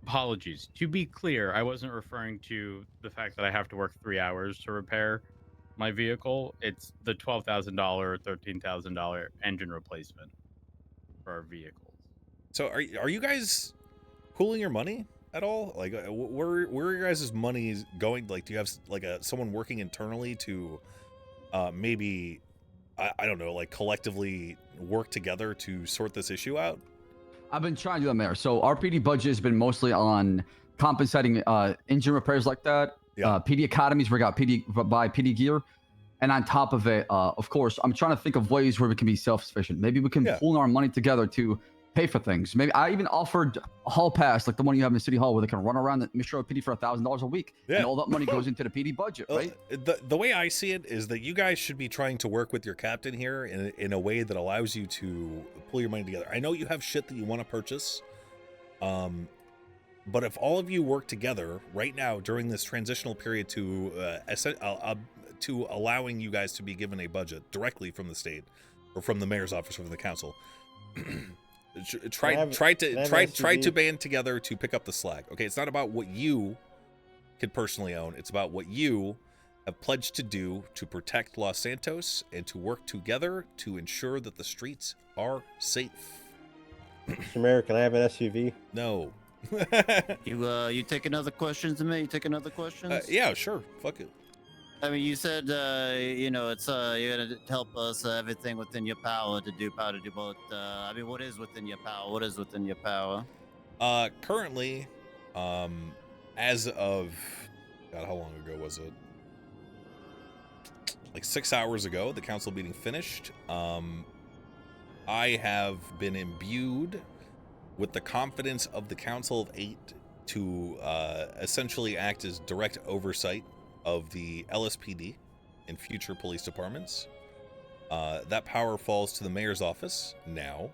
Apologies. To be clear, I wasn't referring to the fact that I have to work 3 hours to repair my vehicle. It's the $12,000, $13,000 engine replacement for our vehicles. So are you guys pooling your money at all? Like, where are your guys' money going? Like, do you have like someone working internally to maybe I don't know, like collectively work together to sort this issue out? I've been trying to do that, Mayor. So our PD budget has been mostly on compensating engine repairs like that. PD academies, we got buy PD gear. And on top of it, of course, I'm trying to think of ways where we can be self-sufficient. Maybe we can pool our money together to pay for things. Maybe I even offered a hall pass, like the one you have in City Hall, where they can run around the Metro PD for $1,000 a week, and all that money goes into the PD budget, right? The way I see it is that you guys should be trying to work with your captain here in a way that allows you to pull your money together. I know you have shit that you want to purchase, but if all of you work together right now during this transitional period to allowing you guys to be given a budget directly from the state or from the mayor's office or from the council. Try to band together to pick up the slack. Okay, it's not about what you can personally own. It's about what you have pledged to do to protect Los Santos and to work together to ensure that the streets are safe. Mr. Mayor, can I have an SUV? No. You take another questions to me? You take another questions? Yeah, sure. Fuck it. I mean, you said, it's you're gonna help us everything within your power to do but I mean, what is within your power? What is within your power? Currently, as of God, how long ago was it? Like 6 hours ago, the council meeting finished. I have been imbued with the confidence of the Council of 8 to essentially act as direct oversight of the LSPD and future police departments. That power falls to the mayor's office now.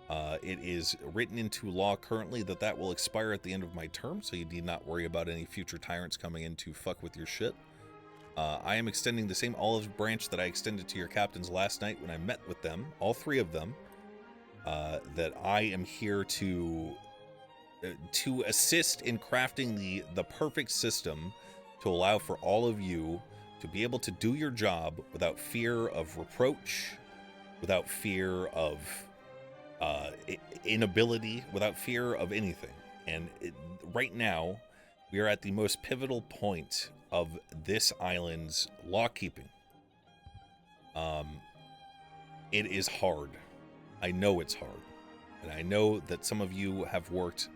It is written into law currently that will expire at the end of my term, so you need not worry about any future tyrants coming in to fuck with your shit. I am extending the same olive branch that I extended to your captains last night when I met with them, all three of them, that I am here to assist in crafting the perfect system to allow for all of you to be able to do your job without fear of reproach, without fear of inability, without fear of anything. And right now, we are at the most pivotal point of this island's law keeping. It is hard. I know it's hard. And I know that some of you have worked,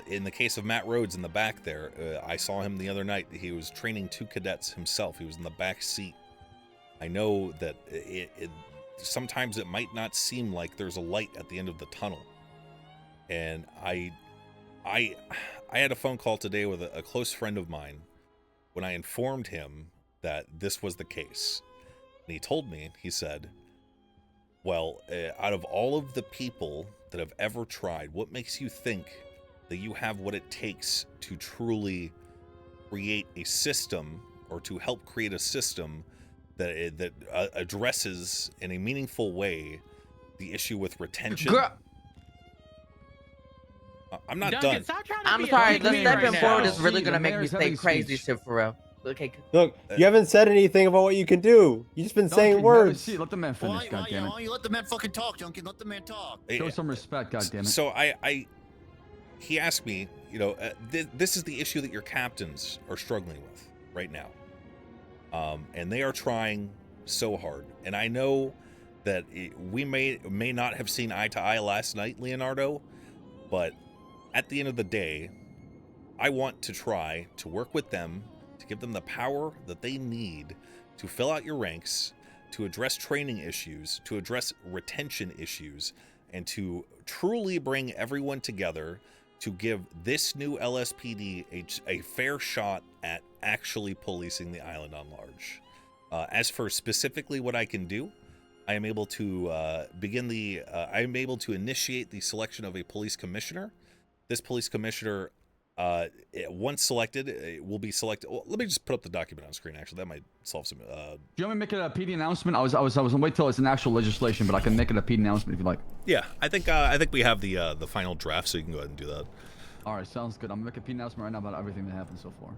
in the case of Matt Rhodes in the back there, I saw him the other night. He was training 2 cadets himself. He was in the back seat. I know that sometimes it might not seem like there's a light at the end of the tunnel. And I had a phone call today with a close friend of mine when I informed him that this was the case. And he told me, he said, well, out of all of the people that have ever tried, what makes you think that you have what it takes to truly create a system, or to help create a system that addresses in a meaningful way the issue with retention? I'm not Duncan, done. stop trying to I'm sorry, the stepping forward is really gonna make me say crazy shit for real. Okay. Look, you haven't said anything about what you can do. You just been saying words. Let the man finish, Why goddammit. don't you let the man fucking talk, Duncan? Let the man talk. Show some respect, goddammit. So he asked me, you know, this is the issue that your captains are struggling with right now. And they are trying so hard. And I know that we may not have seen eye to eye last night, Leonardo, but at the end of the day, I want to try to work with them to give them the power that they need to fill out your ranks, to address training issues, to address retention issues, and to truly bring everyone together to give this new LSPD a fair shot at actually policing the island on large. As for specifically what I can do, I am able to I'm able to initiate the selection of a police commissioner. This police commissioner, once selected, will be selected. Well, let me just put up the document on screen. Actually, that might solve some. Do you want me to make it a PD announcement? I was gonna wait till it's an actual legislation, but I can make it a PD announcement if you like. Yeah, I think we have the final draft, so you can go ahead and do that. All right, sounds good. I'm gonna make a PD announcement right now about everything that happened so far.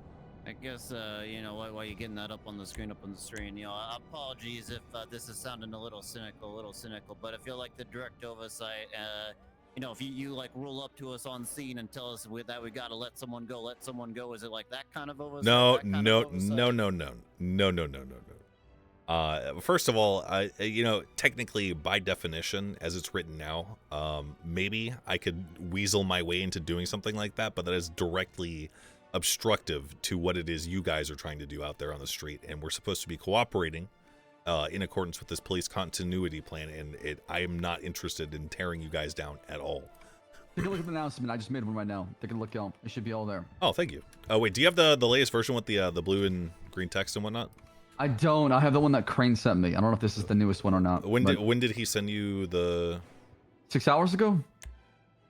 I guess, you know, while you're getting that up on the screen, you know, apologies if this is sounding a little cynical, but I feel like the direct oversight, you know, if you like roll up to us on scene and tell us that we gotta let someone go, is it like that kind of oversight? No. First of all, you know, technically, by definition, as it's written now, maybe I could weasel my way into doing something like that, but that is directly obstructive to what it is you guys are trying to do out there on the street, and we're supposed to be cooperating in accordance with this police continuity plan, and I am not interested in tearing you guys down at all. Take a look at the announcement. I just made one right now. Take a look, y'all. It should be all there. Oh, thank you. Oh, wait, do you have the latest version with the blue and green text and whatnot? I don't. I have the one that Crane sent me. I don't know if this is the newest one or not. When did he send you the? 6 hours ago.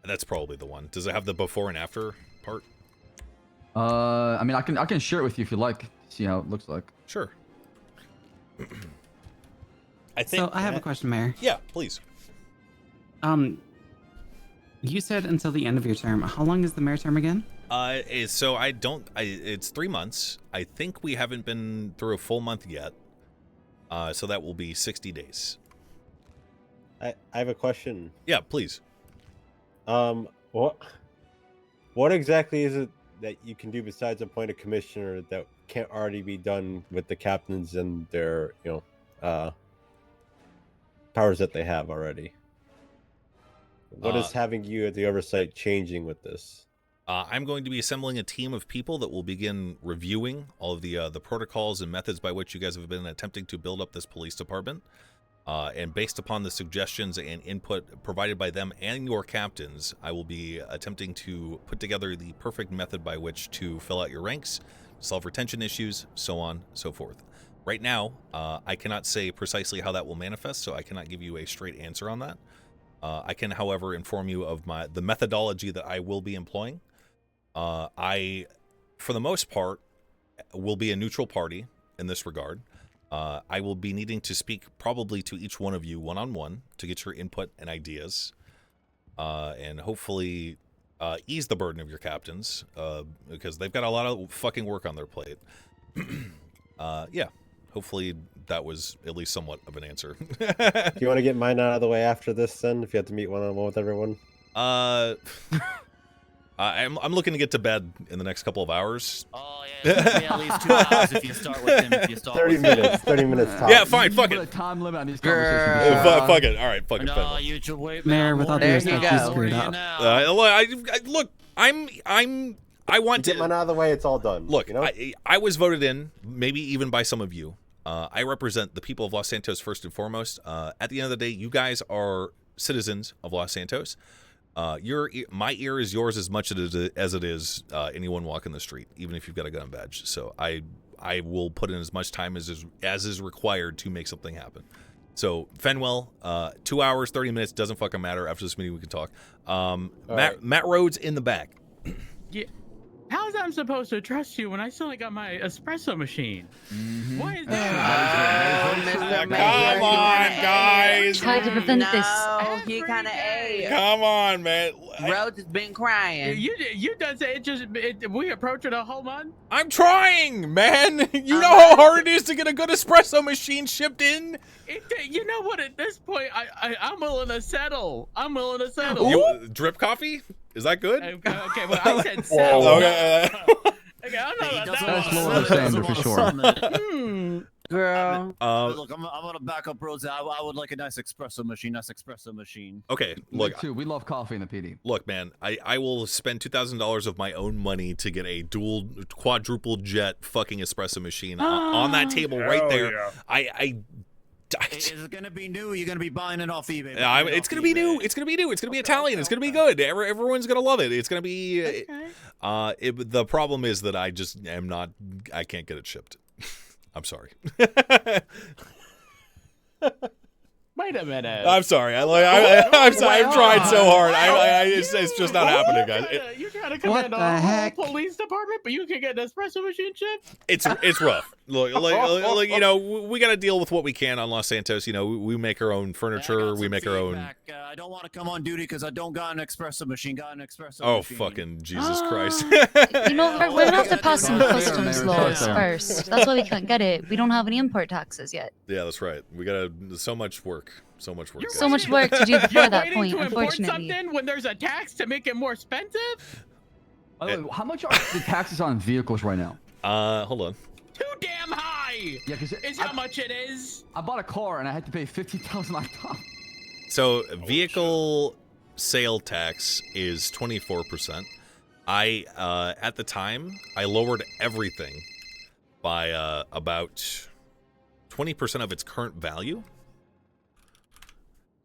That's probably the one. Does it have the before and after part? I mean, I can share it with you if you like. See how it looks like. Sure. So I have a question, Mayor. Yeah, please. You said until the end of your term. How long is the mayor term again? So it's 3 months. I think we haven't been through a full month yet. So that will be 60 days. I have a question. Yeah, please. What exactly is it that you can do besides appoint a commissioner that can't already be done with the captains and their, you know, powers that they have already? What is having you at the oversight changing with this? I'm going to be assembling a team of people that will begin reviewing all of the protocols and methods by which you guys have been attempting to build up this police department. And based upon the suggestions and input provided by them and your captains, I will be attempting to put together the perfect method by which to fill out your ranks, solve retention issues, so on, so forth. Right now, I cannot say precisely how that will manifest, so I cannot give you a straight answer on that. I can, however, inform you of the methodology that I will be employing. I, for the most part, will be a neutral party in this regard. I will be needing to speak probably to each one of you one-on-one to get your input and ideas, and hopefully ease the burden of your captains, because they've got a lot of fucking work on their plate. Yeah, hopefully that was at least somewhat of an answer. Do you want to get mine out of the way after this, then, if you have to meet one-on-one with everyone? I'm looking to get to bed in the next couple of hours. Oh yeah, it's gonna be at least 2 hours if you start with him. If you start 30 with minutes. 30 minutes top. Yeah, fine. Fuck Put a it. time limit on these Girl. conversations. Fuck it. All right. Fuck it. No, Fenwell. you should wait. Mayor, without There your you stuff, you go. screwed up. Look, I want Get to. mine out of the way. It's all done. Look, you know? I was voted in, maybe even by some of you. I represent the people of Los Santos first and foremost. At the end of the day, you guys are citizens of Los Santos. My ear is yours as much as it is anyone walking the street, even if you've got a gun badge. So I will put in as much time as is required to make something happen. So Fenwell, 2 hours, 30 minutes, doesn't fucking matter. After this meeting, we can talk. Matt Rhodes in the back. Yeah. How's I'm supposed to trust you when I still ain't got my espresso machine? Why is that? Come on, guys. Try to prevent this. No, he kind of ate. Come on, man. Rhodes has been crying. You done say we approaching a whole month? I'm trying, man. You know how hard it is to get a good espresso machine shipped in? You know what? At this point, I'm willing to settle. I'm willing to settle. Drip coffee? Is that good? Okay, well, I said settle. Okay. Okay, I'm not That's lower the standard for sure. Girl. Look, I'm gonna back up Rhodes. I would like a nice espresso machine. Okay, Look, look. too. We love coffee in the PD. Look, man, I will spend $2,000 of my own money to get a quadruple jet fucking espresso machine on that table right there. Yeah. Is it gonna be new? You're gonna be buying it off eBay. It's gonna be new. It's gonna be new. It's gonna be Italian. It's gonna be good. Everyone's gonna love it. It's gonna be. The problem is that I just am not. I can't get it shipped. I'm sorry. Wait a minute. I'm sorry. I've tried so hard. It's just not happening, guys. You're trying to command a whole police department, but you can get an espresso machine shipped? It's rough. Look, you know, we got to deal with what we can on Los Santos. You know, we make our own furniture. We make our own. I don't want to come on duty because I don't got an espresso machine. Oh, fucking Jesus Christ! You know, we're gonna have to pass some customs laws first. That's why we can't get it. We don't have any import taxes yet. Yeah, that's right. We got so much work. So much work. So much work to do before that point, to import unfortunately. something when there's a tax to make it more expensive? By the way, how much are the taxes on vehicles right now? Hold on. Too damn high. Yeah, because is how much it is. I bought a car and I had to pay $50,000 on top. So vehicle sale tax is 24%. At the time, I lowered everything by about 20% of its current value.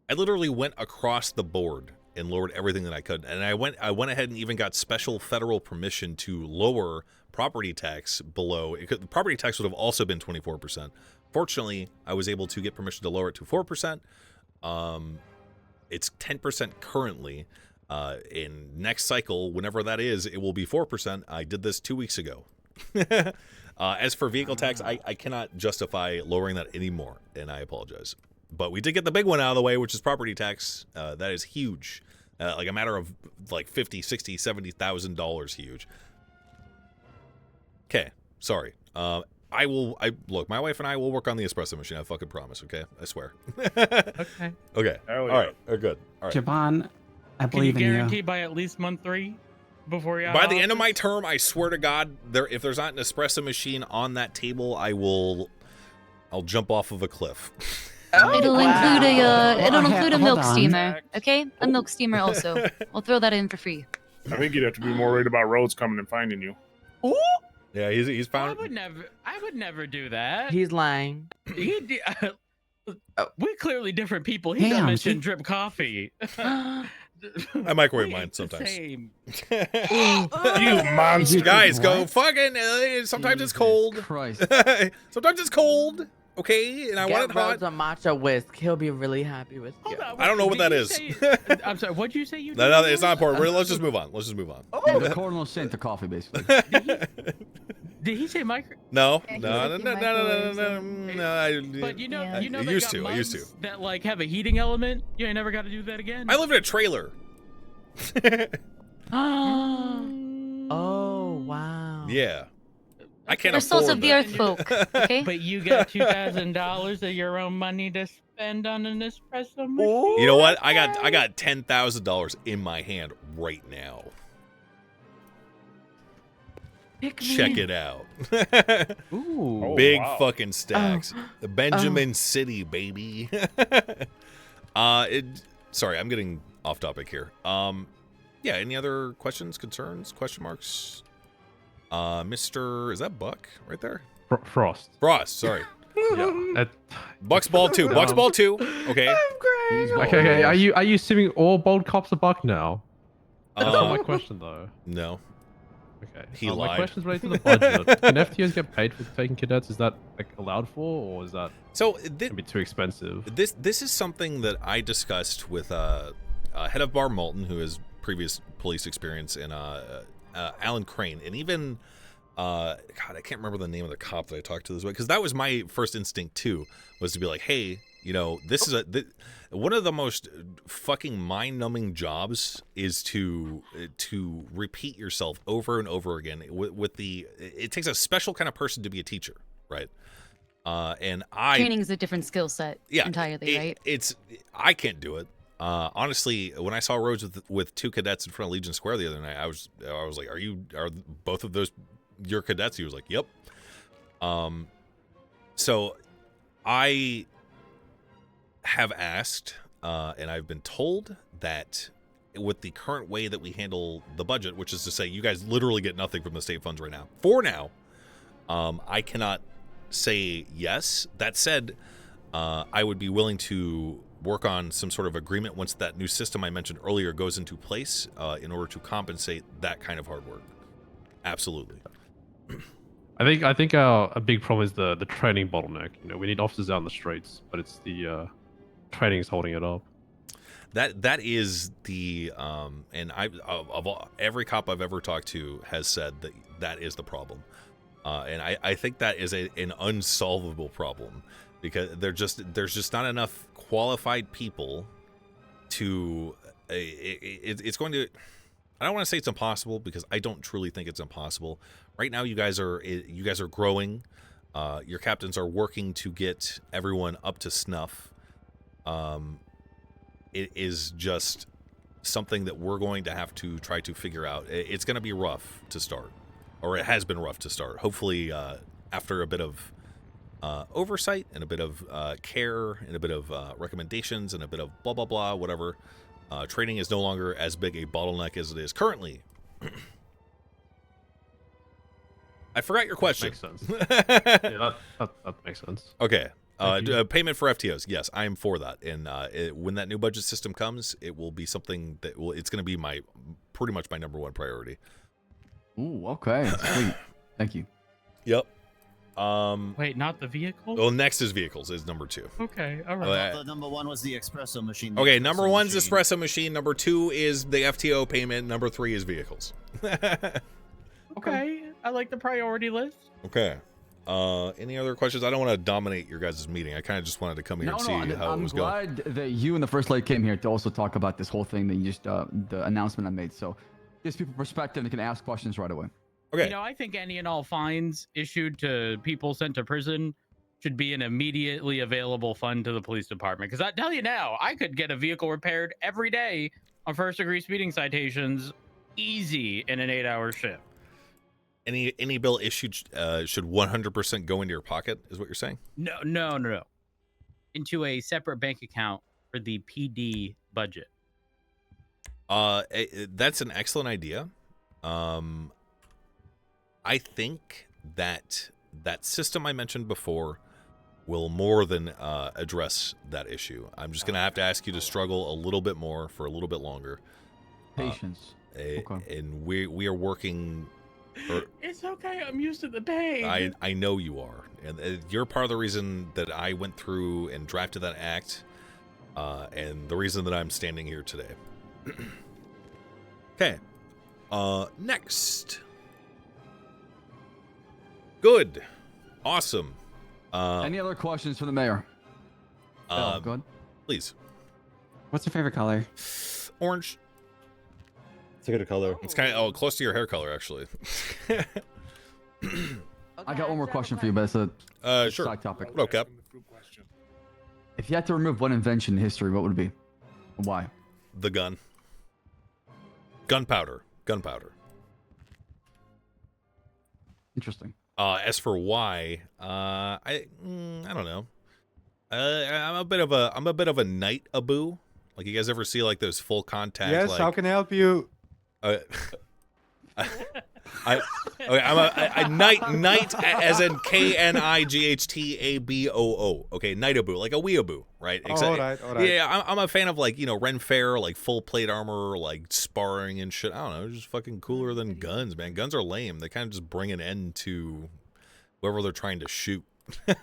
I literally went across the board and lowered everything that I could, and I went ahead and even got special federal permission to lower property tax below. Property tax would have also been 24%. Fortunately, I was able to get permission to lower it to 4%. It's 10% currently. In next cycle, whenever that is, it will be 4%. I did this 2 weeks ago. As for vehicle tax, I cannot justify lowering that anymore, and I apologize. But we did get the big one out of the way, which is property tax. That is huge. Like a matter of like $50,000, $60,000, $70,000 huge. Okay, sorry. Look, my wife and I will work on the espresso machine. I fucking promise, okay? I swear. Okay. Okay. All right. We're good. All right. Javon, I believe Can you in guarantee you. by at least month 3 before you By the end of my term, I swear to God, if there's not an espresso machine on that table, I'll jump off of a cliff. It'll include a milk hold on. steamer, okay? A milk steamer also. We'll throw that in for free. I think you'd have to be more worried about Rhodes coming and finding you. Ooh. Yeah, he's found. I would never do that. He's lying. We're clearly different people. He Damn, done mentioned she- drip coffee. I microwave mine sometimes. Same. You monster. Guys, go fucking. Sometimes it's cold. Christ. Sometimes it's cold. Okay, and I want it Get hot. Rhodes a matcha whisk. He'll be really happy with you. I don't know what that is. I'm sorry. What'd you say? You No, it's not important. Let's just move on. Yeah, the Cardinal Saint to coffee, basically. Did he say micro? No. Yeah, No. But you know, Yeah. you know, I they used got to, I used mugs that like have a heating element. You ain't never got to do that again. I live in a trailer. Oh, wow. Yeah. I can't We're souls afford of the that. earth folk, okay? But you got $2,000 of your own money to spend on an espresso machine. You know what? I got $10,000 in my hand right now. Check it out. Ooh. Big wow. fucking stacks. The Benjamin City, baby. Sorry, I'm getting off topic here. Yeah, any other questions, concerns, question marks? Is that Buck right there? Frost. Frost, sorry. Yeah. Buck's ball 2. Buck's ball 2. Okay. Okay. Are you assuming all bald cops are Buck now? That's not my Uh, question though. No. Okay. He My lied. question's related to the budget. Can FTOs get paid for taking cadets? Is that like allowed for, or is that gonna be too expensive? This is something that I discussed with head of bar Moulton, who has previous police experience, and Alan Crane, and even God, I can't remember the name of the cop that I talked to this way, because that was my first instinct too, was to be like, hey, you know, this is one of the most fucking mind-numbing jobs is to repeat yourself over and over again. It takes a special kind of person to be a teacher, right? Training is a different skill set entirely, right? I can't do it. Honestly, when I saw Rhodes with 2 cadets in front of Legion Square the other night, I was like, are both of those your cadets? He was like, yep. So I have asked, and I've been told that with the current way that we handle the budget, which is to say you guys literally get nothing from the state funds right now. For now, I cannot say yes. That said, I would be willing to work on some sort of agreement once that new system I mentioned earlier goes into place, in order to compensate that kind of hard work. Absolutely. I think a big problem is the training bottleneck. You know, we need officers out on the streets, but it's the training is holding it up. That is the and every cop I've ever talked to has said that is the problem, and I think that is an unsolvable problem, because there's just not enough qualified people to it's going to. I don't want to say it's impossible, because I don't truly think it's impossible. Right now, you guys are growing. Your captains are working to get everyone up to snuff. It is just something that we're going to have to try to figure out. It's going to be rough to start, or it has been rough to start. Hopefully, after a bit of oversight and a bit of care and a bit of recommendations and a bit of blah, blah, blah, whatever, training is no longer as big a bottleneck as it is currently. I forgot your question. Makes sense. Yeah, that makes sense. Okay. Payment for FTOs. Yes, I am for that. And when that new budget system comes, it will be something that it's going to be pretty much my number 1 priority. Ooh, okay. Sweet. Thank you. Yep. Wait, not the vehicle? Well, next is vehicles is number 2. Okay, all I right. thought the number 1 was the espresso machine. Okay, number 1's espresso machine. Number 2 is the FTO payment. Number 3 is vehicles. Okay, I like the priority list. Okay. Any other questions? I don't want to dominate your guys' meeting. I kind of just wanted to come here and see how it was going. I'm glad that you and the First Lady came here to also talk about this whole thing that you just the announcement I made. So gives people perspective and they can ask questions right away. Okay. You know, I think any and all fines issued to people sent to prison should be an immediately available fund to the police department. Because I tell you now, I could get a vehicle repaired every day on first-degree speeding citations, easy in an 8-hour shift. Any bill issued should 100% go into your pocket, is what you're saying? No. Into a separate bank account for the PD budget. That's an excellent idea. I think that system I mentioned before will more than address that issue. I'm just going to have to ask you to struggle a little bit more for a little bit longer. Patience. Okay. And we are working. It's okay. I'm used to the pain. I know you are, and you're part of the reason that I went through and drafted that act, and the reason that I'm standing here today. Okay. Next. Good. Awesome. Any other questions for the mayor? Go ahead. Please. What's your favorite color? Orange. It's a good color. It's kind of close to your hair color, actually. I got one more question for you, but it's a sure. side topic. What up, Cap? If you had to remove one invention in history, what would it be? And why? The gun. Gunpowder. Interesting. As for why, I don't know. I'm a bit of a night aboo. Like, you guys ever see like those full contact? Yes, like, how can I help you? I'm a night as in KNIGHTABOO. Okay, nightaboo, like a weeaboo, right? Oh, all right. Yeah, I'm a fan of like, you know, Ren Fair, like full plate armor, like sparring and shit. I don't know, it's just fucking cooler than guns, man. Guns are lame. They kind of just bring an end to whoever they're trying to shoot. You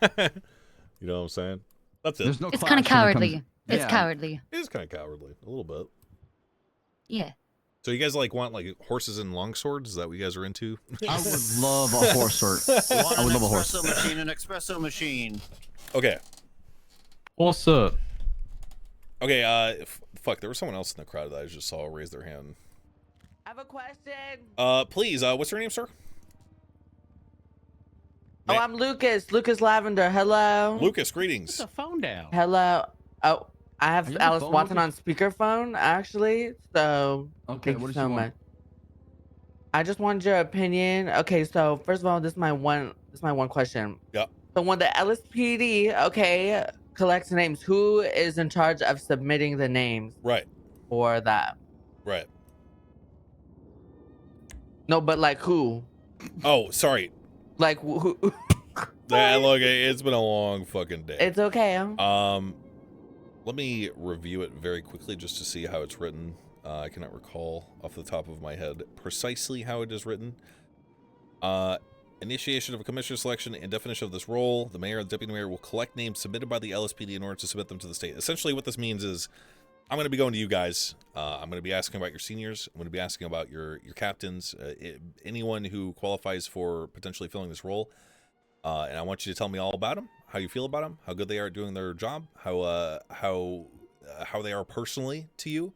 know what I'm saying? That's it. There's no It's kind of clash when it cowardly. comes- It's Yeah. cowardly. It is kind of cowardly, a little bit. Yeah. So you guys like want like horses and longswords? Is that what you guys are into? I would love a horse sword. I would love a horse. Espresso machine, an espresso machine. Okay. Also, okay. Fuck. There was someone else in the crowd that I just saw raise their hand. I have a question. Please. What's your name, sir? Oh, I'm Lucas. Lucas Lavender. Hello. Lucas, greetings. Put the phone down. Hello. Oh, I have Are you on the Alice phone, Watson on Lucas? speakerphone, actually. So, Okay, thank what you did so you want? much. I just wanted your opinion. Okay, so first of all, this is my one question. Yeah. So when the LSPD, okay, collects names, who is in charge of submitting the names? Right. For that? Right. No, but like who? Oh, sorry. Like who? Yeah, look, it's been a long fucking day. It's okay. Let me review it very quickly just to see how it's written. I cannot recall off the top of my head precisely how it is written. Initiation of a commissioner selection and definition of this role. The mayor and the deputy mayor will collect names submitted by the LSPD in order to submit them to the state. Essentially what this means is I'm going to be going to you guys. I'm going to be asking about your seniors. I'm going to be asking about your captains, anyone who qualifies for potentially filling this role. And I want you to tell me all about them, how you feel about them, how good they are at doing their job, how they are personally to you,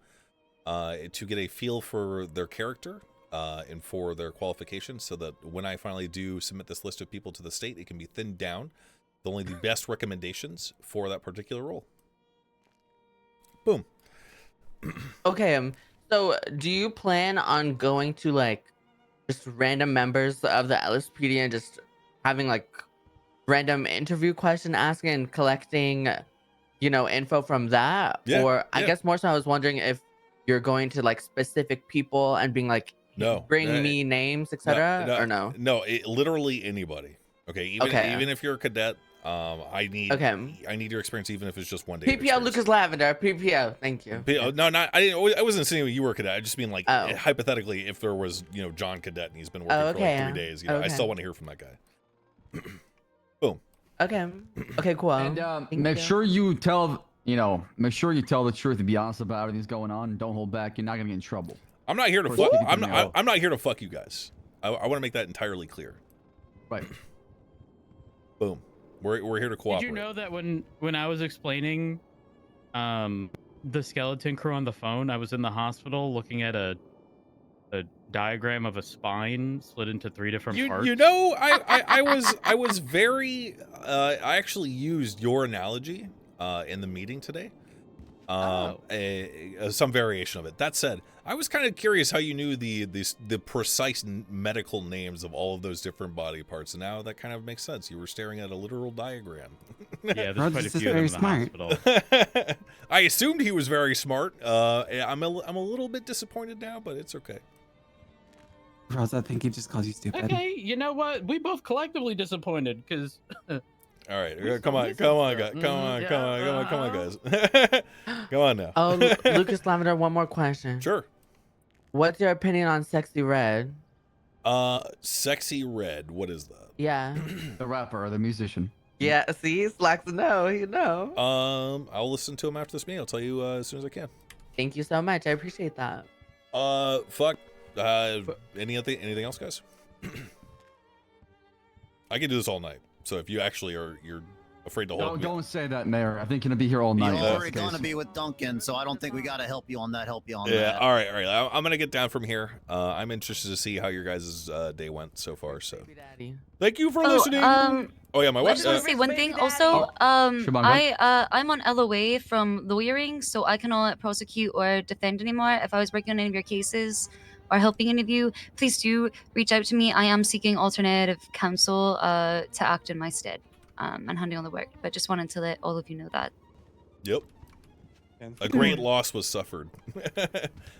to get a feel for their character and for their qualifications, so that when I finally do submit this list of people to the state, it can be thinned down to only the best recommendations for that particular role. Boom. Okay. So do you plan on going to like just random members of the LSPD and just having like random interview question asking and collecting, you know, info from that? Yeah, Or I yeah. guess more so I was wondering if you're going to like specific people and being like, bring me names, etc. or no? No, literally anybody. Okay, even if you're a cadet, I need your experience, even if it's just one day. of PPO Lucas Lavender. PPO. Thank you. No, not I didn't. I wasn't insinuating you were a cadet. I just mean like Oh. hypothetically, if there was John Cadet and he's been working for like 3 days, I Okay. still want to hear from that guy. Boom. Okay. Okay. Cool. And make sure you tell the truth and be honest about everything that's going on. And don't hold back. You're not gonna get in trouble. I'm not here to Of course, fuck. you can I'm not here to fuck you guys. I want to make that entirely clear. Right. Boom. We're here to cooperate. Did you know that when I was explaining the skeleton crew on the phone, I was in the hospital looking at a diagram of a spine split into 3 different parts? You know, I was very I actually used your analogy in the meeting today. Some variation of it. That said, I was kind of curious how you knew the precise medical names of all of those different body parts, and now that kind of makes sense. You were staring at a literal diagram. Yeah, there's quite a few of them in the hospital. I assumed he was very smart. I'm a little bit disappointed now, but it's okay. Rosa, I think he just calls you stupid. Okay, you know what? We both collectively disappointed because. All right, come on, guys. Come on now. Oh, Lucas Lavender, one more question. Sure. What's your opinion on Sexy Red? Sexy Red. What is that? Yeah. The rapper or the musician. Yeah. See, Slacks know. You know. I'll listen to him after this meeting. I'll tell you as soon as I can. Thank you so much. I appreciate that. Fuck. Anything else, guys? I can do this all night. So if you actually you're afraid to hold me. Don't say that, Mayor. I think you're gonna be here all night. You're already gonna be with Duncan, so I don't think we gotta help you on that. Yeah. All right. I'm gonna get down from here. I'm interested to see how your guys' day went so far. So thank you for listening. Oh yeah, my I wife. just want to say one thing. Also, I'm on LOA from lawyering, so I cannot prosecute or defend anymore. If I was working on any of your cases, are helping any of you, please do reach out to me. I am seeking alternative counsel to act in my stead and handle the work. But just wanted to let all of you know that. Yep. A great loss was suffered.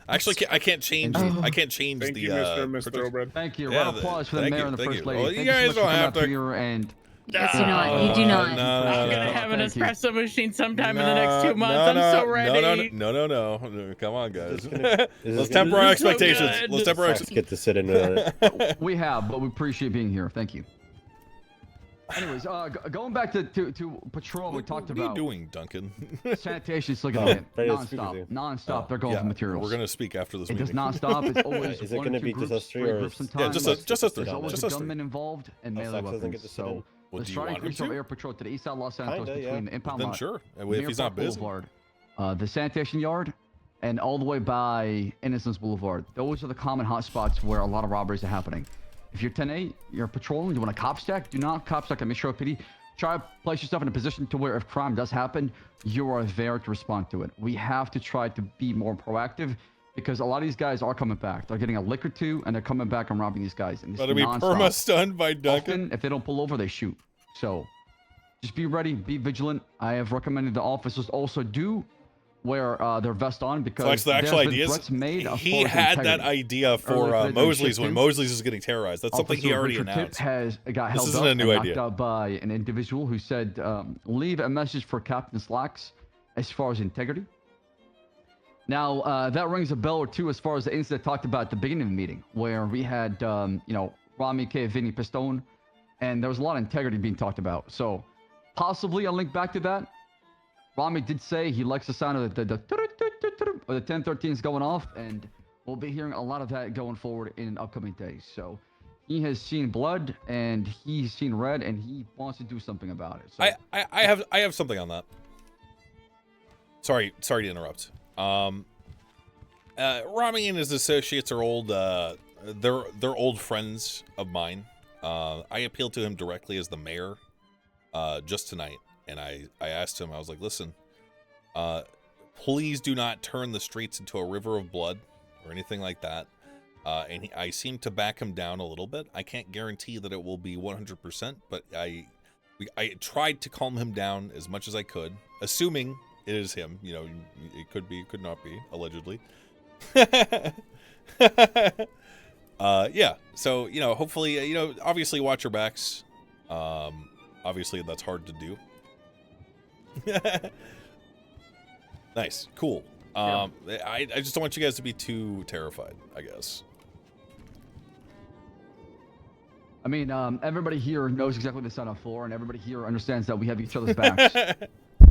Actually, I can't change. I can't change Thank the. you, Mr. Oberyn. Thank you. Yeah, Round of applause for the mayor and the first lady. Well, Thank you guys so much don't for coming have up to. here and. Yes, you not. You do not. I'm gonna have an Thank you. espresso machine sometime in the next 2 months. I'm so ready. No. Come on, guys. Let's Let's temper our expectations. Let's temper our Let's get to sit in it. We have, but we appreciate being here. Thank you. Anyways, going back to patrol, we talked about. What are you doing, Duncan? Sanitation's looking at it non-stop. They're going Yeah, for materials. we're gonna speak after this It meeting. does not stop. It's always Is it one or gonna two be just groups, us three, three or groups is- in Yeah, time. just us There's three. always Just a us three. gunman involved and melee Sax doesn't weapons. get to sit in. So Well, let's do you try to want him increase our to? air patrol to the east side of Los Santos Kinda, between yeah. the impound Then lot, sure. If near he's not Park busy. Boulevard, the sanitation yard, and all the way by Innocence Boulevard. Those are the common hotspots where a lot of robberies are happening. If you're 10-8, you're patrolling, you want a cop stack, do not cop stack at Metro PD. Try to place yourself in a position to where if crime does happen, you are there to respond to it. We have to try to be more proactive because a lot of these guys are coming back. They're getting a lick or two, and they're coming back and robbing these guys. And this Better is be nonstop. perma-stunned by Duncan. Often, if they don't pull over, they shoot. So just be ready, be vigilant. I have recommended the officers also do wear their vest on because So that's the there's actual been idea. threats made as He far as had that integrity. idea for Earlier today during Mosley's shift when two, Mosley's is getting terrorized. That's something he Officer already Richard announced. Tip has got This held isn't up a new and idea. knocked out by an individual who said, leave a message for Captain Slacks as far as integrity. Now, that rings a bell or two as far as the incident talked about at the beginning of the meeting, where we had, Rami K. Vinny Pistone, and there was a lot of integrity being talked about. So, possibly a link back to that. Rami did say he likes the sound of the 1013s going off, and we'll be hearing a lot of that going forward in upcoming days. So, he has seen blood, and he's seen red, and he wants to do something about it. So, I have something on that. Sorry to interrupt. Rami and his associates are old. They're old friends of mine. I appealed to him directly as the mayor just tonight, and I asked him. I was like, "Listen, please do not turn the streets into a river of blood or anything like that." And I seem to back him down a little bit. I can't guarantee that it will be 100%, but I tried to calm him down as much as I could, assuming it is him. You know, it could be, it could not be, allegedly. Yeah. So, hopefully, obviously watch your backs. Obviously that's hard to do. Nice. Cool. I just don't want you guys to be too terrified, I guess. I mean, everybody here knows exactly the sign-off floor, and everybody here understands that we have each other's backs.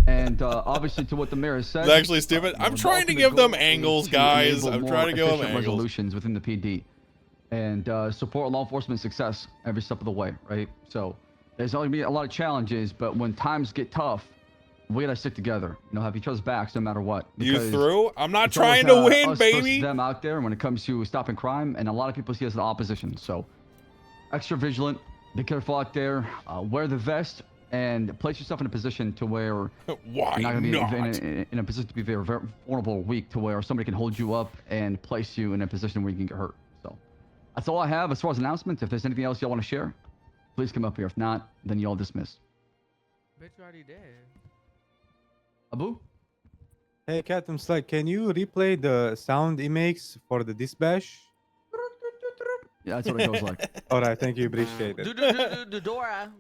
And obviously, to what the mayor has said, It's actually stupid. I'm trying to give them angles, guys. I'm trying to give them angles. Resolutions within the PD, and support law enforcement success every step of the way. Right. So there's going to be a lot of challenges, but when times get tough, we gotta stick together. Have each other's backs no matter what. You through? I'm not trying to win, us baby. versus them out there when it comes to stopping crime, and a lot of people see us as the opposition. So extra vigilant, be careful out there, wear the vest, and place yourself in a position to where Why you're not going to not? be in a position to be very, very vulnerable or weak, to where somebody can hold you up and place you in a position where you can get hurt. So that's all I have as far as announcements. If there's anything else y'all want to share, please come up here. If not, then y'all dismissed. Bitch, you already did. Abu? Hey, Captain Slack, can you replay the sound he makes for the dispatch? Yeah, that's what it goes like. All right, thank you, appreciate it. Dora.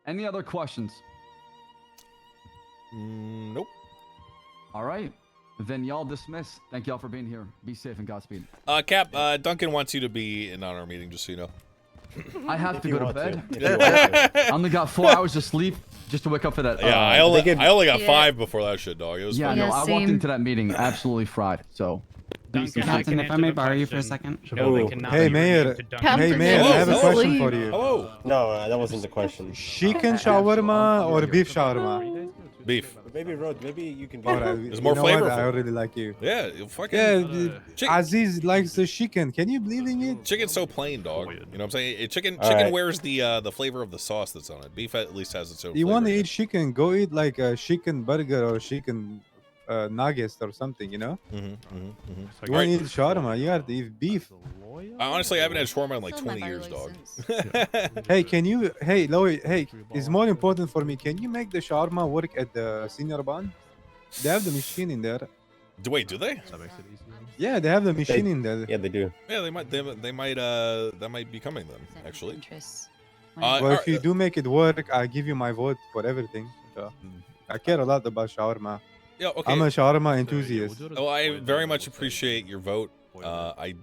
Any other questions? Nope. All right. Then y'all dismiss. Thank y'all for being here. Be safe and Godspeed. Cap, Duncan wants you to be in on our meeting, just so you know. I have to you go to want bed. to. If you want to. I only got 4 hours of sleep just to wake up for that. Yeah, I only got 5 before that shit, dog. It was Yeah, funny. no, I walked into that meeting absolutely fried. So, Captain, if I may borrow you for a second. Hey, Mayor. Hey, Mayor, I have a question for you. Hello. No, that wasn't the question. Chicken shawarma or beef shawarma? Beef. Maybe Rhodes, maybe you can. All right, It's more you know what? flavorful. I really like you. Yeah, fucking. Yeah, Aziz likes the chicken. Can you believe in it? Chicken's so plain, dog. You know what I'm saying? Chicken right. wears the flavor of the sauce that's on it. Beef at least has its own. You flavor. want to eat chicken? Go eat like a chicken burger or chicken nuggets or something, you know? You want to eat shawarma, you have to eat beef. Honestly, I haven't had shawarma in like 20 years, dog. Hey, can you, hey, Loey, hey, it's more important for me. Can you make the shawarma work at the senior band? They have the machine in there. Wait, do they? Yeah, they have the machine in there. Yeah, they do. Yeah, they might. That might be coming then. Actually. Well, if you do make it work, I give you my vote for everything. So, I care a lot about shawarma. Yeah, okay. I'm a shawarma enthusiast. Oh, I very much appreciate your vote. I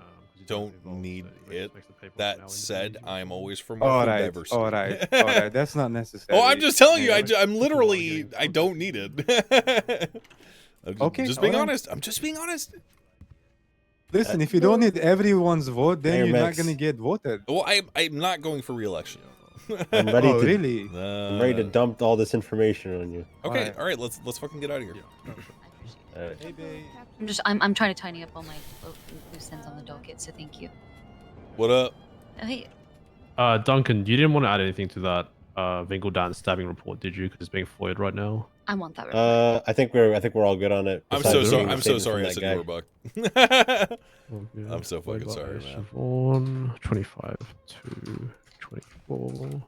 don't need it. That said, I'm always for more food diversity. All right. That's not necessary. Oh, I'm just telling you. I'm literally. I don't need it. Okay. Just being honest. I'm just being honest. Listen, if you don't need everyone's vote, then Hey, you're not Max. gonna get voted. Well, I'm not going for re-election. I'm ready Oh, to. really? I'm ready to dump all this information on you. Okay, all right. Let's fucking get out of here. Hey, babe. I'm trying to tidy up all my loose ends on the docket, so thank you. What up? Hey, Duncan, you didn't want to add anything to that Vingeldan stabbing report, did you? Because it's being foiled right now. I want that report. I think we're all good on it. I'm besides so sorry. seeing the I'm so statement sorry. from I that said guy. you were buck. Okay. I'm so fucking sorry, man. Siobhan, 25 to 24.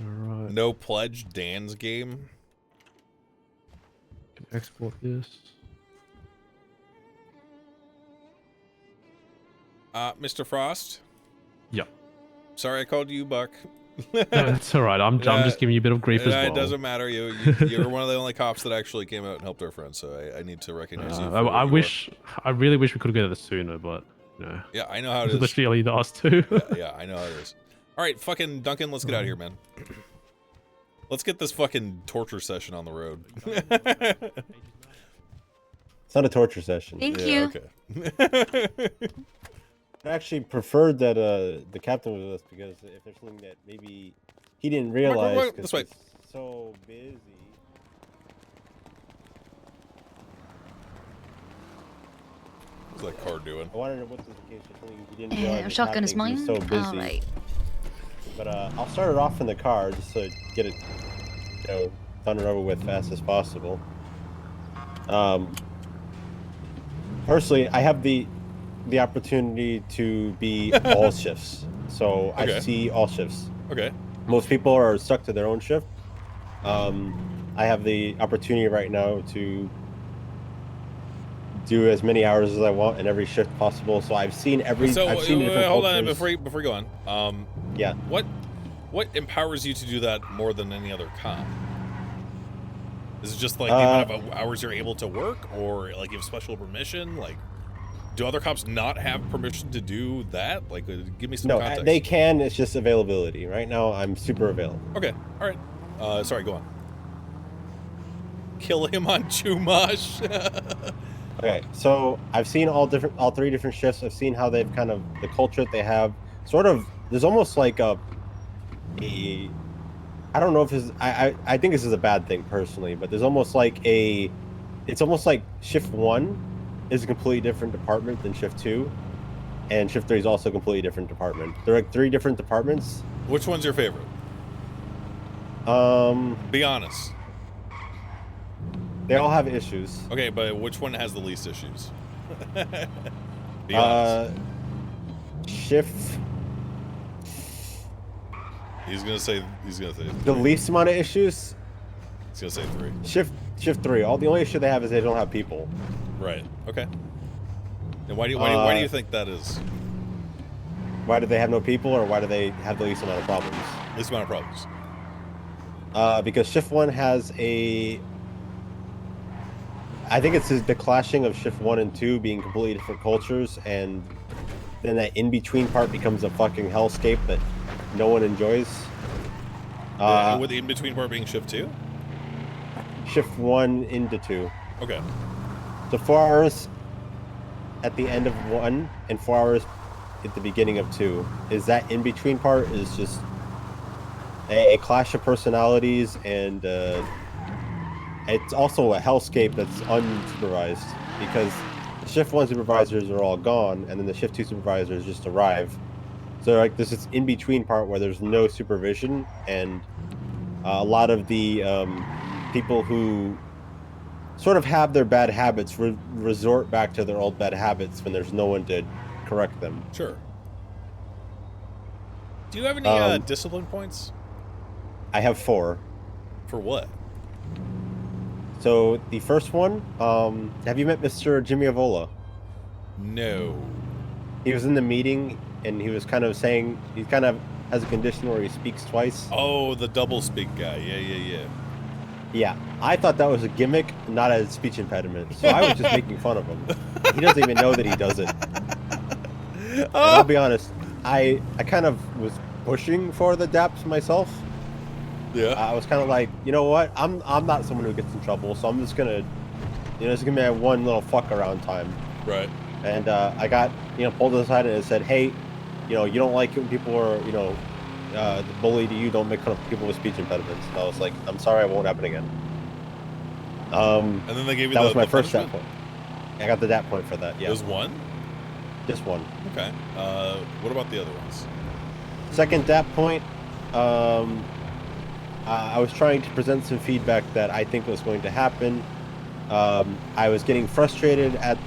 Alright. No pledge. Dan's game. Can export this. Mr. Frost. Yep. Sorry, I called you Buck. No, that's all right. I'm just giving you a bit of grief as well. It doesn't matter. You're one of the only cops that actually came out and helped our friends, so I need to recognize you. I really wish we could have got it sooner, but you know. Yeah, I know how it is. Literally the last two. Yeah, I know how it is. All right, fucking Duncan, let's get out of here, man. Let's get this fucking torture session on the road. It's not a torture session. Thank you. Okay. I actually preferred that the captain was with us because if there's something that maybe he didn't realize This because way. he's so busy. What's that car doing? I wanted to what's this in case there's something he didn't Yeah, realize was shotgun is happening 'cause mine. he's so busy. All right. But I'll start it off in the car just to get it, done and over with fast as possible. Personally, I have the opportunity to be all shifts, so Okay. I see all shifts. Okay. Most people are stuck to their own shift. I have the opportunity right now to do as many hours as I want in every shift possible. So I've seen every. So I've seen different hold on cultures. before you go on. Yeah. What empowers you to do that more than any other cop? Is it just like the amount of hours you're able to work, or like you have special permission? Like, do other cops not have permission to do that? Like, give me some No, context. they can. It's just availability. Right now, I'm super available. Okay. All right. Sorry. Go on. Kill him on Chumash. Okay, so I've seen all three different shifts. I've seen how they've kind of the culture that they have. Sort of, there's almost like I don't know if this. I think this is a bad thing personally, but there's almost like it's almost like shift 1 is a completely different department than shift 2, and shift 3 is also a completely different department. They're like 3 different departments. Which one's your favorite? Be honest. They all have issues. Okay, but which one has the least issues? Be honest. Shift. He's gonna say The least amount of issues. He's gonna say 3. Shift 3. The only issue they have is they don't have people. Right. Okay. And why do you think that is? Why do they have no people, or why do they have the least amount of problems? Least amount of problems. Because shift 1 has I think it's the clashing of shift 1 and 2 being completely different cultures, and then that in-between part becomes a fucking hellscape that no one enjoys. With the in-between part being shift 2? Shift 1 into 2. Okay. So 4 hours at the end of 1 and 4 hours at the beginning of 2. Is that in-between part is just a clash of personalities, and it's also a hellscape that's unsupervised because the shift 1 supervisors are all gone, and then the shift 2 supervisors just arrive. So like this is in between part where there's no supervision, and a lot of the people who sort of have their bad habits resort back to their old bad habits when there's no one to correct them. Sure. Do you have any discipline points? I have 4. For what? So the first one, have you met Mr. Jimmy Avola? No. He was in the meeting and he was kind of saying he kind of has a condition where he speaks twice. Oh, the double speak guy. Yeah. Yeah, I thought that was a gimmick, not a speech impediment. So I was just making fun of him. He doesn't even know that he does it. And I'll be honest, I kind of was pushing for the DAPs myself. Yeah. I was kind of like, you know what? I'm not someone who gets in trouble, so I'm just gonna, it's gonna be my one little fuck around time. Right. And I got, pulled aside and it said, hey, you don't like it when people are, bullied you, don't make fun of people with speech impediments. And I was like, I'm sorry, it won't happen again. And then they gave you that was my the first DAP punishment? point. I got the DAP point for that. Yeah. There's one? Just one. Okay. What about the other ones? Second DAP point, I was trying to present some feedback that I think was going to happen. I was getting frustrated at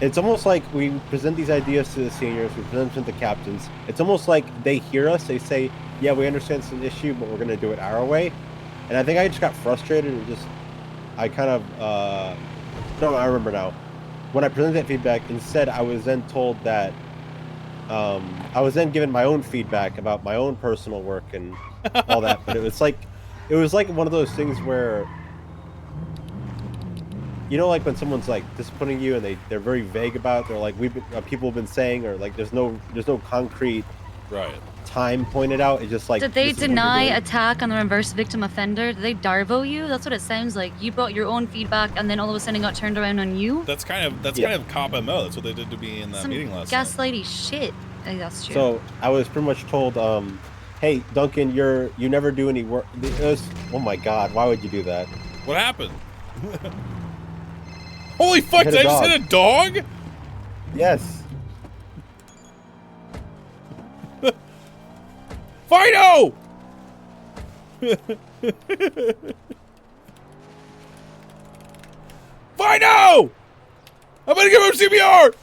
it's almost like we present these ideas to the seniors, we present them to the captains. It's almost like they hear us, they say, yeah, we understand it's an issue, but we're going to do it our way. And I think I just got frustrated and I kind of, no, I remember now. When I presented that feedback, instead I was then told that, I was then given my own feedback about my own personal work and all that, but it was like one of those things where, like when someone's like disciplining you and they're very vague about it, they're like, people have been saying, or like there's no concrete time pointed out. It's just like, Did they this is what you're deny doing. attack on the reverse victim offender? Did they Darvo you? That's what it sounds like. You brought your own feedback and then all of a sudden it got turned around on you? That's kind of cop MO. That's what they did to me in that Some meeting last night. gaslighty shit. That's true. So I was pretty much told, hey, Duncan, you never do any work. Oh my God, why would you do that? What happened? Holy fuck, hit did a I just dog. hit a dog? Yes. Fido! Fido! I'm gonna give him CPR!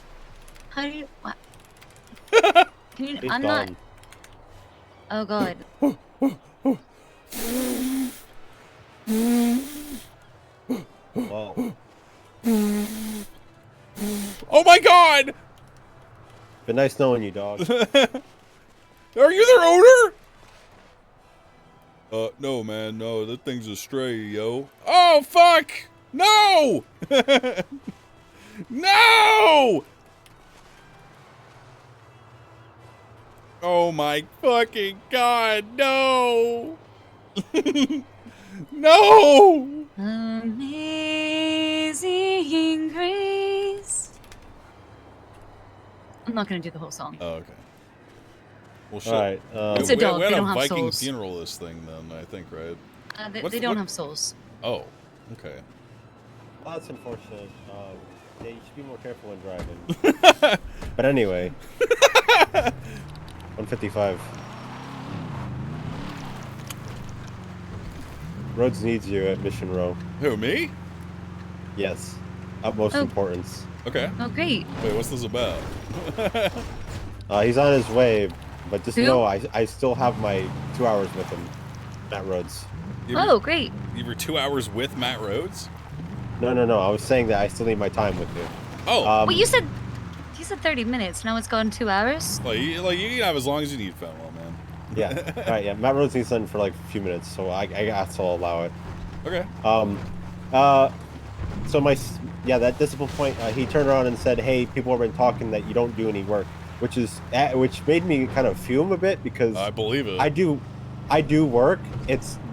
How do you... What? Can you... He's I'm gone. not... Oh god. Well, Oh my god! been nice knowing you, dog. Are you their owner? No, man, no, that thing's a stray, yo. Oh, fuck! No! No! Oh my fucking god, no! No! Amazing grace. I'm not gonna do the whole song. Oh, okay. Well, shit. All right. It's a dog, We they had don't a have Viking souls. funeral this thing, then, I think, right? They don't have souls. Oh, okay. Well, that's unfortunate. Yeah, you should be more careful when driving. But anyway. 155. Rhodes needs you at Mission Row. Who, me? Yes. Utmost Oh. importance. Okay. Oh, great. Wait, what's this about? He's on his way, but just Who? know I still have my 2 hours with him. Matt Rhodes. Oh, great. You were 2 hours with Matt Rhodes? No. I was saying that I still need my time with you. Oh. Wait, you said 30 minutes. Now it's gone 2 hours? You can have as long as you need, Fenwell, man. Yeah. All right. Yeah. Matt Rhodes needs something for like a few minutes, so I guess I'll allow it. Okay. So that discipline point, he turned around and said, "Hey, people have been talking that you don't do any work," which made me kind of fume a bit because I believe it. I do work.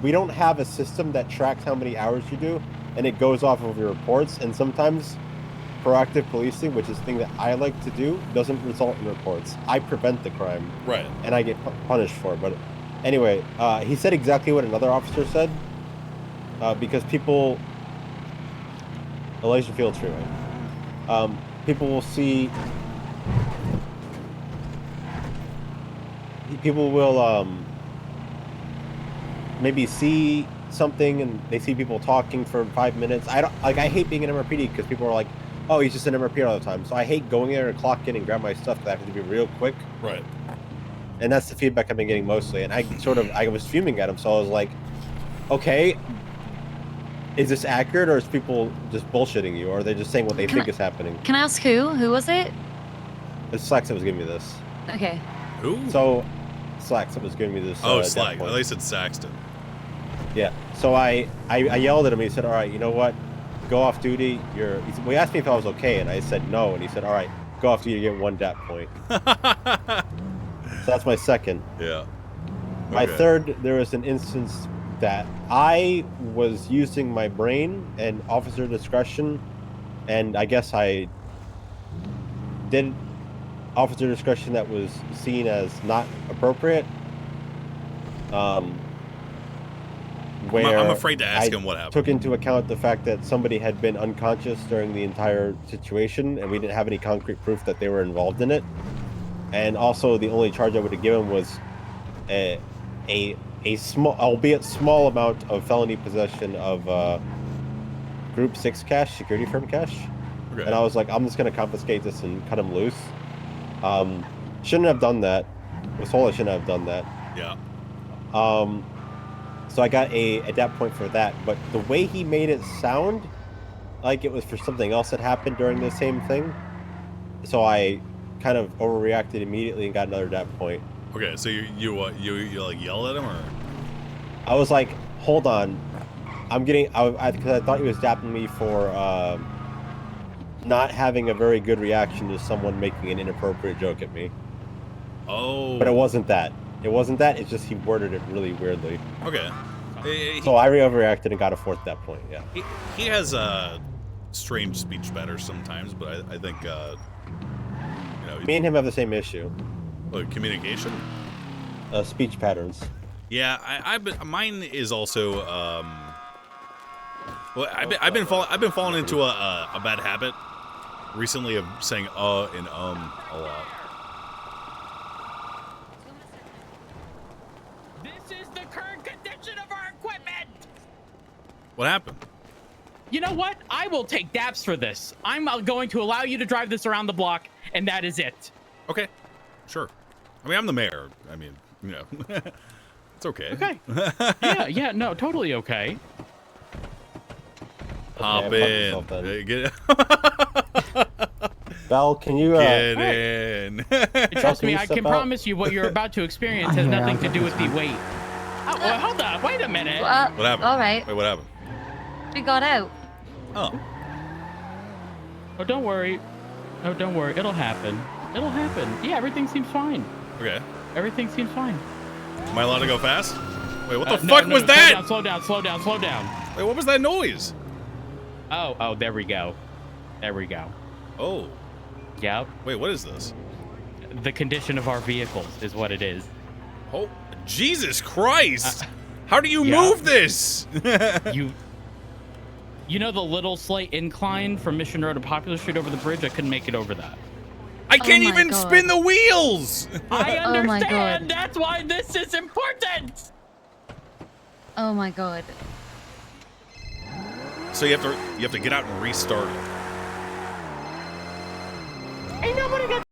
We don't have a system that tracks how many hours you do, and it goes off of your reports. And sometimes proactive policing, which is the thing that I like to do, doesn't result in reports. I prevent the crime, right? And I get punished for it. But anyway, he said exactly what another officer said, because people. Elation Field Freeway. People will see. People will maybe see something and they see people talking for 5 minutes. I hate being an MRPD because people are like, oh, he's just an MRPD all the time. So I hate going there and clock in and grab my stuff because I have to be real quick. Right. And that's the feedback I've been getting mostly. And I was fuming at him, so I was like, okay, is this accurate, or is people just bullshitting you, or are they just saying what they think is happening? Can I ask who? Who was it? It's Slacks that was giving me this. Okay. Who? So, Slacks that was giving me this. Slack. At least it's Saxton. Yeah. So I yelled at him. He said, "All right, you know what? Go off duty. He asked me if I was okay, and I said no. And he said, "All right, go off duty. You get 1 DAP point." So that's my second. Yeah. My Okay. third, there was an instance that I was using my brain and officer discretion, and I guess I did officer discretion that was seen as not appropriate. Where I'm afraid to ask I him what happened. took into account the fact that somebody had been unconscious during the entire situation, and we didn't have any concrete proof that they were involved in it. And also, the only charge I would have given was a small, albeit small, amount of felony possession of Group 6 cash, security firm cash. Okay. And I was like, I'm just going to confiscate this and cut him loose. Shouldn't have done that. Was told I shouldn't have done that. Yeah. So I got a DAP point for that, but the way he made it sound like it was for something else that happened during the same thing, so I kind of overreacted immediately and got another DAP point. Okay, so you like yell at him, or? I was like, hold on, I'm getting, because I thought he was dapping me for not having a very good reaction to someone making an inappropriate joke at me. Oh. But it wasn't that. It wasn't that. It's just he worded it really weirdly. Okay. So I overreacted and got a 4th DAP point. Yeah. He has strange speech patterns sometimes, but I think Me and him have the same issue. What, communication? Speech patterns. Yeah, mine is also well, I've been falling into a bad habit recently of saying and a lot. This is the current condition of our equipment. What happened? You know what? I will take daps for this. I'm going to allow you to drive this around the block, and that is it. Okay, sure. I mean, I'm the mayor. I mean, you know, it's okay. Okay. yeah, no, totally okay. Hop Okay, in. Get Belle, can you get in? Trust me, I can promise you what you're about to experience has nothing to do with the weight. Oh, well, hold on. Wait a minute. What happened? All right. Wait, what happened? We got out. Oh. Oh, don't worry. Oh, don't worry. It'll happen. It'll happen. Yeah, everything seems fine. Okay. Everything seems fine. Am I allowed to go fast? Wait, what the No, fuck no, was no, that? Slow down. Wait, what was that noise? Oh, there we go. Oh. Yep. Wait, what is this? The condition of our vehicles is what it is. Oh, Jesus Christ! How do you yeah. move this? You know the little slight incline from Mission Road to Popular Street over the bridge? I couldn't make it over that. I can't even spin the wheels! I Oh my understand. God. That's why this is important. Oh my God. So you have to get out and restart it. Ain't nobody got